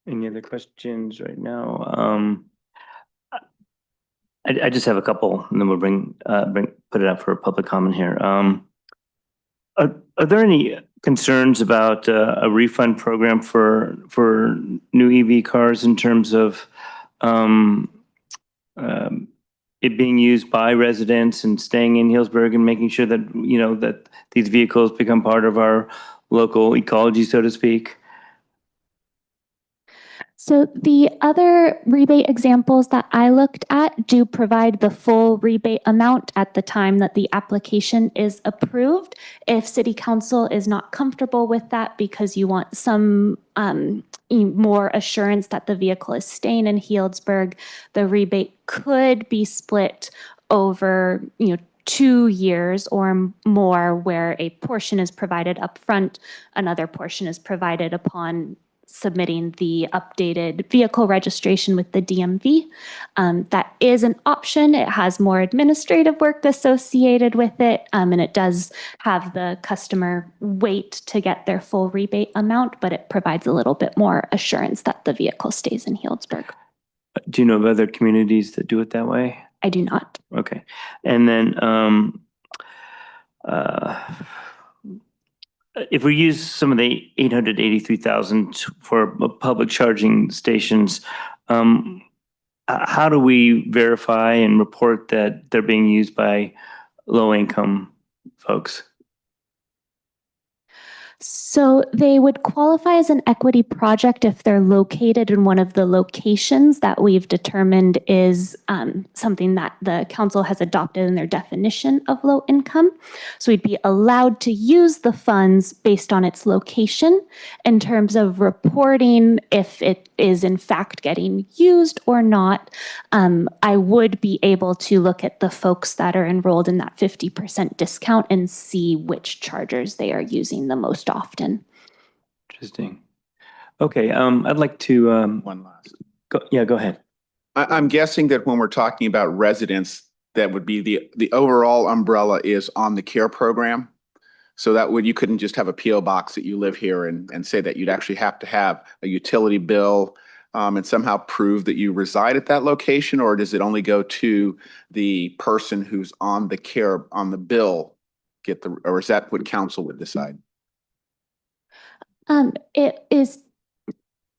Any other questions right now? I just have a couple, and then we'll put it up for public comment here. Are there any concerns about a refund program for new EV cars in terms of it being used by residents and staying in Healdsburg and making sure that that these vehicles become part of our local ecology, so to speak? So the other rebate examples that I looked at do provide the full rebate amount at the time that the application is approved. If City Council is not comfortable with that because you want some more assurance that the vehicle is staying in Healdsburg, the rebate could be split over 2 years or more, where a portion is provided upfront, another portion is provided upon submitting the updated vehicle registration with the DMV. That is an option. It has more administrative work associated with it, and it does have the customer wait to get their full rebate amount, but it provides a little bit more assurance that the vehicle stays in Healdsburg. Do you know of other communities that do it that way? I do not. Okay. And then if we use some of the 883,000 for public charging stations, how do we verify and report that they're being used by low-income folks? So they would qualify as an equity project if they're located in one of the locations that we've determined is something that the council has adopted in their definition of low income. So we'd be allowed to use the funds based on its location. In terms of reporting if it is in fact getting used or not, I would be able to look at the folks that are enrolled in that 50% discount and see which chargers they are using the most often. Interesting. Okay, I'd like to One last. Go ahead. I'm guessing that when we're talking about residents, that would be the overall umbrella is on the care program. So that you couldn't just have a PO box that you live here and say that you'd actually have to have a utility bill and somehow prove that you reside at that location, or does it only go to the person who's on the care on the bill or is that what council would decide? It is,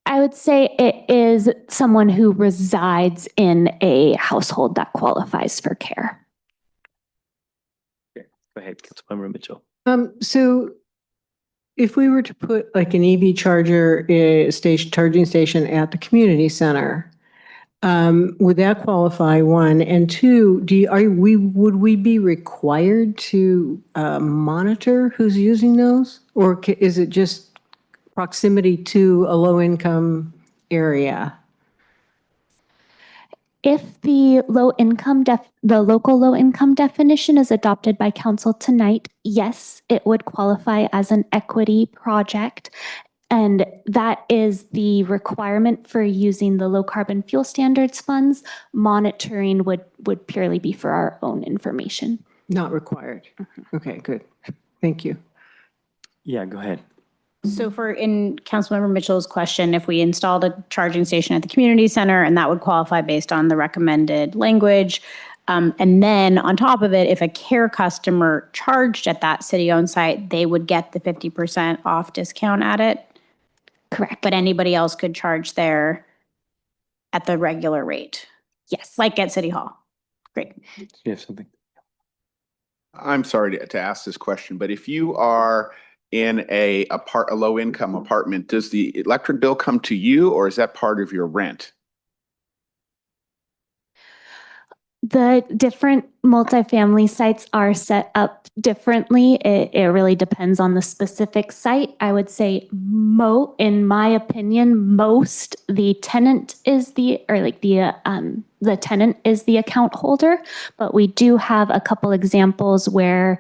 I would say it is someone who resides in a household that qualifies for care. Okay, go ahead, Councilmember Mitchell. So if we were to put like an EV charger charging station at the community center, would that qualify, one? And two, would we be required to monitor who's using those? Or is it just proximity to a low-income area? If the local low income definition is adopted by council tonight, yes, it would qualify as an equity project. And that is the requirement for using the low carbon fuel standards funds. Monitoring would purely be for our own information. Not required. Okay, good. Thank you. Yeah, go ahead. So in Councilmember Mitchell's question, if we installed a charging station at the community center, and that would qualify based on the recommended language, and then on top of it, if a care customer charged at that city-owned site, they would get the 50% off discount at it? Correct. But anybody else could charge there at the regular rate? Yes. Like at City Hall? Great. Do you have something? I'm sorry to ask this question, but if you are in a low-income apartment, does the electric bill come to you or is that part of your rent? The different multifamily sites are set up differently. It really depends on the specific site. I would say in my opinion, most the tenant is the tenant is the account holder, but we do have a couple examples where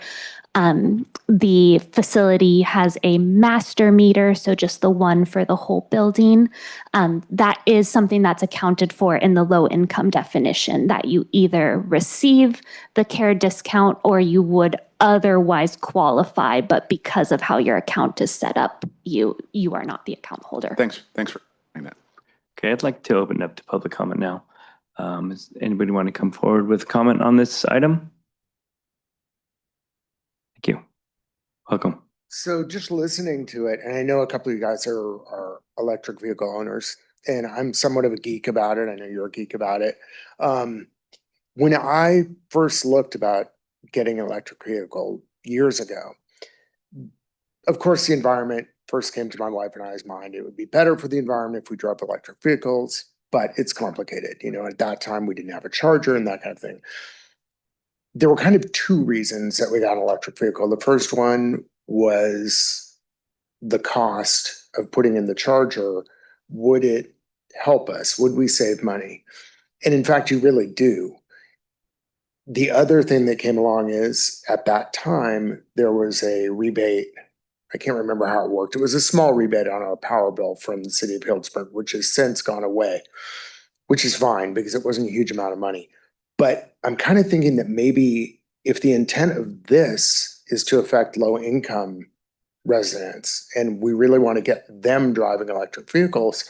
the facility has a master meter, so just the one for the whole building. That is something that's accounted for in the low income definition, that you either receive the care discount or you would otherwise qualify, but because of how your account is set up, you are not the account holder. Thanks for saying that. Okay, I'd like to open up to public comment now. Does anybody want to come forward with comment on this item? Thank you. Welcome. So just listening to it, and I know a couple of you guys are electric vehicle owners, and I'm somewhat of a geek about it. I know you're a geek about it. When I first looked about getting an electric vehicle years ago, of course, the environment first came to my wife and I's mind. It would be better for the environment if we drove electric vehicles, but it's complicated. You know, at that time, we didn't have a charger and that kind of thing. There were kind of two reasons that we got an electric vehicle. The first one was the cost of putting in the charger. Would it help us? Would we save money? And in fact, you really do. The other thing that came along is at that time, there was a rebate I can't remember how it worked. It was a small rebate on our power bill from the city of Healdsburg, which has since gone away, which is fine because it wasn't a huge amount of money. But I'm kind of thinking that maybe if the intent of this is to affect low income residents and we really want to get them driving electric vehicles,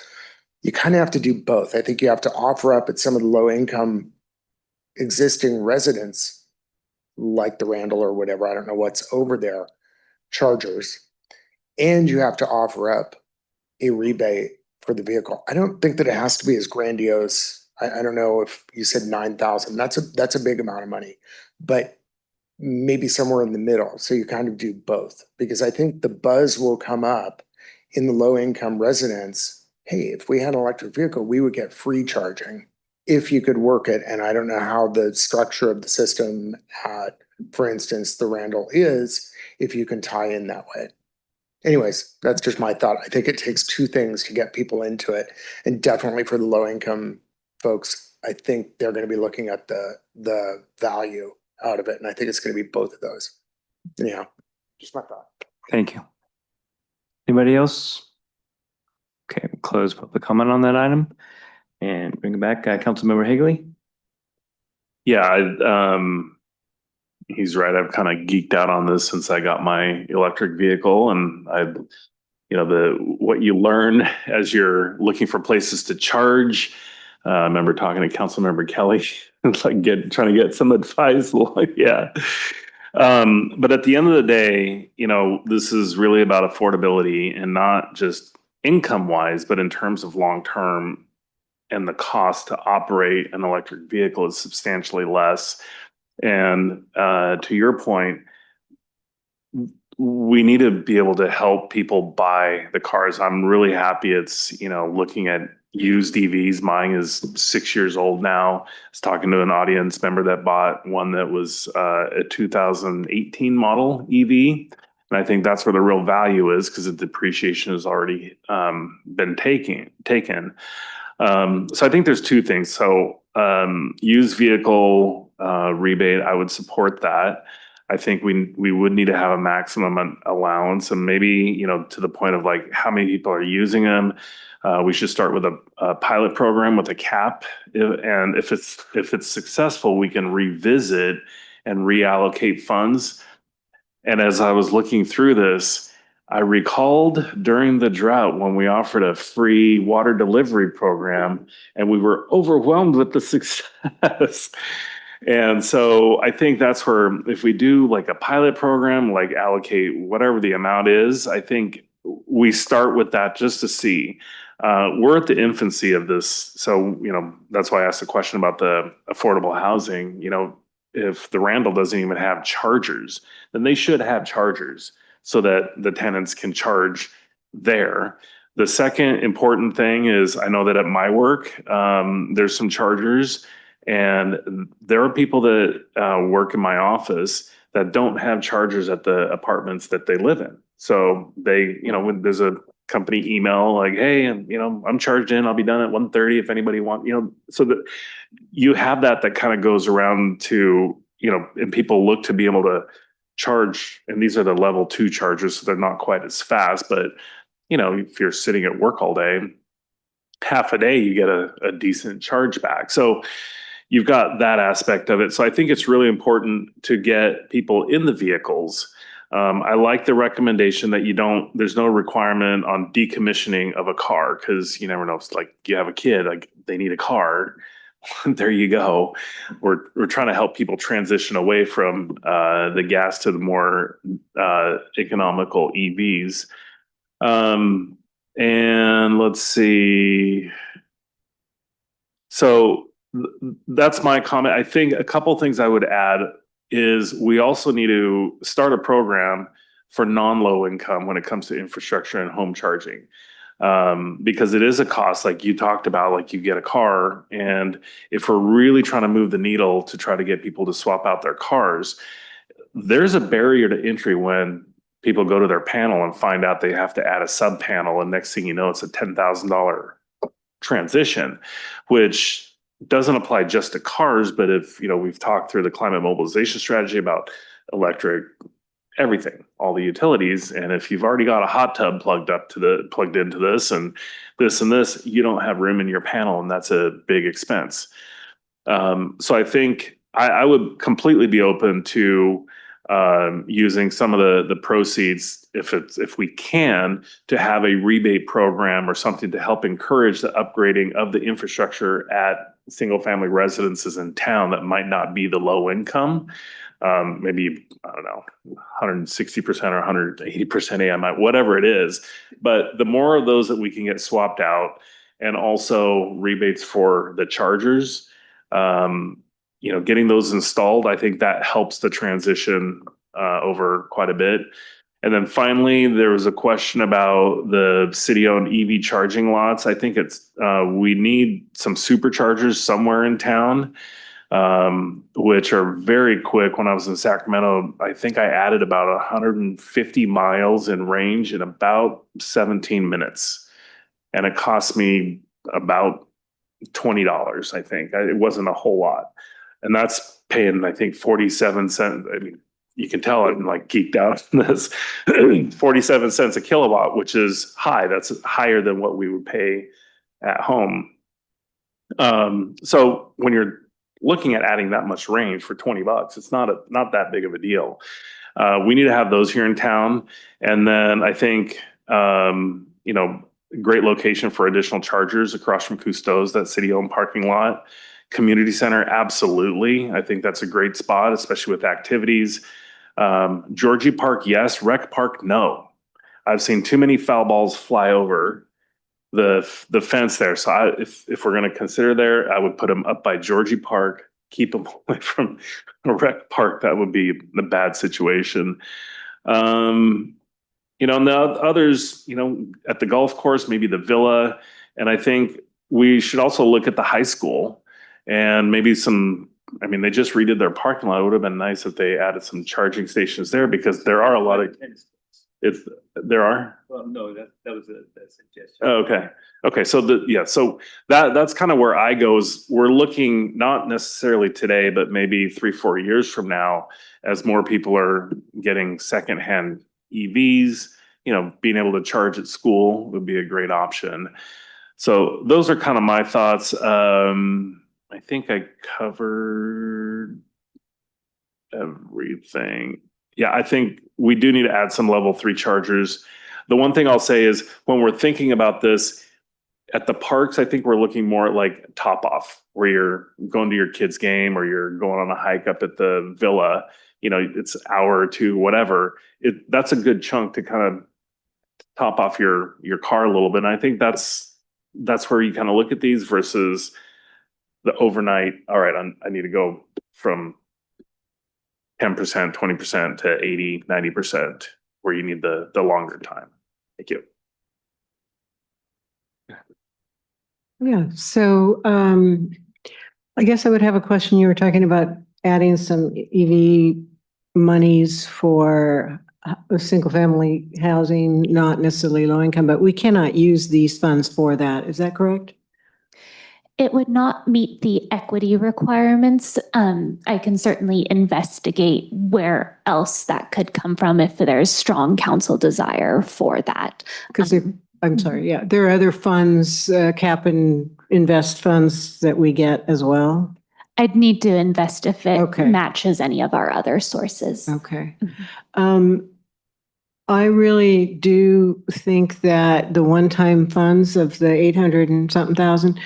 you kind of have to do both. I think you have to offer up at some of the low income existing residents, like the Randall or whatever, I don't know what's over there, chargers. And you have to offer up a rebate for the vehicle. I don't think that it has to be as grandiose. I don't know if you said 9,000, that's a big amount of money, but maybe somewhere in the middle. So you kind of do both, because I think the buzz will come up in the low income residents. Hey, if we had an electric vehicle, we would get free charging if you could work it. And I don't know how the structure of the system at, for instance, the Randall is, if you can tie in that way. Anyways, that's just my thought. I think it takes two things to get people into it. And definitely for the low income folks, I think they're going to be looking at the value out of it. And I think it's going to be both of those. Anyhow, just my thought. Thank you. Anybody else? Okay, we'll close public comment on that item and bring it back. Councilmember Higley? Yeah, he's right. I've kind of geeked out on this since I got my electric vehicle, and what you learn as you're looking for places to charge. I remember talking to Councilmember Kelly, trying to get some advice. Yeah. But at the end of the day, this is really about affordability, and not just income wise, but in terms of long term, and the cost to operate an electric vehicle is substantially less. And to your point, we need to be able to help people buy the cars. I'm really happy it's, looking at used EVs. Mine is 6 years old now. I was talking to an audience member that bought one that was a 2018 model EV. And I think that's where the real value is, because the depreciation has already been taken. So I think there's two things. So used vehicle rebate, I would support that. I think we would need to have a maximum allowance, and maybe, to the point of like how many people are using them. We should start with a pilot program with a cap. And if it's successful, we can revisit and reallocate funds. And as I was looking through this, I recalled during the drought when we offered a free water delivery program, and we were overwhelmed with the success. And so I think that's where, if we do like a pilot program, like allocate whatever the amount is, I think we start with that just to see. We're at the infancy of this. So, that's why I asked the question about the affordable housing. If the Randall doesn't even have chargers, then they should have chargers so that the tenants can charge there. The second important thing is, I know that at my work, there's some chargers, and there are people that work in my office that don't have chargers at the apartments that they live in. So they, when there's a company email like, hey, I'm charged in, I'll be done at 1:30 if anybody wants, so that you have that kind of goes around to, and people look to be able to charge, and these are the level 2 chargers, so they're not quite as fast, but if you're sitting at work all day, half a day, you get a decent charge back. So you've got that aspect of it. So I think it's really important to get people in the vehicles. I like the recommendation that there's no requirement on decommissioning of a car, because you never know. It's like you have a kid, like they need a car. There you go. We're trying to help people transition away from the gas to the more economical EVs. And let's see. So that's my comment. I think a couple things I would add is we also need to start a program for non-low income when it comes to infrastructure and home charging. Because it is a cost, like you talked about, like you get a car, and if we're really trying to move the needle to try to get people to swap out their cars, there's a barrier to entry when people go to their panel and find out they have to add a sub panel, and next thing you know, it's a $10,000 transition, which doesn't apply just to cars. But if we've talked through the climate mobilization strategy about electric everything, all the utilities. And if you've already got a hot tub plugged into this, you don't have room in your panel, and that's a big expense. So I think I would completely be open to using some of the proceeds, if we can, to have a rebate program or something to help encourage the upgrading of the infrastructure at single family residences in town that might not be the low income. Maybe, I don't know, 160% or 180% AMI, whatever it is. But the more of those that we can get swapped out, and also rebates for the chargers, getting those installed, I think that helps the transition over quite a bit. And then finally, there was a question about the city-owned EV charging lots. I think we need some superchargers somewhere in town, which are very quick. When I was in Sacramento, I think I added about 150 miles in range in about 17 minutes. And it cost me about $20, I think. It wasn't a whole lot. And that's paying, I think, 47 cents. I mean, you can tell I'm like geeked out on this. 47 cents a kilowatt, which is high. That's higher than what we would pay at home. So when you're looking at adding that much range for $20, it's not that big of a deal. We need to have those here in town. And then I think, great location for additional chargers across from Cousteau's, that city-owned parking lot. Community center, absolutely. I think that's a great spot, especially with activities. Georgie Park, yes. Rec Park, no. I've seen too many foul balls fly over the fence there. So if we're going to consider there, I would put them up by Georgie Park, keep them away from a rec park. That would be a bad situation. And the others, at the golf course, maybe the villa. And I think we should also look at the high school and maybe they just redid their parking lot. It would have been nice if they added some charging stations there, because there are a lot of, there are? Well, no, that was a suggestion. Oh, okay. So that's kind of where I go, is we're looking not necessarily today, but maybe 3-4 years from now, as more people are getting secondhand EVs, being able to charge at school would be a great option. So those are kind of my thoughts. I think I covered everything. Yeah, I think we do need to add some level 3 chargers. The one thing I'll say is, when we're thinking about this at the parks, I think we're looking more at like top off, where you're going to your kid's game or you're going on a hike up at the villa, it's an hour or two, whatever. That's a good chunk to kind of top off your car a little bit. And I think that's where you kind of look at these versus the overnight. All right, I need to go from 10%, 20% to 80, 90%, where you need the longer time. Thank you. Yeah, so I guess I would have a question. You were talking about adding some EV monies for single family housing, not necessarily low income, but we cannot use these funds for that. Is that correct? It would not meet the equity requirements. I can certainly investigate where else that could come from if there's strong council desire for that. Because I'm sorry, yeah, there are other funds, cap and invest funds that we get as well. I'd need to invest if it matches any of our other sources. Okay. I really do think that the one-time funds of the 800 and something thousand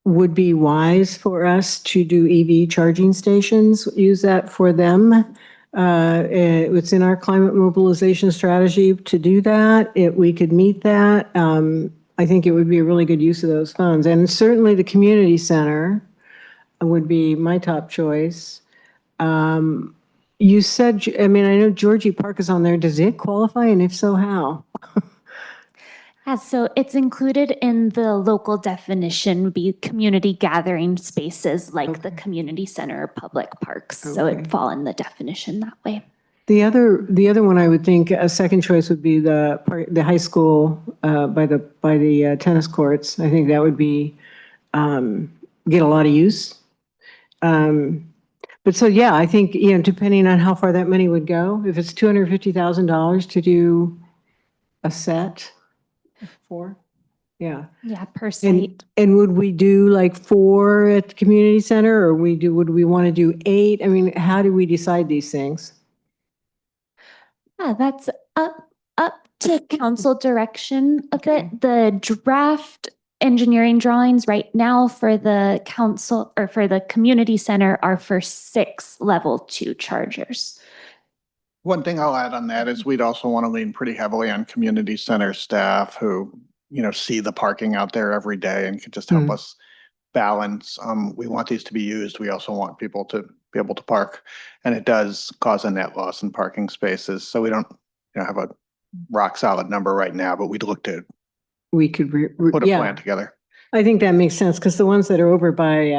would be wise for us to do EV charging stations, use that for them. It's in our climate mobilization strategy to do that. We could meet that. I think it would be a really good use of those funds. And certainly the community center would be my top choice. You said, I know Georgie Park is on there. Does it qualify? And if so, how? So it's included in the local definition, be community gathering spaces like the community center or public parks. So it'd fall in the definition that way. The other one I would think a second choice would be the high school by the tennis courts. I think that would be get a lot of use. But so, yeah, I think, depending on how far that money would go, if it's $250,000 to do a set for, yeah. Yeah, per site. And would we do like 4 at the community center, or would we want to do 8? I mean, how do we decide these things? Yeah, that's up to council direction a bit. The draft engineering drawings right now for the council or for the community center are for 6 level 2 chargers. One thing I'll add on that is we'd also want to lean pretty heavily on community center staff who, see the parking out there every day and can just help us balance. We want these to be used. We also want people to be able to park, and it does cause a net loss in parking spaces. So we don't, have a rock solid number right now, but we'd look to We could put a plan together. I think that makes sense, because the ones that are over by,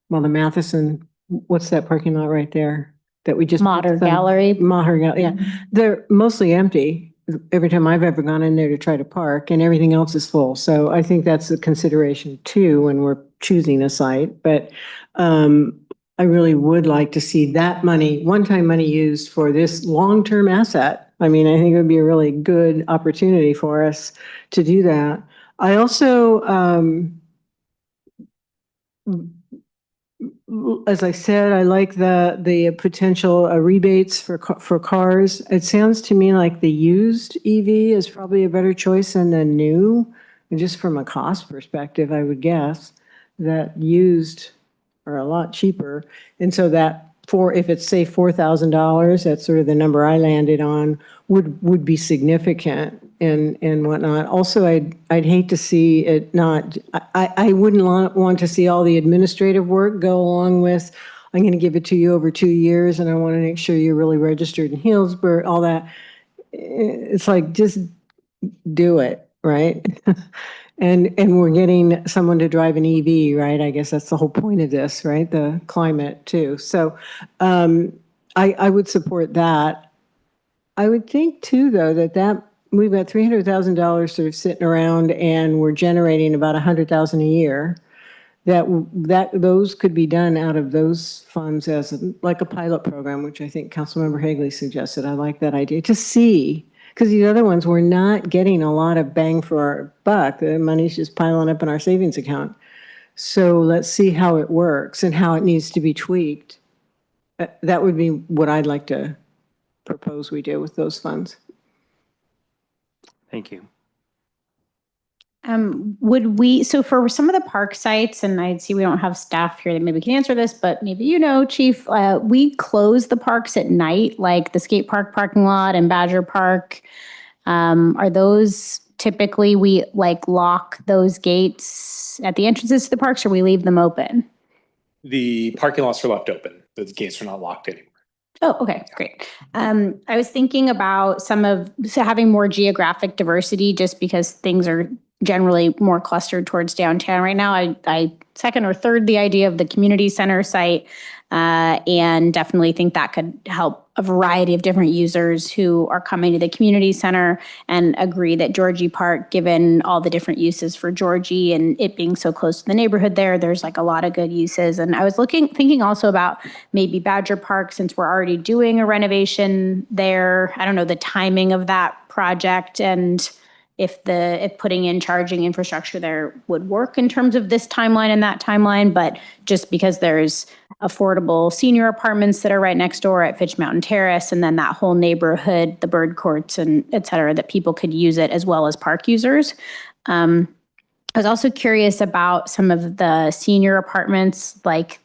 the Matheson, what's that parking lot right there that we just? Mater Gallery. Mater Gallery, yeah. They're mostly empty every time I've ever gone in there to try to park, and everything else is full. So I think that's a consideration too when we're choosing a site. But I really would like to see that money, one-time money, used for this long-term asset. I mean, I think it would be a really good opportunity for us to do that. I also, as I said, I like the potential rebates for cars. It sounds to me like the used EV is probably a better choice than the new. And just from a cost perspective, I would guess that used are a lot cheaper. And so that if it's say $4,000, that's sort of the number I landed on, would be significant and whatnot. Also, I'd hate to see it not, I wouldn't want to see all the administrative work go along with, I'm going to give it to you over 2 years, and I want to make sure you're really registered in Healdsburg, all that. It's like, just do it, right? And we're getting someone to drive an EV, right? I guess that's the whole point of this, right? The climate too. So I would support that. I would think too, though, that we've got $300,000 sort of sitting around, and we're generating about $100,000 a year. That those could be done out of those funds as like a pilot program, which I think Councilmember Hagley suggested. I like that idea to see. Because these other ones, we're not getting a lot of bang for our buck. The money's just piling up in our savings account. So let's see how it works and how it needs to be tweaked. That would be what I'd like to propose we do with those funds. Thank you. So for some of the park sites, and I see we don't have staff here that maybe can answer this, but maybe Chief, we close the parks at night, like the skate park parking lot and Badger Park. Are those typically, we lock those gates at the entrances to the parks, or we leave them open? The parking lots are left open. The gates are not locked anymore. Oh, okay, great. I was thinking about having more geographic diversity, just because things are generally more clustered towards downtown right now. I second or third the idea of the community center site, and definitely think that could help a variety of different users who are coming to the community center, and agree that Georgie Park, given all the different uses for Georgie and it being so close to the neighborhood there's like a lot of good uses. And I was thinking also about maybe Badger Park, since we're already doing a renovation there. I don't know the timing of that project, and if putting in charging infrastructure there would work in terms of this timeline and that timeline, but just because there's affordable senior apartments that are right next door at Fitch Mountain Terrace, and then that whole neighborhood, the bird courts and et cetera, that people could use it as well as park users. I was also curious about some of the senior apartments, like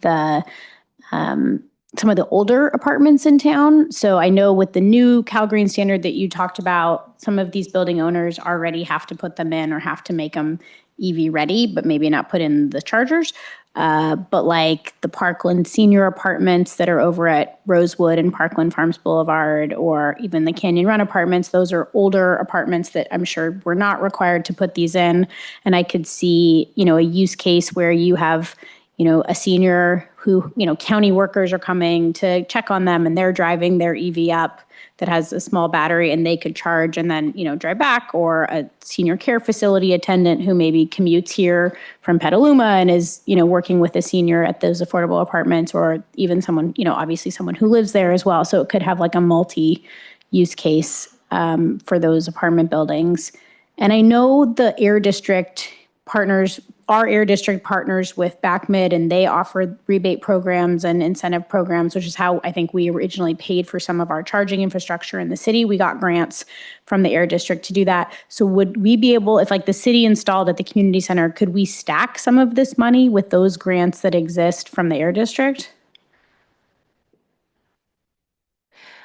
some of the older apartments in town. So I know with the new Cal Green standard that you talked about, some of these building owners already have to put them in or have to make them EV ready, but maybe not put in the chargers. But like the Parkland senior apartments that are over at Rosewood and Parkland Farms Boulevard, or even the Canyon Run apartments, those are older apartments that I'm sure we're not required to put these in. And I could see, a use case where you have, a senior who, county workers are coming to check on them and they're driving their EV up that has a small battery and they could charge and then, drive back, or a senior care facility attendant who maybe commutes here from Petaluma and is, working with a senior at those affordable apartments, or even someone, obviously someone who lives there as well. So it could have like a multi-use case for those apartment buildings. And I know the Air District partners, our Air District partners with BACMID, and they offer rebate programs and incentive programs, which is how I think we originally paid for some of our charging infrastructure in the city. We got grants from the Air District to do that. So would we be able, if like the city installed at the community center, could we stack some of this money with those grants that exist from the Air District?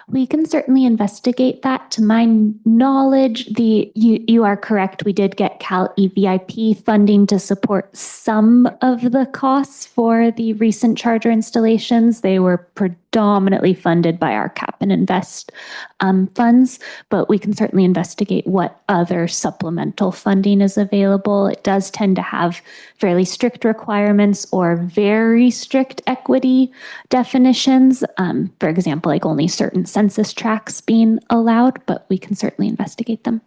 We can certainly investigate that. To my knowledge, you are correct. We did get Cal EVIP funding to support some of the costs for the recent charger installations. They were predominantly funded by our Cap and Invest funds, but we can certainly investigate what other supplemental funding is available. It does tend to have fairly strict requirements or very strict equity definitions. For example, like only certain census tracts being allowed, but we can certainly investigate them.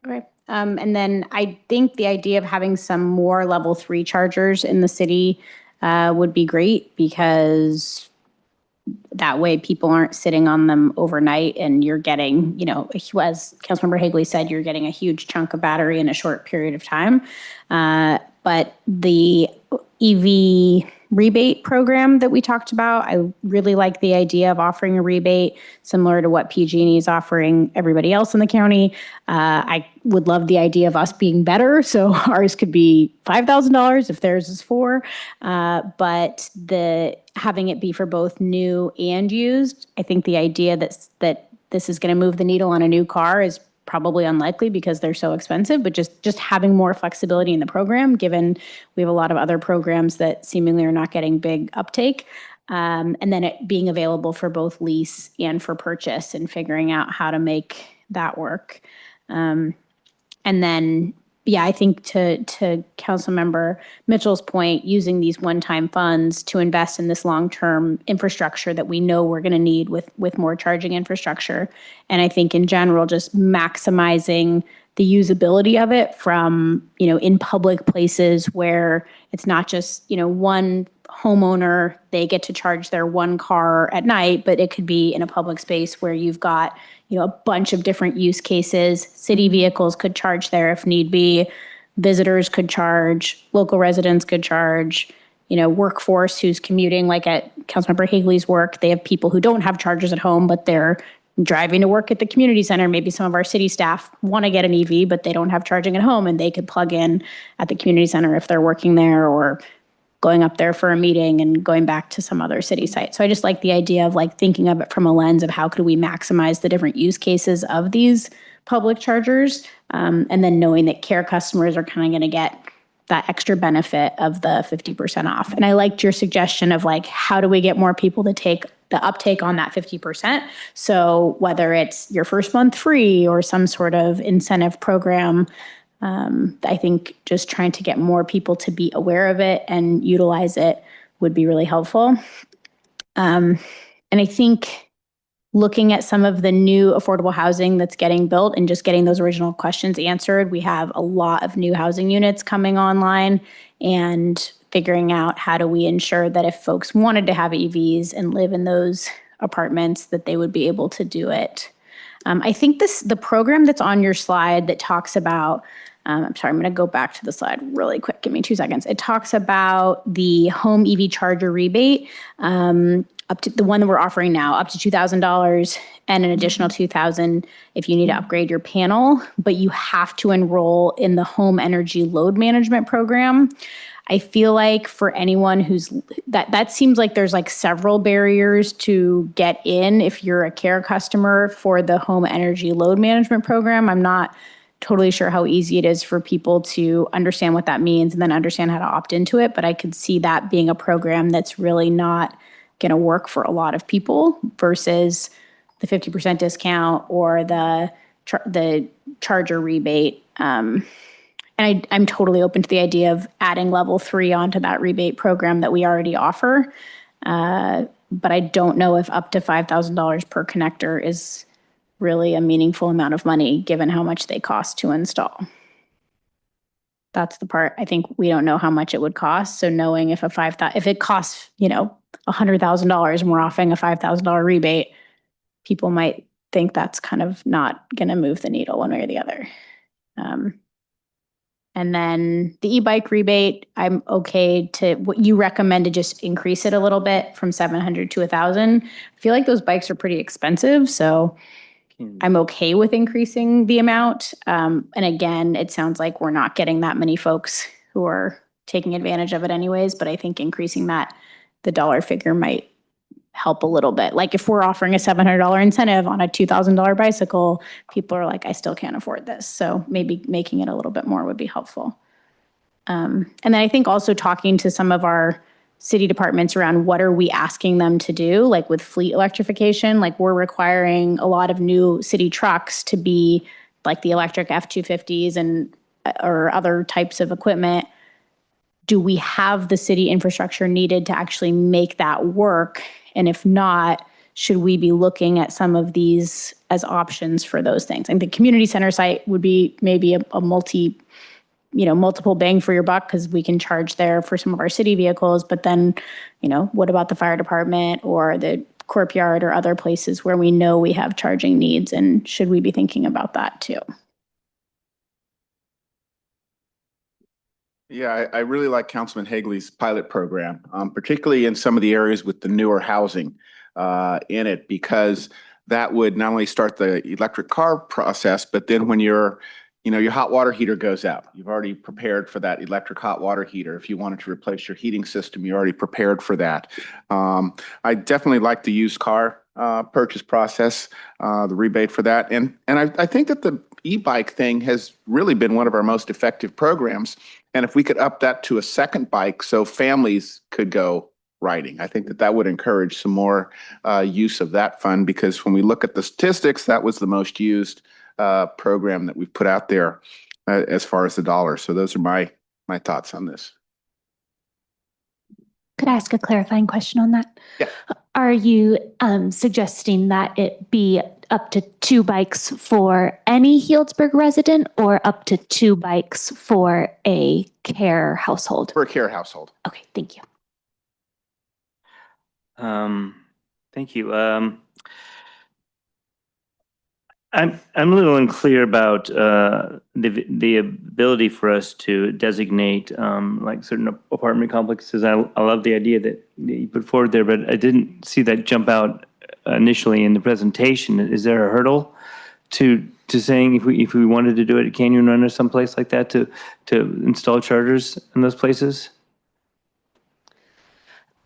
Okay. And then I think the idea of having some more level 3 chargers in the city would be great, because that way people aren't sitting on them overnight and you're getting, as Councilmember Higley said, you're getting a huge chunk of battery in a short period of time. But the EV rebate program that we talked about, I really like the idea of offering a rebate similar to what PG&E is offering everybody else in the county. I would love the idea of us being better, so ours could be $5,000 if theirs is $4,000. But having it be for both new and used, I think the idea that this is going to move the needle on a new car is probably unlikely because they're so expensive, but just having more flexibility in the program, given we have a lot of other programs that seemingly are not getting big uptake. And then it being available for both lease and for purchase, and figuring out how to make that work. And then, I think to Councilmember Mitchell's point, using these one-time funds to invest in this long-term infrastructure that we know we're going to need with more charging infrastructure. And I think in general, just maximizing the usability of it from, in public places where it's not just, one homeowner, they get to charge their one car at night, but it could be in a public space where you've got, a bunch of different use cases. City vehicles could charge there if need be. Visitors could charge, local residents could charge, workforce who's commuting, like at Councilmember Higley's work, they have people who don't have chargers at home, but they're driving to work at the community center. Maybe some of our city staff want to get an EV, but they don't have charging at home, and they could plug in at the community center if they're working there, or going up there for a meeting and going back to some other city site. So I just like the idea of like thinking of it from a lens of how could we maximize the different use cases of these public chargers, and then knowing that care customers are kind of going to get that extra benefit of the 50% off. And I liked your suggestion of like, how do we get more people to take the uptake on that 50%? So whether it's your first month free or some sort of incentive program, I think just trying to get more people to be aware of it and utilize it would be really helpful. And I think looking at some of the new affordable housing that's getting built and just getting those original questions answered, we have a lot of new housing units coming online, and figuring out how do we ensure that if folks wanted to have EVs and live in those apartments, that they would be able to do it. I think the program that's on your slide that talks about, I'm sorry, I'm going to go back to the slide really quick. Give me 2 seconds. It talks about the home EV charger rebate, up to the one that we're offering now, up to $2,000 and an additional $2,000 if you need to upgrade your panel, but you have to enroll in the home energy load management program. I feel like for anyone who's that seems like there's like several barriers to get in if you're a care customer for the home energy load management program. I'm not totally sure how easy it is for people to understand what that means and then understand how to opt into it. But I could see that being a program that's really not going to work for a lot of people versus the 50% discount or the charger rebate. And I'm totally open to the idea of adding level 3 onto that rebate program that we already offer. But I don't know if up to $5,000 per connector is really a meaningful amount of money, given how much they cost to install. That's the part. I think we don't know how much it would cost. So knowing if if it costs, $100,000 and we're offering a $5,000 rebate, people might think that's kind of not going to move the needle one way or the other. And then the e-bike rebate, I'm okay to, what you recommend to just increase it a little bit from 700 to 1,000. I feel like those bikes are pretty expensive, so I'm okay with increasing the amount. And again, it sounds like we're not getting that many folks who are taking advantage of it anyways, but I think increasing the dollar figure might help a little bit. Like if we're offering a $700 incentive on a $2,000 bicycle, people are like, I still can't afford this. So maybe making it a little bit more would be helpful. And then I think also talking to some of our city departments around what are we asking them to do, like with fleet electrification, like we're requiring a lot of new city trucks to be like the electric F-250s and or other types of equipment. Do we have the city infrastructure needed to actually make that work? And if not, should we be looking at some of these as options for those things? And the community center site would be maybe a multiple bang for your buck because we can charge there for some of our city vehicles. But then, what about the fire department or the corp yard or other places where we know we have charging needs? And should we be thinking about that too? Yeah, I really like Councilman Hagley's pilot program, particularly in some of the areas with the newer housing in it, because that would not only start the electric car process, but then when your hot water heater goes out, you've already prepared for that electric hot water heater. If you wanted to replace your heating system, you're already prepared for that. I definitely like the used car purchase process, the rebate for that. And I think that the e-bike thing has really been one of our most effective programs. And if we could up that to a second bike so families could go riding, I think that would encourage some more use of that fund, because when we look at the statistics, that was the most used program that we've put out there as far as the dollars. So those are my thoughts on this. Could I ask a clarifying question on that? Yeah. Are you suggesting that it be up to 2 bikes for any Healdsburg resident or up to 2 bikes for a care household? For a care household. Okay, thank you. Thank you. I'm a little unclear about the ability for us to designate like certain apartment complexes. I love the idea that you put forward there, but I didn't see that jump out initially in the presentation. Is there a hurdle to saying if we wanted to do it at Canyon Run or someplace like that to install chargers in those places?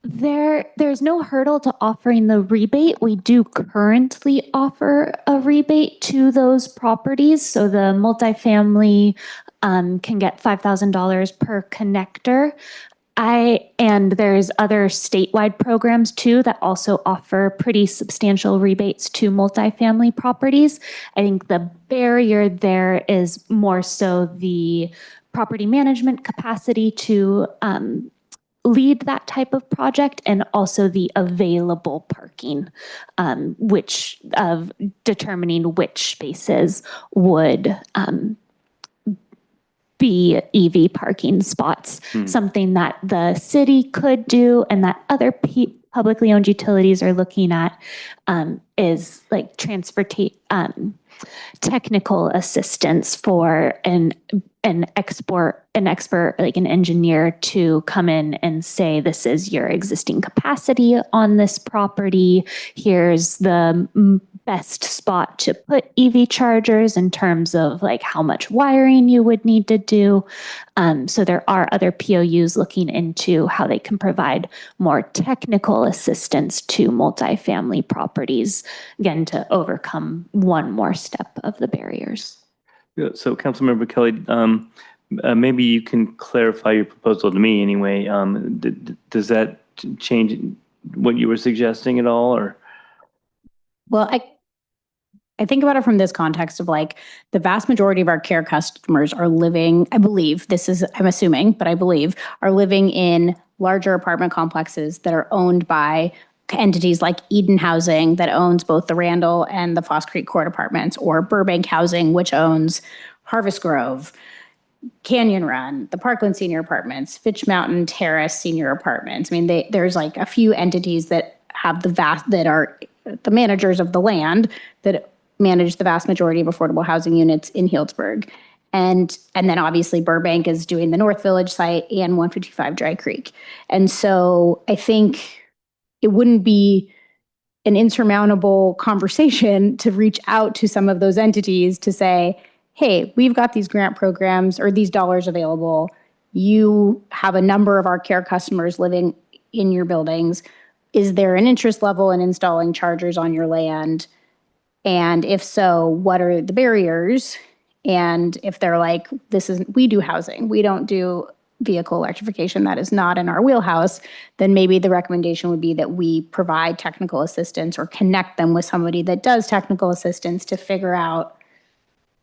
There's no hurdle to offering the rebate. We do currently offer a rebate to those properties. So the multifamily can get $5,000 per connector. And there's other statewide programs too that also offer pretty substantial rebates to multifamily properties. I think the barrier there is more so the property management capacity to lead that type of project, and also the available parking, which of determining which spaces would be EV parking spots. Something that the city could do and that other publicly owned utilities are looking at is like technical assistance for an expert, like an engineer, to come in and say, this is your existing capacity on this property. Here's the best spot to put EV chargers in terms of like how much wiring you would need to do. So there are other POUs looking into how they can provide more technical assistance to multifamily properties, again, to overcome one more step of the barriers. Yeah, so Councilmember Kelly, maybe you can clarify your proposal to me anyway. Does that change what you were suggesting at all, or? Well, I think about it from this context of like the vast majority of our care customers are living, I believe, I'm assuming, but I believe, are living in larger apartment complexes that are owned by entities like Eden Housing that owns both the Randall and the Foss Creek Court Apartments, or Burbank Housing, which owns Harvest Grove, Canyon Run, the Parkland Senior Apartments, Fitch Mountain Terrace Senior Apartments. I mean, there's like a few entities that have that are the managers of the land that manage the vast majority of affordable housing units in Healdsburg. And then obviously Burbank is doing the North Village site and 155 Dry Creek. And so I think it wouldn't be an insurmountable conversation to reach out to some of those entities to say, hey, we've got these grant programs or these dollars available. You have a number of our care customers living in your buildings. Is there an interest level in installing chargers on your land? And if so, what are the barriers? And if they're like, we do housing, we don't do vehicle electrification, that is not in our wheelhouse, then maybe the recommendation would be that we provide technical assistance or connect them with somebody that does technical assistance to figure out,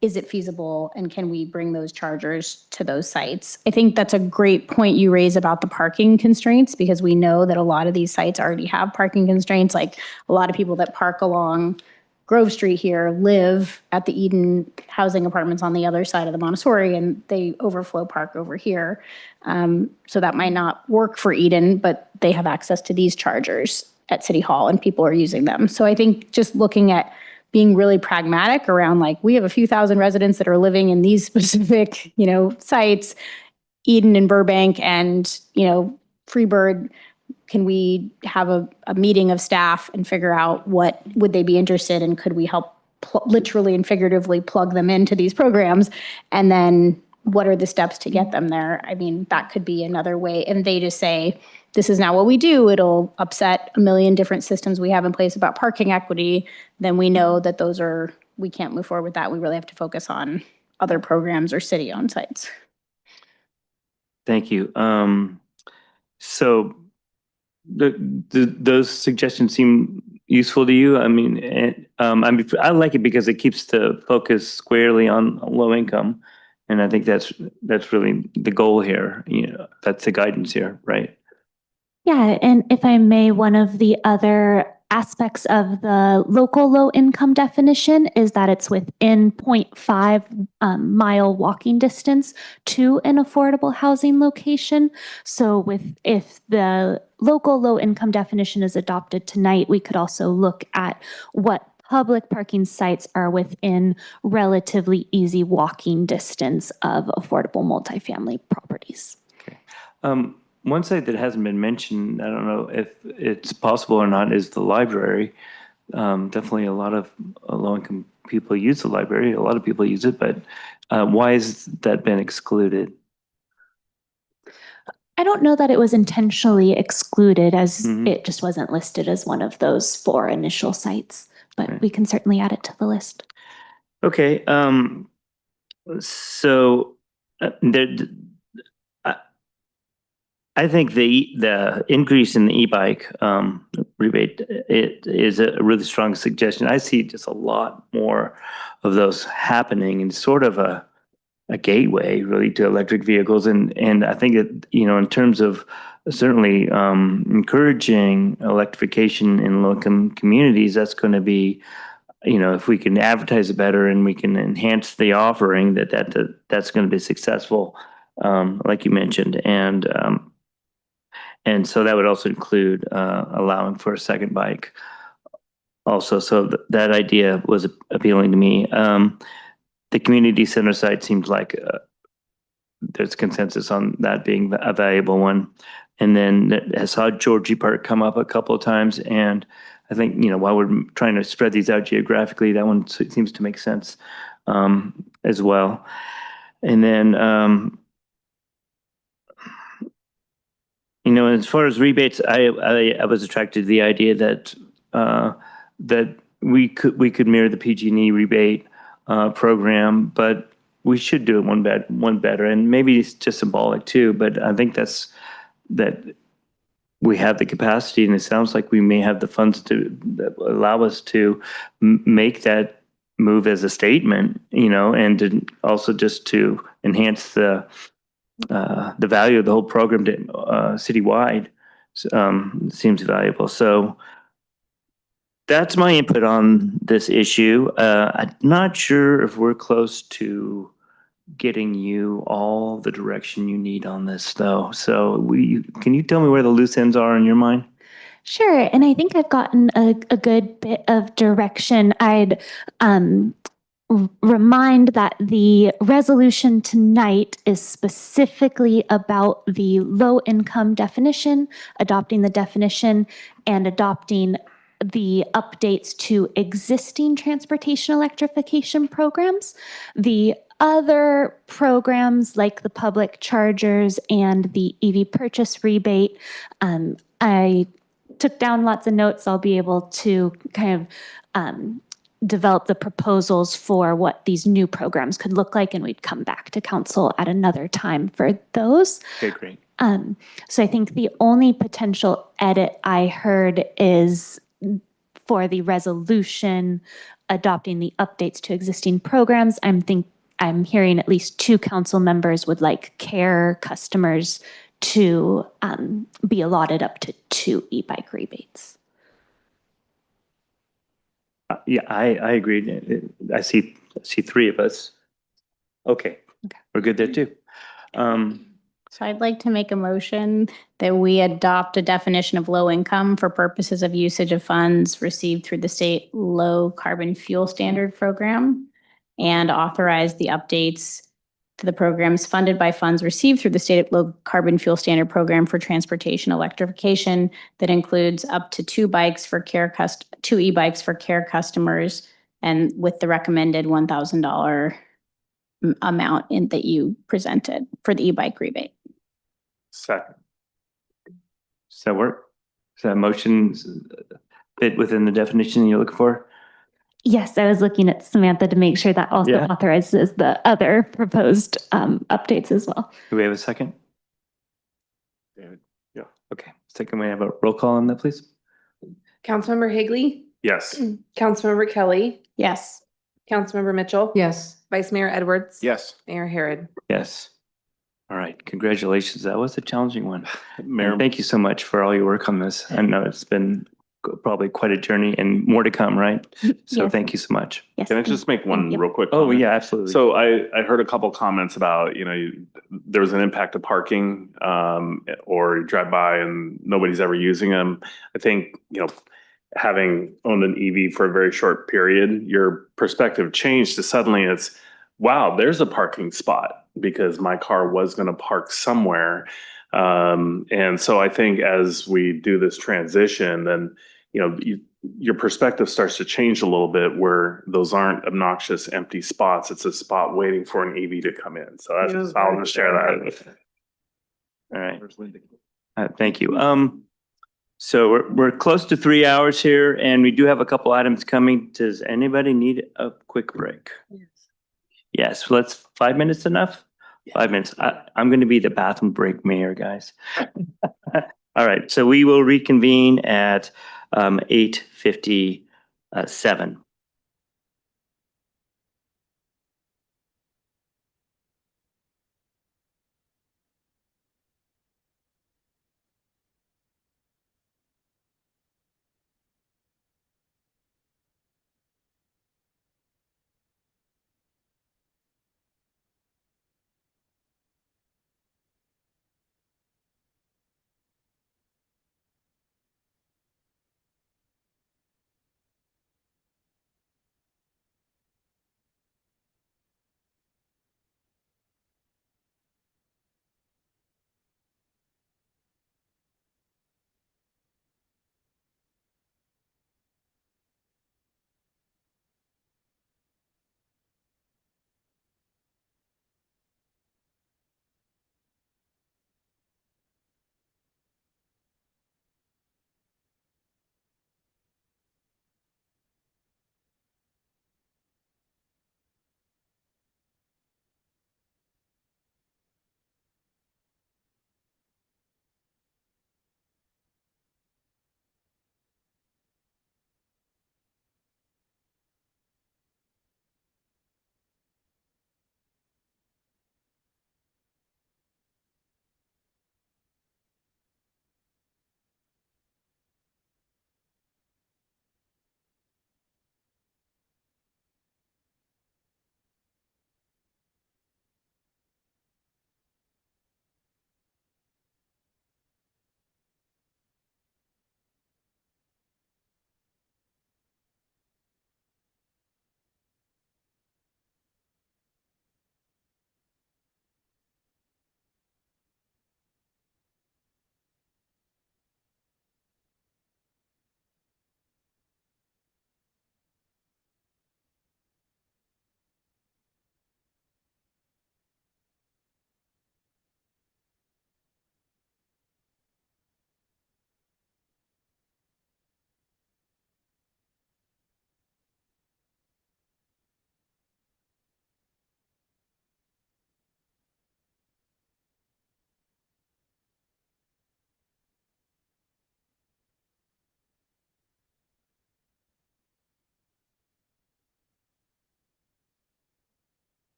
is it feasible and can we bring those chargers to those sites? I think that's a great point you raise about the parking constraints, because we know that a lot of these sites already have parking constraints. Like a lot of people that park along Grove Street here live at the Eden Housing Apartments on the other side of the Montessori, and they overflow park over here. So that might not work for Eden, but they have access to these chargers at City Hall and people are using them. So I think just looking at being really pragmatic around, like, we have a few thousand residents that are living in these specific, sites, Eden and Burbank and, Freebird. Can we have a meeting of staff and figure out what would they be interested in? Could we help literally and figuratively plug them into these programs? And then what are the steps to get them there? I mean, that could be another way. And they just say, this is not what we do. It'll upset a million different systems we have in place about parking equity. Then we know that we can't move forward with that. We really have to focus on other programs or city-owned sites. Thank you. So those suggestions seem useful to you? I mean, I like it because it keeps the focus squarely on low income. And I think that's really the goal here. That's the guidance here, right? Yeah, and if I may, one of the other aspects of the local low income definition is that it's within 0.5 mile walking distance to an affordable housing location. So if the local low income definition is adopted tonight, we could also look at what public parking sites are within relatively easy walking distance of affordable multifamily properties. Okay. One site that hasn't been mentioned, I don't know if it's possible or not, is the library. Definitely a lot of low-income people use the library. A lot of people use it, but why has that been excluded? I don't know that it was intentionally excluded, as it just wasn't listed as one of those 4 initial sites, but we can certainly add it to the list. Okay. So I think the increase in the e-bike rebate, it is a really strong suggestion. I see just a lot more of those happening, and sort of a gateway really to electric vehicles. And I think that, in terms of certainly encouraging electrification in low-income communities, that's going to be, if we can advertise it better and we can enhance the offering, that's going to be successful, like you mentioned. And so that would also include allowing for a second bike also. So that idea was appealing to me. The community center site seems like there's consensus on that being a valuable one. And then I saw Georgie Park come up a couple of times. And I think, while we're trying to spread these out geographically, that one seems to make sense as well. And then, as far as rebates, I was attracted to the idea that that we could mirror the PG&E rebate program, but we should do it one better, and maybe it's just symbolic too. But I think that we have the capacity, and it sounds like we may have the funds that allow us to make that move as a statement, and also just to enhance the the value of the whole program to, citywide, seems valuable. So that's my input on this issue. I'm not sure if we're close to getting you all the direction you need on this, though. So can you tell me where the loose ends are in your mind? Sure, and I think I've gotten a good bit of direction. I'd remind that the resolution tonight is specifically about the low income definition, adopting the definition, and adopting the updates to existing transportation electrification programs. The other programs like the public chargers and the EV purchase rebate, I took down lots of notes. I'll be able to kind of develop the proposals for what these new programs could look like, and we'd come back to council at another time for those. Okay, great. So I think the only potential edit I heard is for the resolution adopting the updates to existing programs. I'm hearing at least 2 council members would like care customers to be allotted up to 2 e-bike rebates. Yeah, I agree. I see 3 of us. Okay, we're good there too. So I'd like to make a motion that we adopt a definition of low income for purposes of usage of funds received through the state low carbon fuel standard program and authorize the updates to the programs funded by funds received through the state low carbon fuel standard program for transportation electrification that includes up to 2 e-bikes for care customers, and with the recommended $1,000 amount that you presented for the e-bike rebate. Second. Does that work? Does that motion fit within the definition you're looking for? Yes, I was looking at Samantha to make sure that also authorizes the other proposed updates as well. Do we have a second? David? Yeah. Okay, second, we have a roll call on that, please. Councilmember Higley? Yes. Councilmember Kelly? Yes. Councilmember Mitchell? Yes. Vice Mayor Edwards? Yes. Mayor Harrod? Yes. All right, congratulations. That was a challenging one. Mayor, And thank you so much for all your work on this. I know it's been probably quite a journey and more to come, right? So Yes. Thank you so much. Yes. can I just make one real quick Oh, comment? yeah, absolutely. So I heard a couple comments about, there was an impact of parking, or you drive by and nobody's ever using them. I think, having owned an EV for a very short period, your perspective changed to suddenly it's, wow, there's a parking spot because my car was going to park somewhere. And so I think as we do this transition, then, your perspective starts to change a little bit where those aren't obnoxious empty spots. It's a spot waiting for an EV to come in. So that's, I'll just share that. All right. Thank you. So we're close to 3 hours here, and we do have a couple items coming. Does anybody need a quick break? Yes, let's 5 minutes enough? 5 minutes. I'm going to be the bathroom break mayor, guys. All right, so we will reconvene at 8:57.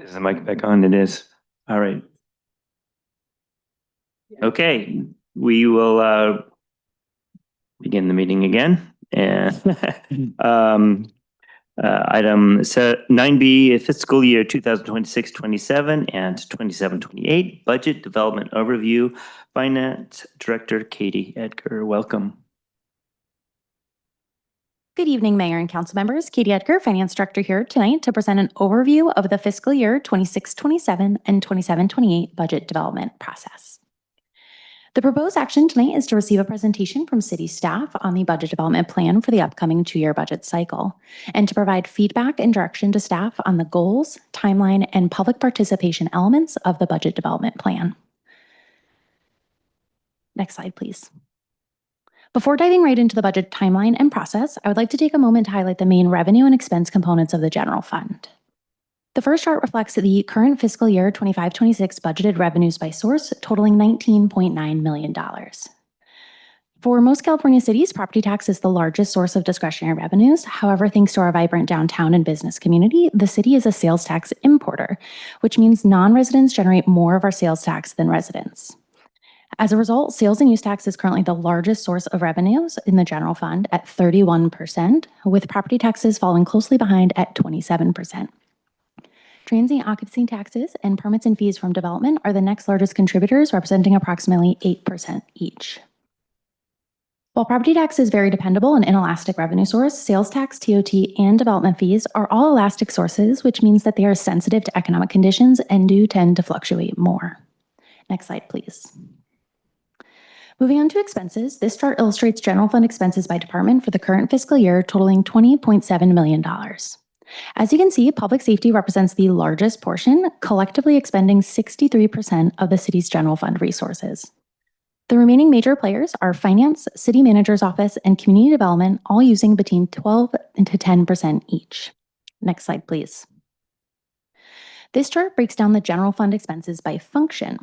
Is the mic back on? It is. All right. Okay, we will begin the meeting again. And item 9B, fiscal year 2026-27 and 27-28 budget development overview. Finance Director Katie Edgar, welcome. Good evening, Mayor and Council members. Katie Edgar, Finance Director here tonight to present an overview of the fiscal year 26-27 and 27-28 budget development process. The proposed action tonight is to receive a presentation from City staff on the budget development plan for the upcoming 2-year budget cycle, and to provide feedback and direction to staff on the goals, timeline, and public participation elements of the budget development plan. Next slide, please. Before diving right into the budget timeline and process, I would like to take a moment to highlight the main revenue and expense components of the general fund. The first chart reflects the current fiscal year 25-26 budgeted revenues by source, totaling $19.9 million. For most California cities, property tax is the largest source of discretionary revenues. However, thanks to our vibrant downtown and business community, the city is a sales tax importer, which means non-residents generate more of our sales tax than residents. As a result, sales and use tax is currently the largest source of revenues in the general fund at 31%, with property taxes following closely behind at 27%. Transient occupancy taxes and permits and fees from development are the next largest contributors, representing approximately 8% each. While property tax is very dependable and inelastic revenue source, sales tax, TOT, and development fees are all elastic sources, which means that they are sensitive to economic conditions and do tend to fluctuate more. Next slide, please. Moving on to expenses, this chart illustrates general fund expenses by department for the current fiscal year, totaling $20.7 million. As you can see, public safety represents the largest portion, collectively expending 63% of the city's general fund resources. The remaining major players are finance, city manager's office, and community development, all using between 12 to 10% each. Next slide, please. This chart breaks down the general fund expenses by function.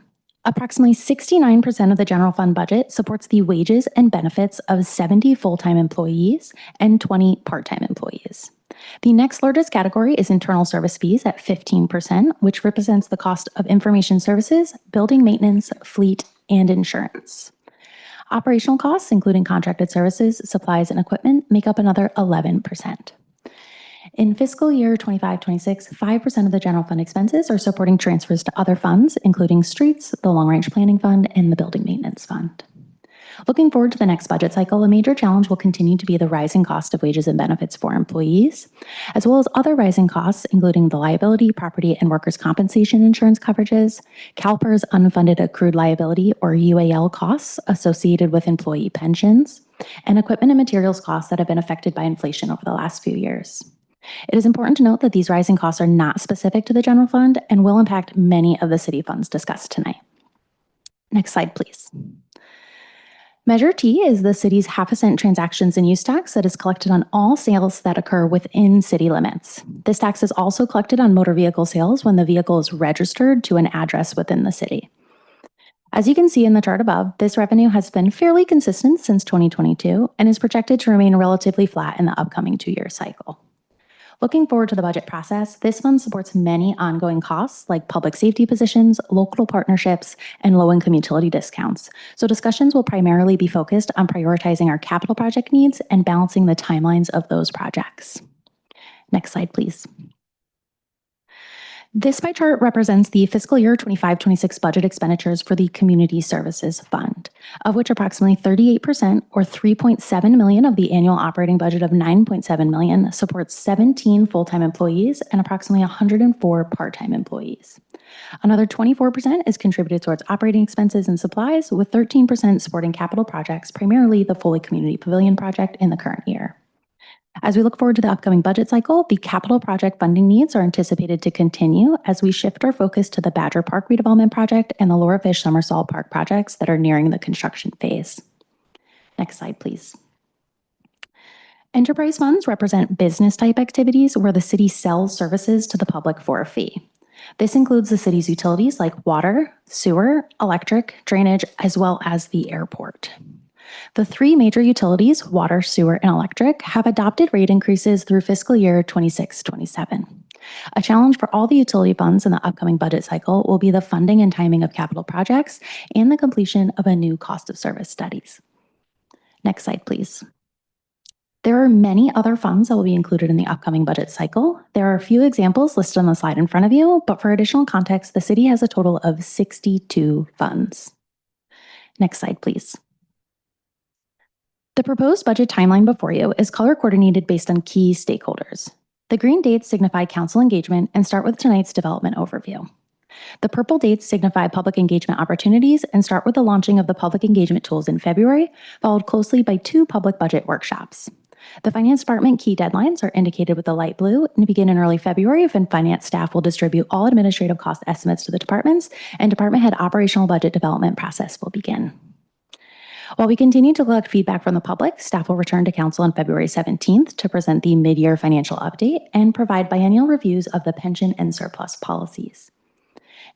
Approximately 69% of the general fund budget supports the wages and benefits of 70 full-time employees and 20 part-time employees. The next largest category is internal service fees at 15%, which represents the cost of information services, building maintenance, fleet, and insurance. Operational costs, including contracted services, supplies, and equipment, make up another 11%. In fiscal year 25-26, 5% of the general fund expenses are supporting transfers to other funds, including streets, the long-range planning fund, and the building maintenance fund. Looking forward to the next budget cycle, a major challenge will continue to be the rising cost of wages and benefits for employees, as well as other rising costs, including the liability, property, and workers' compensation insurance coverages, CalPERS unfunded accrued liability, or UAL costs associated with employee pensions, and equipment and materials costs that have been affected by inflation over the last few years. It is important to note that these rising costs are not specific to the general fund and will impact many of the city funds discussed tonight. Next slide, please. Measure T is the city's half-a-cent transactions and use tax that is collected on all sales that occur within city limits. This tax is also collected on motor vehicle sales when the vehicle is registered to an address within the city. As you can see in the chart above, this revenue has been fairly consistent since 2022 and is projected to remain relatively flat in the upcoming 2-year cycle. Looking forward to the budget process, this fund supports many ongoing costs like public safety positions, local partnerships, and low-income utility discounts. So discussions will primarily be focused on prioritizing our capital project needs and balancing the timelines of those projects. Next slide, please. This pie chart represents the fiscal year 25-26 budget expenditures for the Community Services Fund, of which approximately 38% or $3.7 million of the annual operating budget of $9.7 million supports 17 full-time employees and approximately 104 part-time employees. Another 24% is contributed towards operating expenses and supplies, with 13% supporting capital projects, primarily the Foley Community Pavilion project in the current year. As we look forward to the upcoming budget cycle, the capital project funding needs are anticipated to continue as we shift our focus to the Badger Park redevelopment project and the Laura Fish Summersall Park projects that are nearing the construction phase. Next slide, please. Enterprise funds represent business-type activities where the city sells services to the public for a fee. This includes the city's utilities like water, sewer, electric, drainage, as well as the airport. The three major utilities, water, sewer, and electric, have adopted rate increases through fiscal year 26-27. A challenge for all the utility funds in the upcoming budget cycle will be the funding and timing of capital projects and the completion of a new cost of service studies. Next slide, please. There are many other funds that will be included in the upcoming budget cycle. There are a few examples listed on the slide in front of you, but for additional context, the city has a total of 62 funds. Next slide, please. The proposed budget timeline before you is color coordinated based on key stakeholders. The green dates signify council engagement and start with tonight's development overview. The purple dates signify public engagement opportunities and start with the launching of the public engagement tools in February, followed closely by 2 public budget workshops. The Finance Department key deadlines are indicated with the light blue and begin in early February when finance staff will distribute all administrative cost estimates to the departments and department head operational budget development process will begin. While we continue to collect feedback from the public, staff will return to council on February 17th to present the mid-year financial update and provide biennial reviews of the pension and surplus policies.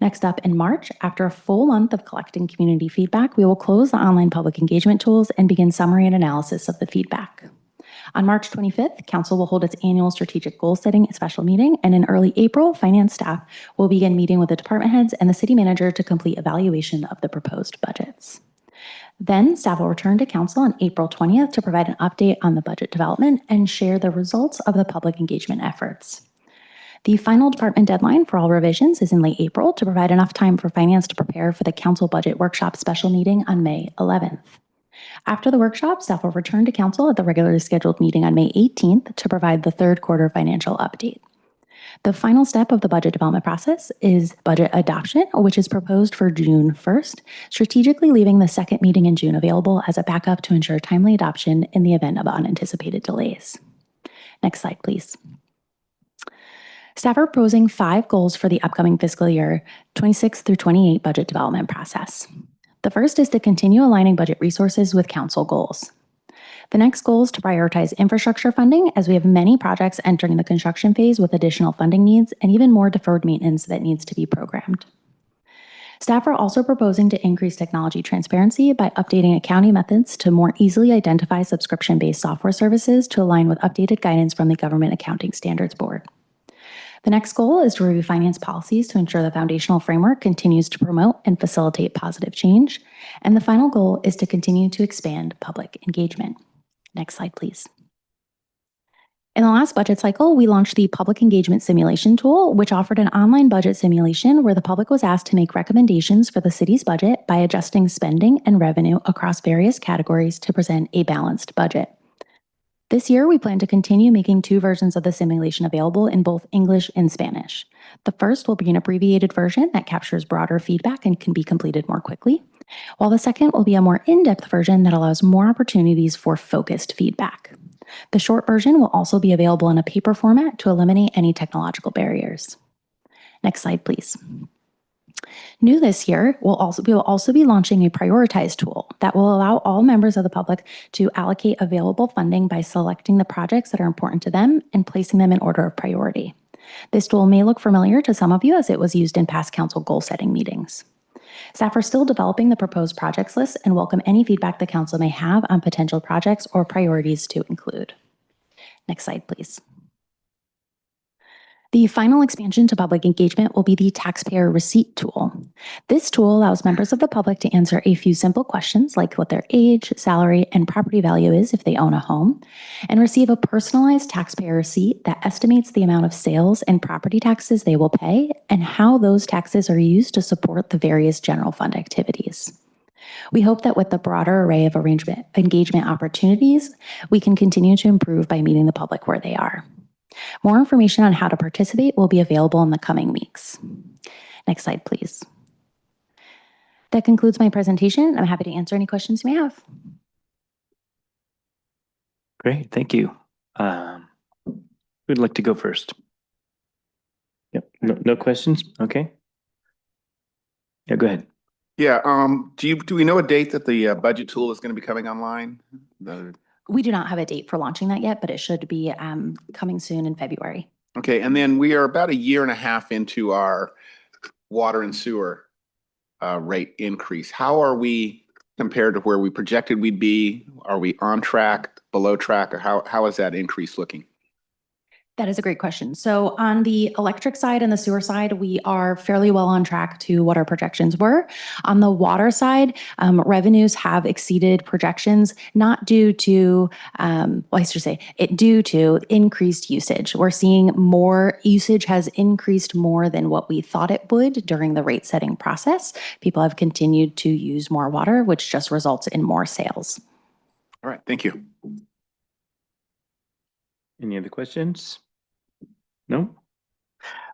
Next up in March, after a full month of collecting community feedback, we will close the online public engagement tools and begin summary and analysis of the feedback. On March 25th, Council will hold its annual strategic goal setting special meeting, and in early April, finance staff will begin meeting with the department heads and the city manager to complete evaluation of the proposed budgets. Then staff will return to Council on April 20th to provide an update on the budget development and share the results of the public engagement efforts. The final department deadline for all revisions is in late April to provide enough time for finance to prepare for the Council budget workshop special meeting on May 11th. After the workshop, staff will return to Council at the regularly scheduled meeting on May 18th to provide the third quarter financial update. The final step of the budget development process is budget adoption, which is proposed for June 1st, strategically leaving the second meeting in June available as a backup to ensure timely adoption in the event of unanticipated delays. Next slide, please. Staff are proposing 5 goals for the upcoming fiscal year 26 through 28 budget development process. The first is to continue aligning budget resources with council goals. The next goal is to prioritize infrastructure funding as we have many projects entering the construction phase with additional funding needs and even more deferred maintenance that needs to be programmed. Staff are also proposing to increase technology transparency by updating accounting methods to more easily identify subscription-based software services to align with updated guidance from the Government Accounting Standards Board. The next goal is to review finance policies to ensure the foundational framework continues to promote and facilitate positive change. And the final goal is to continue to expand public engagement. Next slide, please. In the last budget cycle, we launched the Public Engagement Simulation Tool, which offered an online budget simulation where the public was asked to make recommendations for the city's budget by adjusting spending and revenue across various categories to present a balanced budget. This year, we plan to continue making 2 versions of the simulation available in both English and Spanish. The first will be an abbreviated version that captures broader feedback and can be completed more quickly, while the second will be a more in-depth version that allows more opportunities for focused feedback. The short version will also be available in a paper format to eliminate any technological barriers. Next slide, please. New this year, we will also be launching a prioritized tool that will allow all members of the public to allocate available funding by selecting the projects that are important to them and placing them in order of priority. This tool may look familiar to some of you as it was used in past council goal-setting meetings. Staff are still developing the proposed projects list and welcome any feedback the council may have on potential projects or priorities to include. Next slide, please. The final expansion to public engagement will be the taxpayer receipt tool. This tool allows members of the public to answer a few simple questions like what their age, salary, and property value is if they own a home, and receive a personalized taxpayer receipt that estimates the amount of sales and property taxes they will pay and how those taxes are used to support the various general fund activities. We hope that with the broader array of engagement opportunities, we can continue to improve by meeting the public where they are. More information on how to participate will be available in the coming weeks. Next slide, please. That concludes my presentation. I'm happy to answer any questions you may have. Great, thank you. Who'd like to go first? Yep, no questions? Okay. Yeah, go ahead. Yeah, do we know a date that the budget tool is going to be coming online? We do not have a date for launching that yet, but it should be coming soon in February. Okay, and then we are about 1.5 years into our water and sewer rate increase. How are we compared to where we projected we'd be? Are we on track, below track, or how is that increase looking? That is a great question. So on the electric side and the sewer side, we are fairly well on track to what our projections were. On the water side, revenues have exceeded projections, not due to, I should say, due to increased usage. We're seeing more usage has increased more than what we thought it would during the rate setting process. People have continued to use more water, which just results in more sales. All right, thank you. Any other questions? No?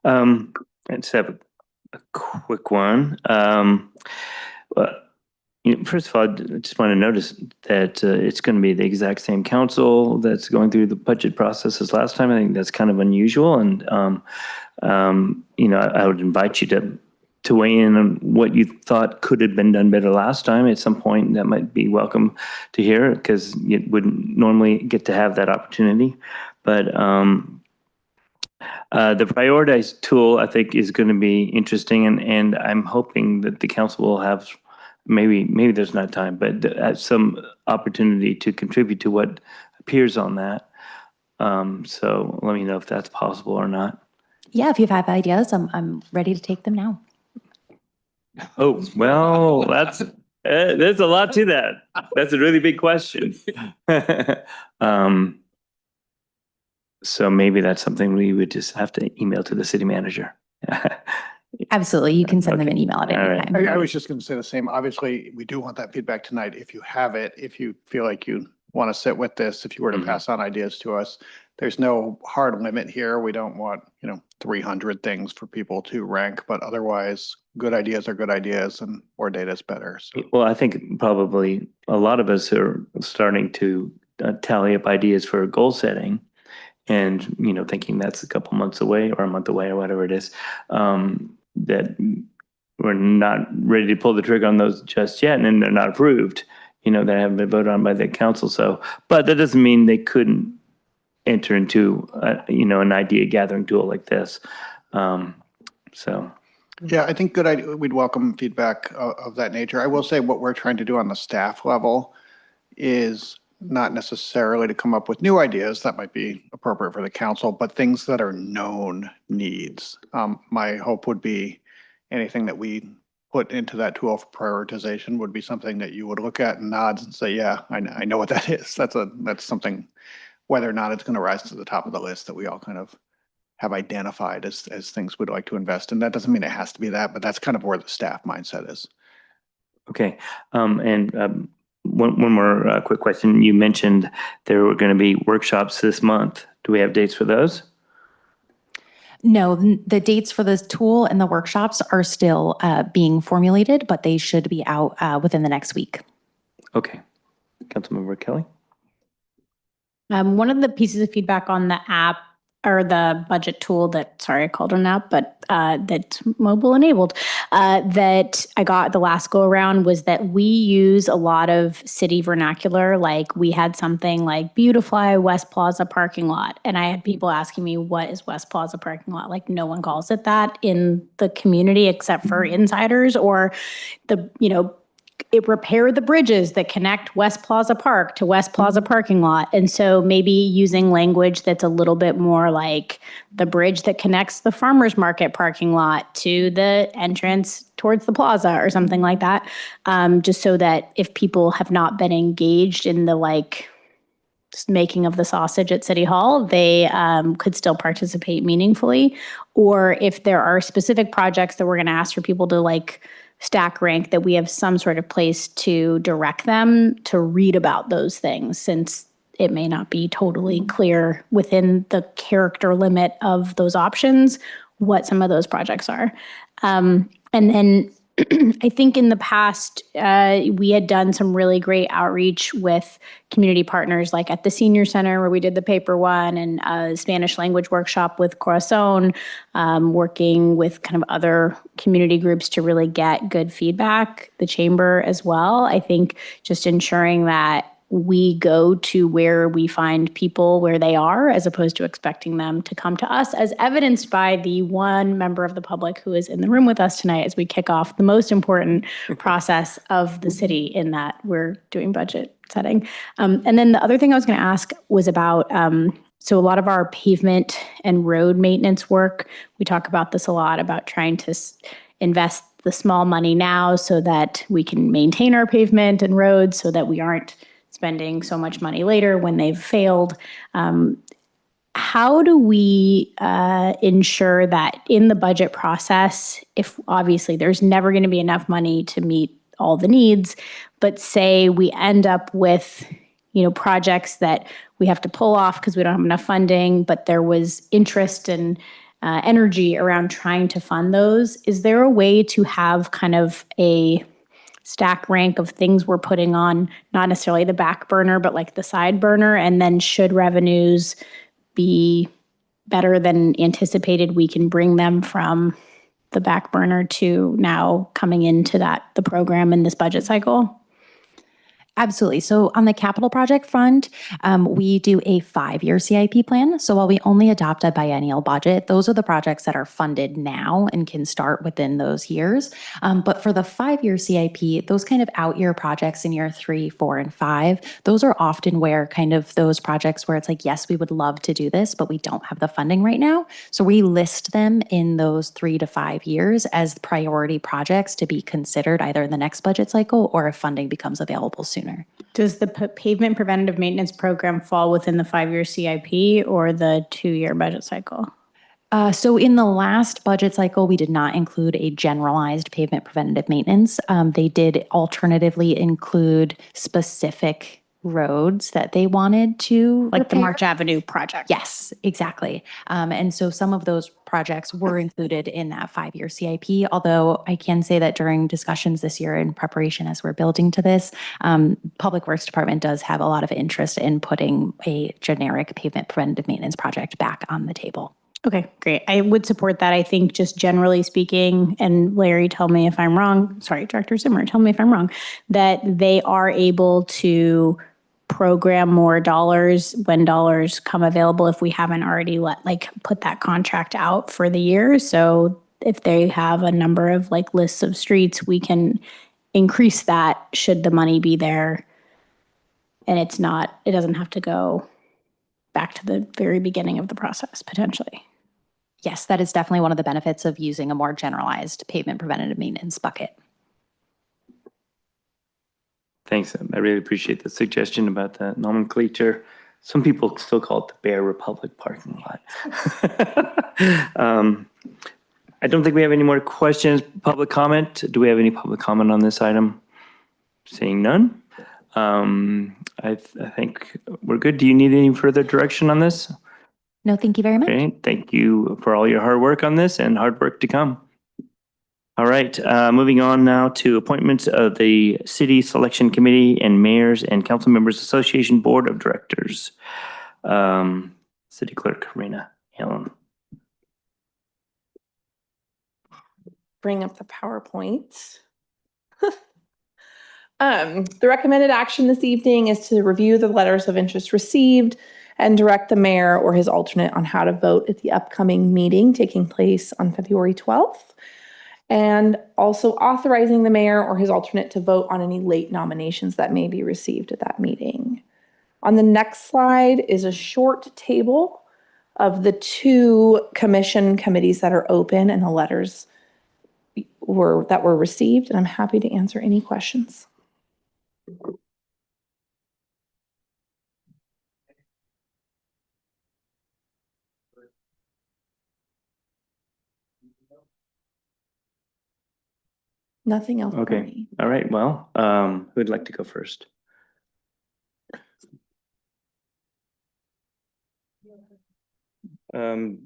I just have a quick one. First of all, I just want to notice that it's going to be the exact same council that's going through the budget process as last time. I think that's kind of unusual, and I would invite you to weigh in on what you thought could have been done better last time. At some point, that might be welcome to hear, because you wouldn't normally get to have that opportunity. But the prioritized tool, I think, is going to be interesting, and I'm hoping that the council will have, maybe there's not time, but some opportunity to contribute to what appears on that. So let me know if that's possible or not. Yeah, if you have ideas, I'm ready to take them now. Oh, well, there's a lot to that. That's a really big question. So maybe that's something we would just have to email to the city manager. Absolutely. You can send them an email at any right. time. I was just going to say the same. Obviously, we do want that feedback tonight. If you have it, if you feel like you want to sit with this, if you were to pass on ideas to us, there's no hard limit here. We don't want, 300 things for people to rank, but otherwise, good ideas are good ideas, and more data is better. So. Well, I think probably a lot of us are starting to tally up ideas for goal setting, and thinking that's a couple months away or a month away or whatever it is, that we're not ready to pull the trigger on those just yet, and then they're not approved. They haven't been voted on by the council. So, but that doesn't mean they couldn't enter into an idea gathering tool like this. So. Yeah, I think good idea. We'd welcome feedback of that nature. I will say what we're trying to do on the staff level is not necessarily to come up with new ideas that might be appropriate for the council, but things that are known needs. My hope would be anything that we put into that tool for prioritization would be something that you would look at and nods and say, yeah, I know what that is. That's something, whether or not it's going to rise to the top of the list, that we all kind of have identified as things we'd like to invest in. That doesn't mean it has to be that, but that's kind of where the staff mindset is. Okay. One more quick question. You mentioned there were going to be workshops this month. Do we have dates for those? No, the dates for this tool and the workshops are still being formulated, but they should be out within the next week. Okay. Councilmember Kelly? One of the pieces of feedback on the app, or the budget tool I called it an app, but that's mobile enabled, that I got the last go around, was that we use a lot of city vernacular. Like, we had something like beautify West Plaza parking lot. And I had people asking me, what is West Plaza parking lot? Like, no one calls it that in the community except for insiders, or it repair the bridges that connect West Plaza Park to West Plaza parking lot. And so maybe using language that's a little bit more like the bridge that connects the farmer's market parking lot to the entrance towards the plaza or something like that. Just so that if people have not been engaged in the making of the sausage at City Hall, they could still participate meaningfully. Or if there are specific projects that we're going to ask for people to stack rank, that we have some sort of place to direct them to read about those things, since it may not be totally clear within the character limit of those options what some of those projects are. And then I think in the past, we had done some really great outreach with community partners, like at the Senior Center where we did the paper one, and a Spanish language workshop with Corazon, working with kind of other community groups to really get good feedback, the chamber as well. I think just ensuring that we go to where we find people where they are, as opposed to expecting them to come to us, as evidenced by the one member of the public who is in the room with us tonight as we kick off the most important process of the city, in that we're doing budget setting. And then the other thing I was going to ask was about, so a lot of our pavement and road maintenance work, we talk about this a lot, about trying to invest the small money now so that we can maintain our pavement and roads, so that we aren't spending so much money later when they've failed. How do we ensure that in the budget process, if obviously there's never going to be enough money to meet all the needs, but say we end up with, projects that we have to pull off because we don't have enough funding, but there was interest and energy around trying to fund those, is there a way to have kind of a stack rank of things we're putting on, not necessarily the back burner, but like the side burner, and then should revenues be better than anticipated, we can bring them from the back burner to now coming into the program in this budget cycle? Absolutely. So on the capital project front, we do a 5-year CIP plan. So while we only adopt a biennial budget, those are the projects that are funded now and can start within those years. But for the 5-year CIP, those kind of out-year projects in year 3, 4, and 5, those are often where kind of those projects where it's like, yes, we would love to do this, but we don't have the funding right now. So we list them in those 3 to 5 years as priority projects to be considered either in the next budget cycle or if funding becomes available sooner. Does the pavement preventative maintenance program fall within the 5-year CIP or the 2-year budget cycle? So in the last budget cycle, we did not include a generalized pavement preventative maintenance. They did alternatively include specific roads that they wanted to Like the repair. March Avenue project? Yes, exactly. And so some of those projects were included in that 5-year CIP, although I can say that during discussions this year in preparation as we're building to this, Public Works Department does have a lot of interest in putting a generic pavement preventative maintenance project back on the table. Okay, great. I would support that. I think just generally speaking, and Larry, tell me if I'm wrong, sorry, Director Zimmer, tell me if I'm wrong, that they are able to program more dollars when dollars come available if we haven't already put that contract out for the year. So if they have a number of lists of streets, we can increase that should the money be there. And it doesn't have to go back to the very beginning of the process, potentially. Yes, that is definitely one of the benefits of using a more generalized pavement preventative maintenance bucket. Thanks. I really appreciate the suggestion about the nomenclature. Some people still call it the Bear Republic parking lot. I don't think we have any more questions. Public comment? Do we have any public comment on this item? Seeing none. I think we're good. Do you need any further direction on this? No, thank you very much. Okay, thank you for all your hard work on this and hard work to come. All right, moving on now to appointments of the City Selection Committee and Mayors and Council Members Association Board of Directors. City Clerk Karina Allen. Bring up the PowerPoint. The recommended action this evening is to review the letters of interest received and direct the mayor or his alternate on how to vote at the upcoming meeting taking place on February 12th. And also authorizing the mayor or his alternate to vote on any late nominations that may be received at that meeting. On the next slide is a short table of the 2 committees that are open and the letters that were received, and I'm happy to answer any questions. Nothing else. Okay. All right. Well, who'd like to go first? Bill,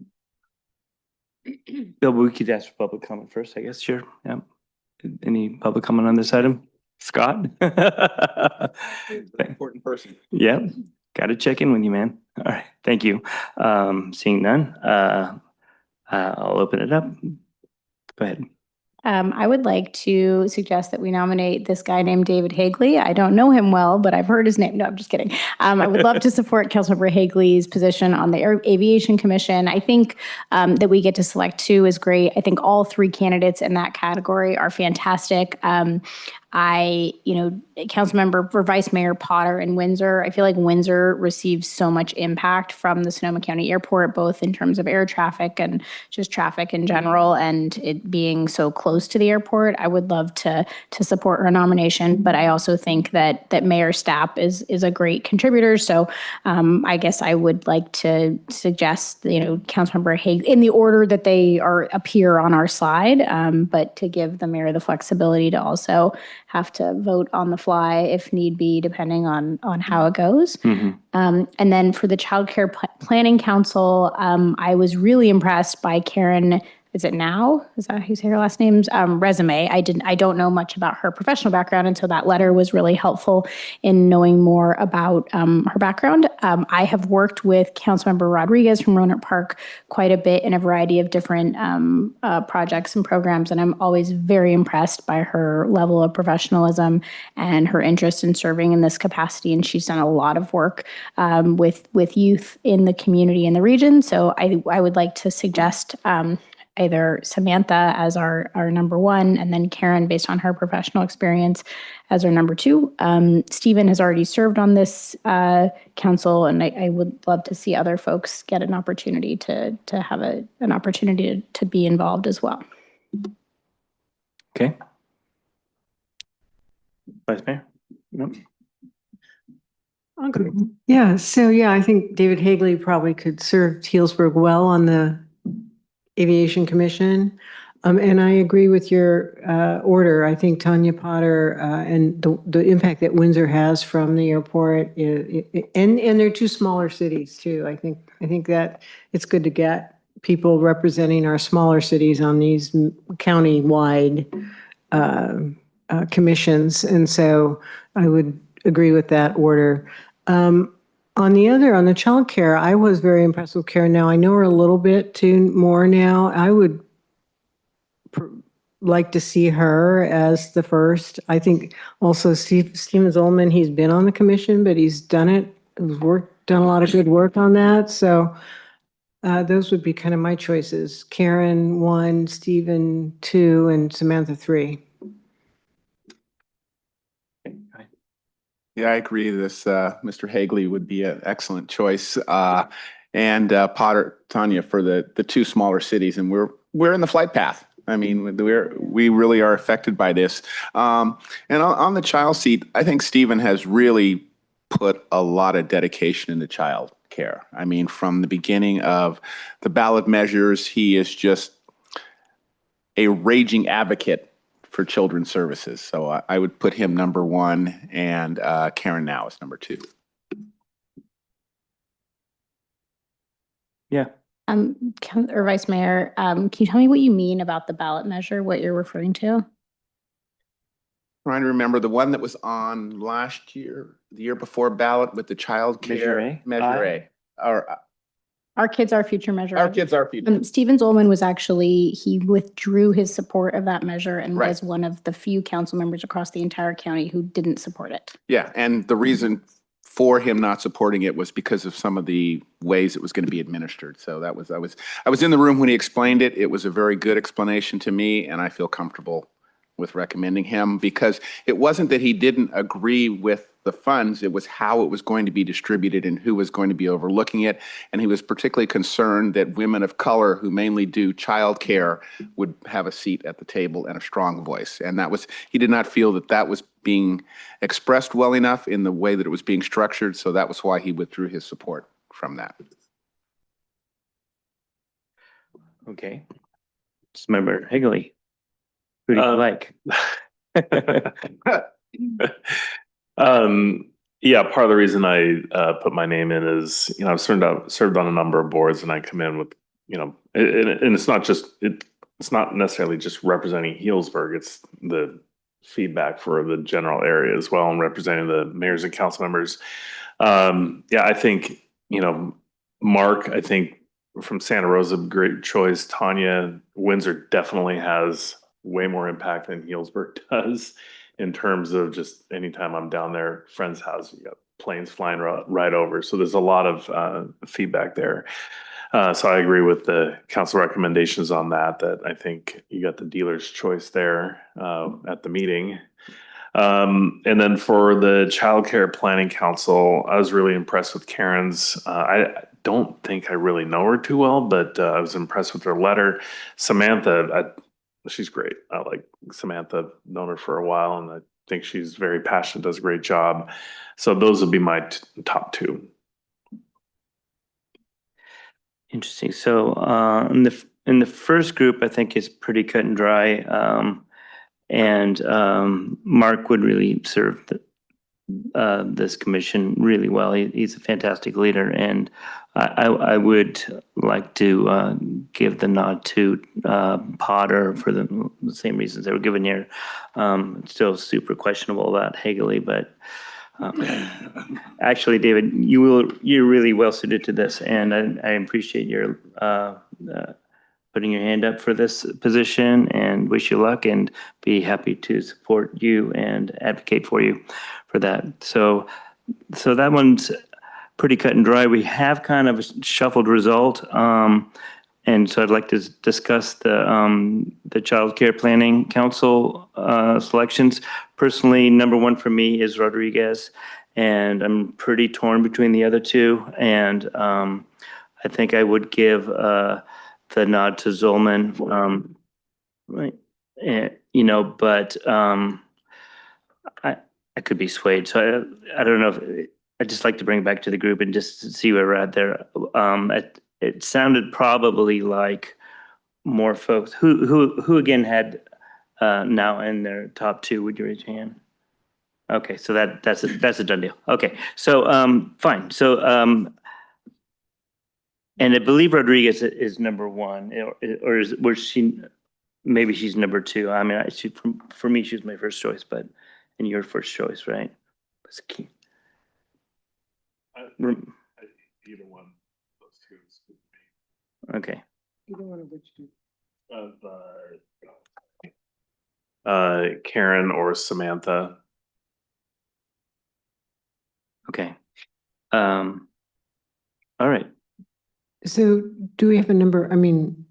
we could ask for public comment first, I guess. Sure. Yeah. Any public comment on this item? Scott? Important person. Yeah. Got to check in with you, man. All right. Thank you. Seeing none, I'll open it up. Go ahead. I would like to suggest that we nominate this guy named David Hagley. I don't know him well, but I've heard his name. No, I'm just kidding. I would love to support Councilmember Hagley's position on the Aviation Commission. I think that we get to select two is great. I think all three candidates in that category are fantastic. Councilmember for Vice Mayor Potter in Windsor, I feel like Windsor receives so much impact from the Sonoma County Airport, both in terms of air traffic and just traffic in general, and it being so close to the airport. I would love to support her nomination, but I also think that Mayor Stapp is a great contributor. So I guess I would like to suggest, Councilmember Hagley in the order that they appear on our slide, but to give the mayor the flexibility to also have to vote on the fly if need be, depending on how it goes. And then for the Child Care Planning Council, I was really impressed by Karen. Is it Now? Is that how you say her last name's resume? I don't know much about her professional background, and so that letter was really helpful in knowing more about her background. I have worked with Councilmember Rodriguez from Roanoke Park quite a bit in a variety of different projects and programs, and I'm always very impressed by her level of professionalism and her interest in serving in this capacity. And she's done a lot of work with youth in the community in the region. So I would like to suggest either Samantha as our number one, and then Karen, based on her professional experience, as our number two. Stephen has already served on this council, and I would love to see other folks get an opportunity to have an opportunity to be involved as well. Okay. Vice Mayor? Nope. Yeah, so I think David Hagley probably could serve Healdsburg well on the Aviation Commission. And I agree with your order. I think Tanya Potter and the impact that Windsor has from the airport, and they're two smaller cities too. I think that it's good to get people representing our smaller cities on these county-wide commissions. And so I would agree with that order. On the childcare, I was very impressed with Karen. Now I know her a little bit too more now. I would like to see her as the first. I think also Steven Zollman, he's been on the commission, but he's done a lot of good work on that. So those would be kind of my choices. Karen 1, Steven 2, and Samantha 3. Yeah, I agree. This Mr. Hagley would be an excellent choice, and Potter, Tanya for the two smaller cities, and we're in the flight path. I mean, we really are affected by this. And on the child seat, I think Stephen has really put a lot of dedication into child care. I mean, from the beginning of the ballot measures, he is just a raging advocate for children's services. So I would put him number one, and Karen Now is number 2. Yeah. Or Vice Mayor, can you tell me what you mean about the ballot measure, what you're referring to? Trying to remember the one that was on last year, the year before ballot with the child care. Measure A. Our Kids, Our Future measure. Our Kids, Our Future. Stephen Zollman was he withdrew his support of that measure and Right. was one of the few council members across the entire county who didn't support it. Yeah, and the reason for him not supporting it was because of some of the ways it was going to be administered. So I was in the room when he explained it. It was a very good explanation to me, and I feel comfortable with recommending him, because it wasn't that he didn't agree with the funds, it was how it was going to be distributed and who was going to be overlooking it. And he was particularly concerned that women of color who mainly do childcare would have a seat at the table and a strong voice. And he did not feel that was being expressed well enough in the way that it was being structured. So that was why he withdrew his support from that. Okay. Member Hagley. Who do you like? Yeah, part of the reason I put my name in is, I've served on a number of boards, and I come in with, and it's not necessarily just representing Healdsburg, it's the feedback for the general area as well, and representing the mayors and council members. Yeah, I think, Mark, I think from Santa Rosa, great choice. Tanya, Windsor definitely has way more impact than Healdsburg does in terms of just anytime I'm down there, friend's house, you got planes flying right over. So there's a lot of feedback there. So I agree with the council recommendations on that, that I think you got the dealer's choice there at the meeting. And then for the Child Care Planning Council, I was really impressed with Karen's. I don't think I really know her too well, but I was impressed with her letter. Samantha, she's great. I like Samantha, known her for a while, and I think she's very passionate, does a great job. So those would be my top two. Interesting. So in the first group, I think is pretty cut and dry. And Mark would really serve this commission really well. He's a fantastic leader, and I would like to give the nod to Potter for the same reasons that were given here. Still super questionable about Hagley, but actually, David, you're really well suited to this, and I appreciate your putting your hand up for this position, and wish you luck, and be happy to support you and advocate for you for that. So that one's pretty cut and dry. We have kind of a shuffled result, and so I'd like to discuss the Child Care Planning Council selections. Personally, number one for me is Rodriguez, and I'm pretty torn between the other two, and I think I would give the nod to Zolman, right? And, but I could be swayed. So I don't know if I'd just like to bring it back to the group and just see where we're at there. It sounded probably like more folks who again had now in their top two. Would you raise your hand? Okay, so that's a done deal. Okay, so fine. So and I believe Rodriguez is number one, or was she? Maybe she's number two. I mean, for me, she was my first choice, but and your first choice, right? That's key. Either one of those two is good for me. Okay. Either one of which two? Karen or Samantha. Okay. All right. So do we have a number? I mean,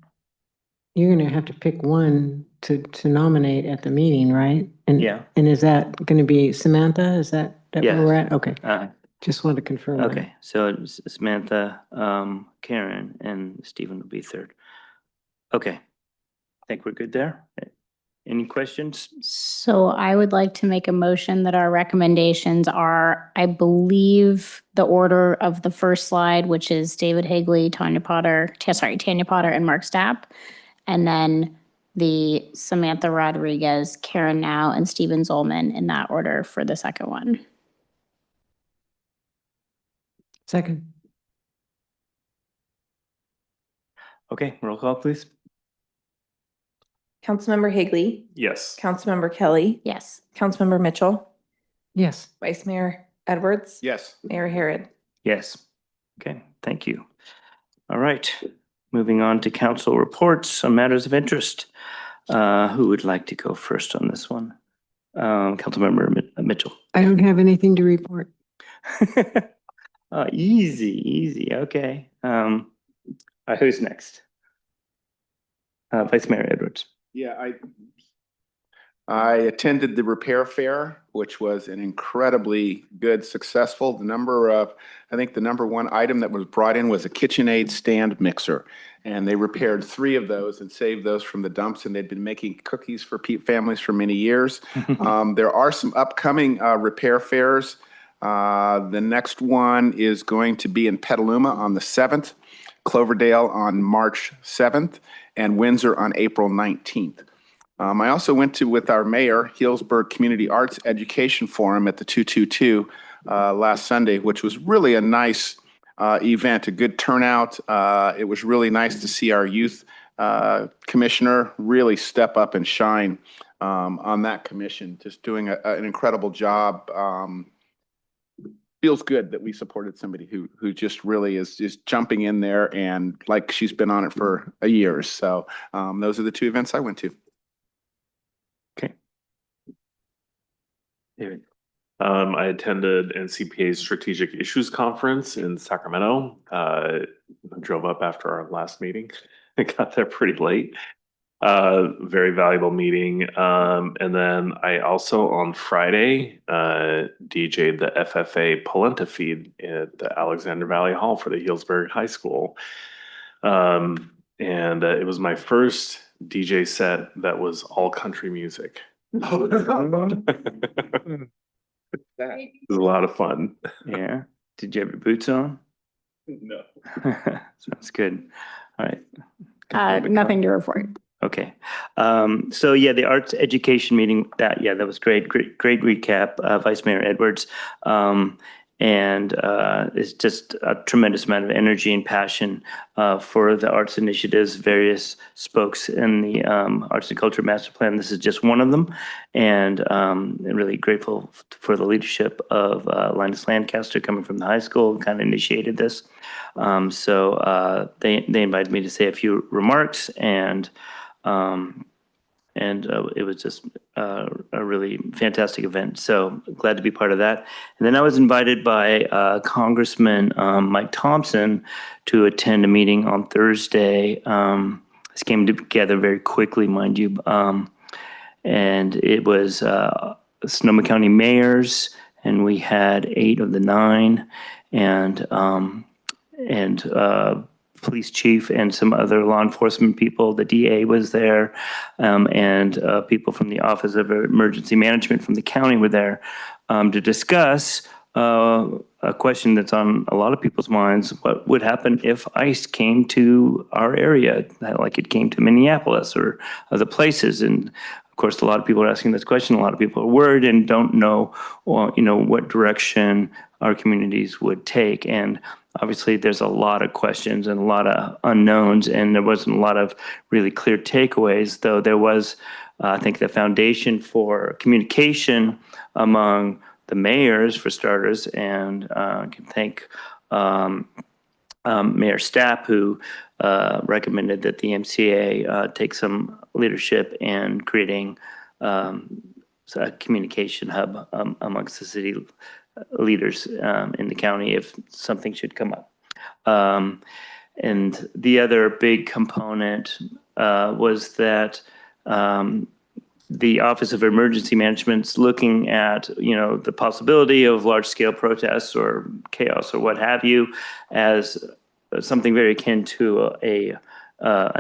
you're going to have to pick one to nominate at the meeting, right? And yeah. And is that going to be Samantha? Is that yes. where we're at? Okay. Just want to confirm. Okay. That. So Samantha, Karen, and Stephen will be third. Okay. I think we're good there. Any questions? So I would like to make a motion that our recommendations are, I believe, the order of the first slide, which is David Hagley, Tanya Potter, and Mark Stapp. And then the Samantha Rodriguez, Karen Now, and Stephen Zolman in that order for the second one. Second. Okay, roll call, please. Councilmember Hagley. Yes. Councilmember Kelly. Yes. Councilmember Mitchell. Yes. Vice Mayor Edwards. Yes. Mayor Harrod. Yes. Okay, thank you. All right, moving on to council reports on matters of interest. Who would like to go first on this one? Councilmember Mitchell. I don't have anything to report. Easy. Okay. Who's next? Vice Mayor Edwards. Yeah, I attended the repair fair, which was an incredibly good, successful. I think the number one item that was brought in was a KitchenAid stand mixer. And they repaired 3 of those and saved those from the dumps. And they'd been making cookies for families for many years. There are some upcoming repair fairs. The next one is going to be in Petaluma on the 7th, Cloverdale on March 7th, and Windsor on April 19th. I also went with our mayor, Healdsburg Community Arts Education Forum at the 222 last Sunday, which was really a nice event, a good turnout. It was really nice to see our youth commissioner really step up and shine on that commission, just doing an incredible job. Feels good that we supported somebody who just really is jumping in there, and like she's been on it for a year. So those are the 2 events I went to. David. I attended NCPA's Strategic Issues Conference in Sacramento. Drove up after our last meeting. I got there pretty late. Very valuable meeting. And then I also on Friday DJ'd the FFA Polenta feed at the Alexander Valley Hall for the Healdsburg High School. And it was my first DJ set that was all country music. It was a lot of fun. Yeah. Did you have your boots on? No. Sounds good. All right. Nothing to report. Okay. So yeah, the arts education meeting, that was great. Great recap, Vice Mayor Edwards. And it's just a tremendous amount of energy and passion for the arts initiatives, various spokes in the Arts and Culture Master Plan. This is just one of them. And really grateful for the leadership of Linus Lancaster coming from the high school, kind of initiated this. So they invited me to say a few remarks, and it was just a really fantastic event. So glad to be part of that. And then I was invited by Congressman Mike Thompson to attend a meeting on Thursday. This came together very quickly, mind you. And it was Sonoma County mayors, and we had 8 of the 9, and police chief and some other law enforcement people. The DA was there, and people from the Office of Emergency Management from the county were there to discuss a question that's on a lot of people's minds: what would happen if ICE came to our area, like it came to Minneapolis or other places? And of course, a lot of people are asking this question. A lot of people are worried and don't know, what direction our communities would take. And obviously, there's a lot of questions and a lot of unknowns, and there wasn't a lot of really clear takeaways, though there was, I think, the foundation for communication among the mayors, for starters, and I can thank Mayor Stapp, who recommended that the MCA take some leadership in creating a communication hub amongst the city leaders in the county if something should come up. And the other big component was that the Office of Emergency Management's looking at, the possibility of large-scale protests or chaos or what have you as something very akin to a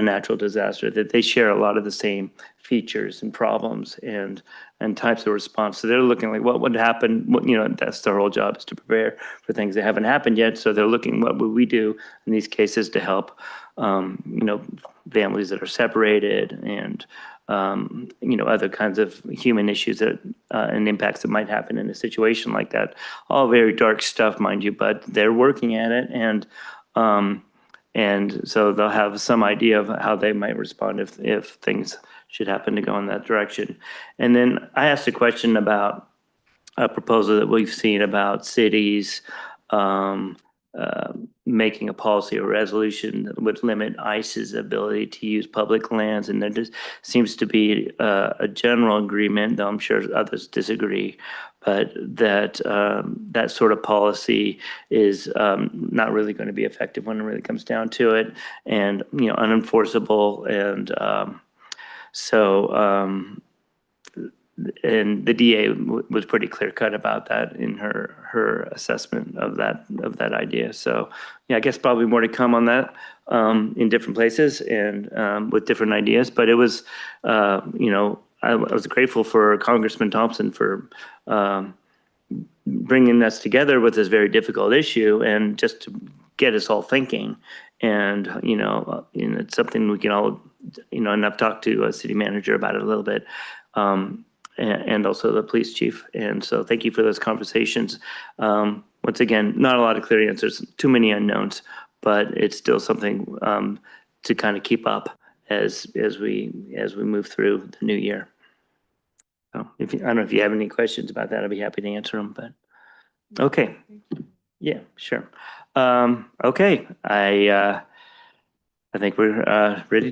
natural disaster, that they share a lot of the same features and problems and types of response. So they're looking like what would happen. That's their whole job, is to prepare for things that haven't happened yet. So they're looking, what would we do in these cases to help, families that are separated and, other kinds of human issues that and impacts that might happen in a situation like that. All very dark stuff, mind you, but they're working at it, and so they'll have some idea of how they might respond if things should happen to go in that direction. And then I asked a question about a proposal that we've seen about cities making a policy or resolution that would limit ICE's ability to use public lands. And there just seems to be a general agreement, though I'm sure others disagree, but that that sort of policy is not really going to be effective when it really comes down to it, and unenforceable. And and the DA was pretty clear cut about that in her assessment of that idea. So yeah, I guess probably more to come on that in different places and with different ideas. But it was, I was grateful for Congressman Thompson for bringing us together with this very difficult issue and just to get us all thinking. And it's something we can all, and I've talked to a city manager about it a little bit. And also the police chief. And so thank you for those conversations. Once again, not a lot of clear answers, too many unknowns, but it's still something to kind of keep up as we move through the new year. So I don't know if you have any questions about that, I'd be happy to answer them, but okay. Yeah, sure. Okay, I think we're ready to